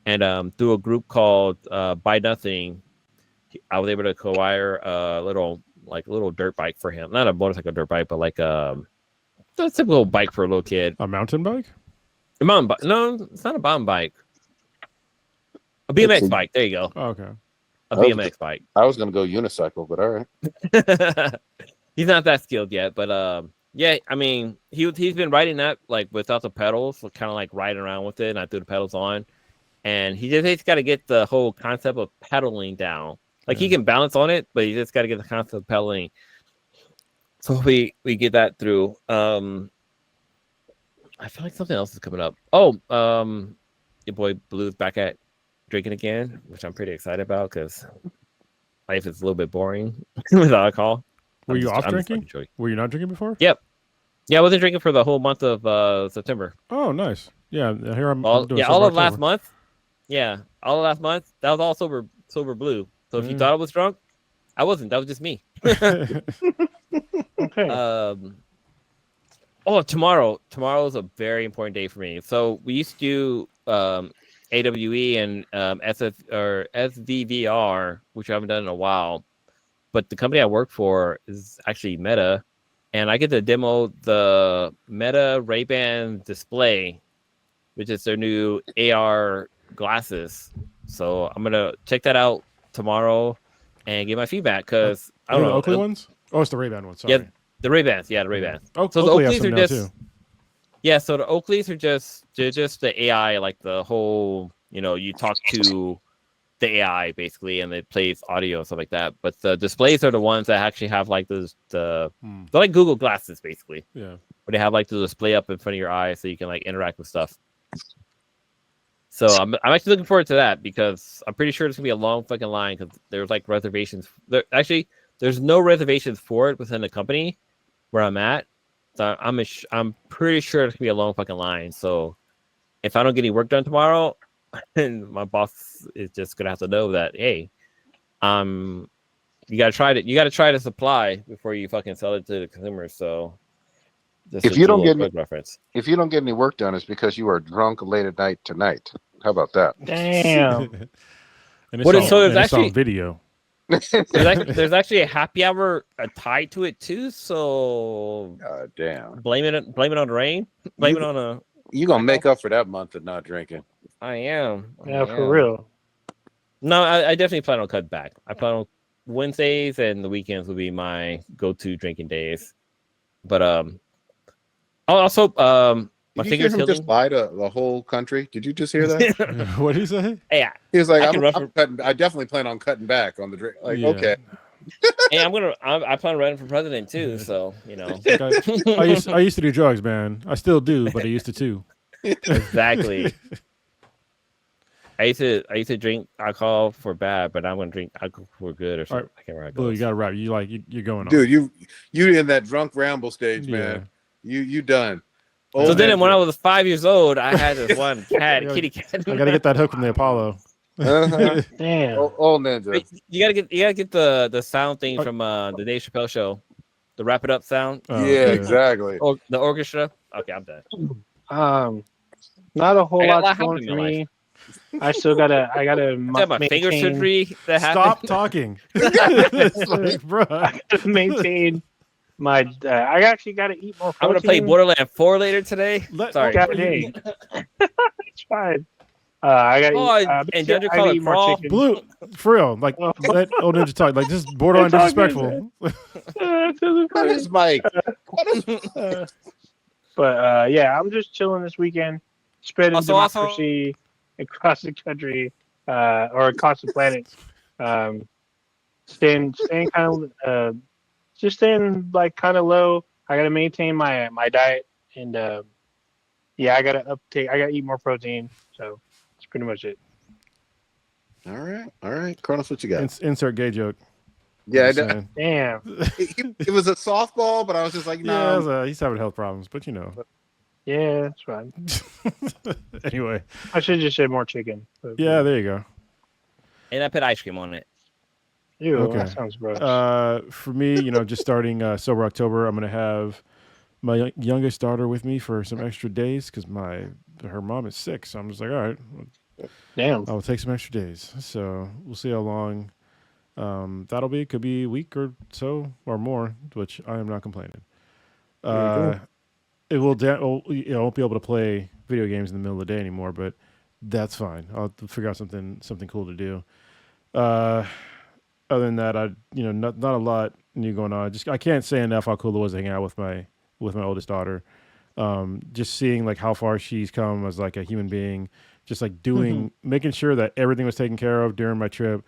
and through a group called Buy Nothing, I was able to acquire a little dirt bike for him. Not a motorcycle dirt bike, but like a typical bike for a little kid. A mountain bike? A mountain bike? No, it's not a mountain bike. A BMX bike. There you go. Oh, okay. A BMX bike. I was gonna go unicycle, but all right. He's not that skilled yet, but yeah, I mean, he's been riding that like without the pedals, so kind of like riding around with it, and I threw the pedals on, and he's got to get the whole concept of pedaling down. Like he can balance on it, but he just got to get the concept of pedaling. So we get that through. I feel like something else is coming up. Oh, your boy Blue's back at drinking again, which I'm pretty excited about because life is a little bit boring without alcohol. Were you off drinking? Were you not drinking before? Yep. Yeah, I wasn't drinking for the whole month of September. Oh, nice. Yeah, here I'm doing all of last month. Yeah, all of last month. That was all sober Blue. So if you thought I was drunk, I wasn't. That was just me. Okay. Tomorrow is a very important day for me. So we used to do AWE and SVVR, which I haven't done in a while. But the company I work for is actually Meta, and I get to demo the Meta Ray-Ban display, which is their new AR glasses. So I'm gonna check that out tomorrow and get my feedback because I don't know. The Oakley ones? Oh, it's the Ray-Ban ones. Sorry. Yeah, the Ray-Bans. Yeah, the Ray-Bans. So the Oakleys are just too. Yeah. So the Oakleys are just the AI, like the whole you talk to the AI basically, and it plays audio and stuff like that. But the displays are the ones that actually have like they're like Google Glasses basically. Yeah. Where they have like the display up in front of your eyes so you can like interact with stuff. So I'm actually looking forward to that because I'm pretty sure it's gonna be a long fucking line because there's like reservations. There's no reservations for it within the company where I'm at. So I'm pretty sure it's gonna be a long fucking line. So if I don't get any work done tomorrow, and my boss is just gonna have to know that, hey, you gotta try to supply before you fucking sell it to the consumers. So if you don't get any work done, it's because you are drunk late at night tonight. How about that? Damn. There's actually video. there's actually a happy hour tied to it too. So damn. Blame it on the rain. Blame it on a. You gonna make up for that month of not drinking? I am. For real. No, I definitely plan on cutting back. I plan on Wednesdays and the weekends will be my go-to drinking days. But also my Did you hear fingers him just lie to the whole country? Did you just hear that? What did he say? Yeah, he was like, I definitely plan on cutting back on the drink. Like, okay. Hey, I plan on running for president too. So I used to do drugs, man. I still do, but I used to too. Exactly. I used to drink alcohol for bad, but I'm gonna drink alcohol for good or something. Right. I can't remember. Blue, you got to rap. You're going on. Dude, you in that drunk ramble stage, man. You done. So then when I was 5 years old, I had this one cat, kitty cat. I gotta get that hook from the Apollo. Damn. Old ninja. You gotta get the sound thing from the Dave Chappelle show, the wrap it up sound. Exactly. Or the orchestra. Okay, I'm done. Not a whole lot going for me. I gotta my finger surgery that happened. Stop talking. Like, bro. I gotta maintain my. I actually gotta eat more protein. I'm gonna play Borderlands 4 later today. Sorry. It's fine. I gotta and Judge call it raw. Blue, for real. Like, let old ninja talk. Like, this is borderline disrespectful. What is Mike? But yeah, I'm just chilling this weekend, spreading democracy across the country or across the planet. Staying kind of just staying like kind of low. I gotta maintain my diet and yeah, I gotta eat more protein. So that's pretty much it. All right, Cronus, what you got? Insert gay joke. Yeah, Just saying. Damn. it was a softball, but I was just like, Yeah, no. he's having health problems, but you know. Yeah, that's fine. Anyway. I should just say more chicken. But, Yeah, there you go. And I put ice cream on it. Ew, Okay. that sounds gross. For me, you know, just starting Sober October, I'm gonna have my youngest daughter with me for some extra days because her mom is sick. So I'm just like, all right, Damn. I'll take some extra days. So we'll see how long that'll be. Could be a week or so or more, which I am not complaining. It will. I won't be able to play video games in the middle of the day anymore, but that's fine. I'll figure out something cool to do. Other than that, not a lot new going on. I can't say enough how cool it was to hang out with my oldest daughter. Just seeing like how far she's come as like a human being, just like making sure that everything was taken care of during my trip.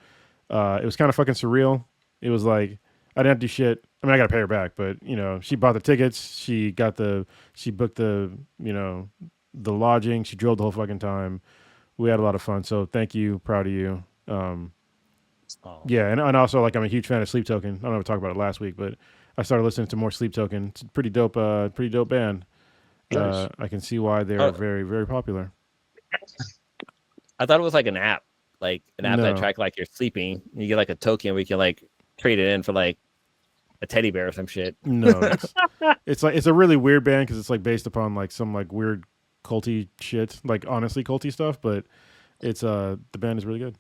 It was kind of fucking surreal. It was like I didn't have to do shit. I mean, I got to pay her back, but you know, she bought the tickets. She booked the the lodging. She drove the whole fucking time. We had a lot of fun. So thank you. Proud of you. Yeah, and also like I'm a huge fan of Sleep Token. I don't know if I talked about it last week, but I started listening to more Sleep Token. It's a pretty dope band. Nice. I can see why they are very, very popular. I thought it was like an app that track like you're sleeping. You get like a token where you can like trade it in for like a teddy bear or some shit. No, it's a really weird band because it's like based upon like some like weird culty shit, like honestly culty stuff. But it's the band is really good.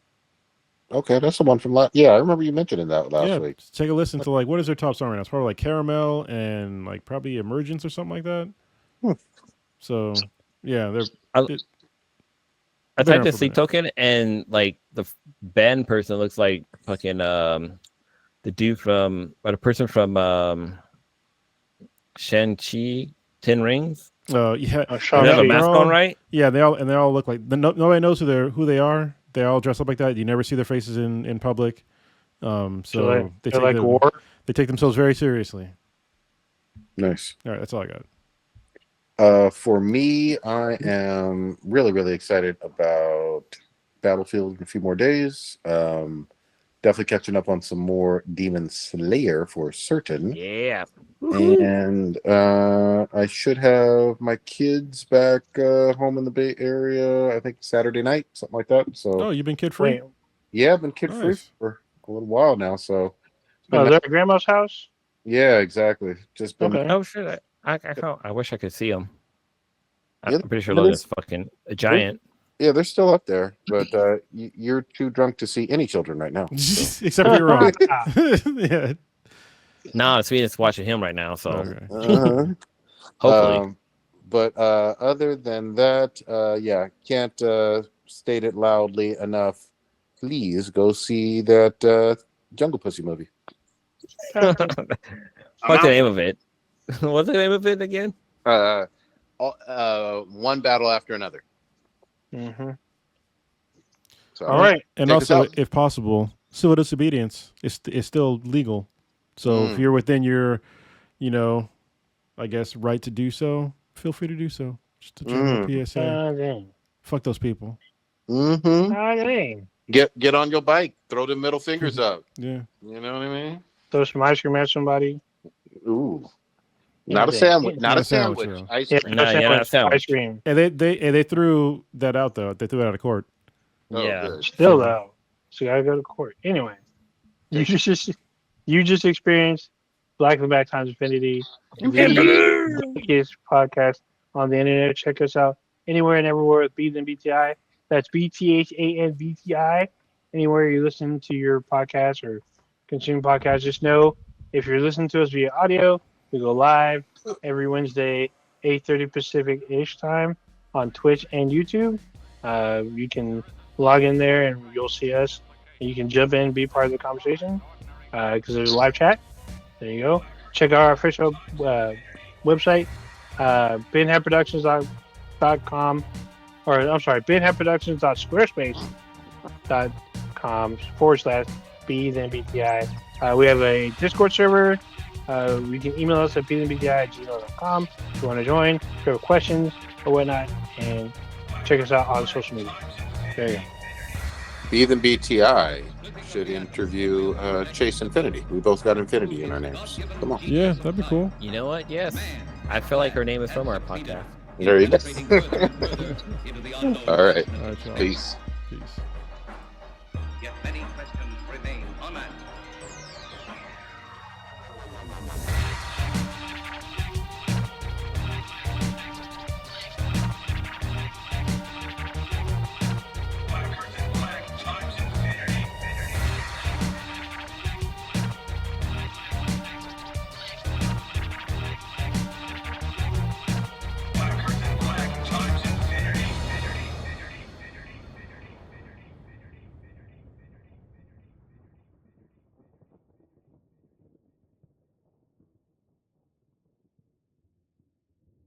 Okay, that's the one from last. Yeah, I remember you mentioning that last week. Take a listen to like what is their top song right now? It's probably like Caramel and like probably Emergence or something like that. So yeah, I typed in Sleep Token and like the band person looks like fucking the dude the person from Shang-Chi 10 Rings. Yeah, they have a mask on, right? Yeah, they all look like nobody knows who they are. They all dress up like that. You never see their faces in public. So they take themselves very seriously. Nice. All right, that's all I got. For me, I am really, really excited about Battlefield in a few more days. Definitely catching up on some more Demon Slayer for certain. Yeah. And I should have my kids back home in the Bay Area, I think Saturday night, something like that. So, you've been kid-free? Yeah, I've been kid-free for a little while now. So, is that at grandma's house? Yeah, exactly. Just been. Okay. Oh shit! I wish I could see them. I'm pretty sure Logan's fucking a giant. Yeah, they're still up there, but you're too drunk to see any children right now. So. Except for your own. Yeah. No, Sweden's watching him right now, so okay. Hopefully. But other than that, can't state it loudly enough. Please go see that Jungle Pussy movie. What's the name of it? What's the name of it again? One battle after another. Mm-hmm. So, all right, and also, if possible, civil disobedience is still legal. So if you're within your, I guess, right to do so, feel free to do so. Just a general PSA. Fuck those people. Mm-hmm. Get on your bike. Throw the middle fingers up. Yeah. You know what I mean? Throw some ice cream at somebody. Ooh. Not a sandwich. Not a sandwich. Ice cream. Not a sandwich. Ice cream. And they threw that out though. They threw it out of court. Yeah. Still though. So you gotta go to court. Anyway. You just experienced Black and Black times Infinity. The biggest podcast on the internet. Check us out anywhere and everywhere with Beat and BTI. That's BTHANBTI. Anywhere you listen to your podcast or consume podcasts, just know if you're listening to us via audio, we go live every Wednesday, 8:30 Pacific-ish time on Twitch and YouTube. You can log in there and you'll see us. And you can jump in and be part of the conversation because there's a live chat. There you go. Check out our official website, benheadproductions.com. Or I'm sorry, benheadproductions.squarespace.com/BThenBTI. We have a Discord server. You can email us at bthenbti@gmail.com if you want to join, if you have questions or whatnot, and check us out on social media. There you go. BThenBTI should interview Chase Infinity. We both got Infinity in our names. Come on. Yeah, that'd be cool. You know what? Yes. I feel like her name is from our podcast. There you go. All right. All right, y'all. Peace. Peace. Yet many questions remain unanswered.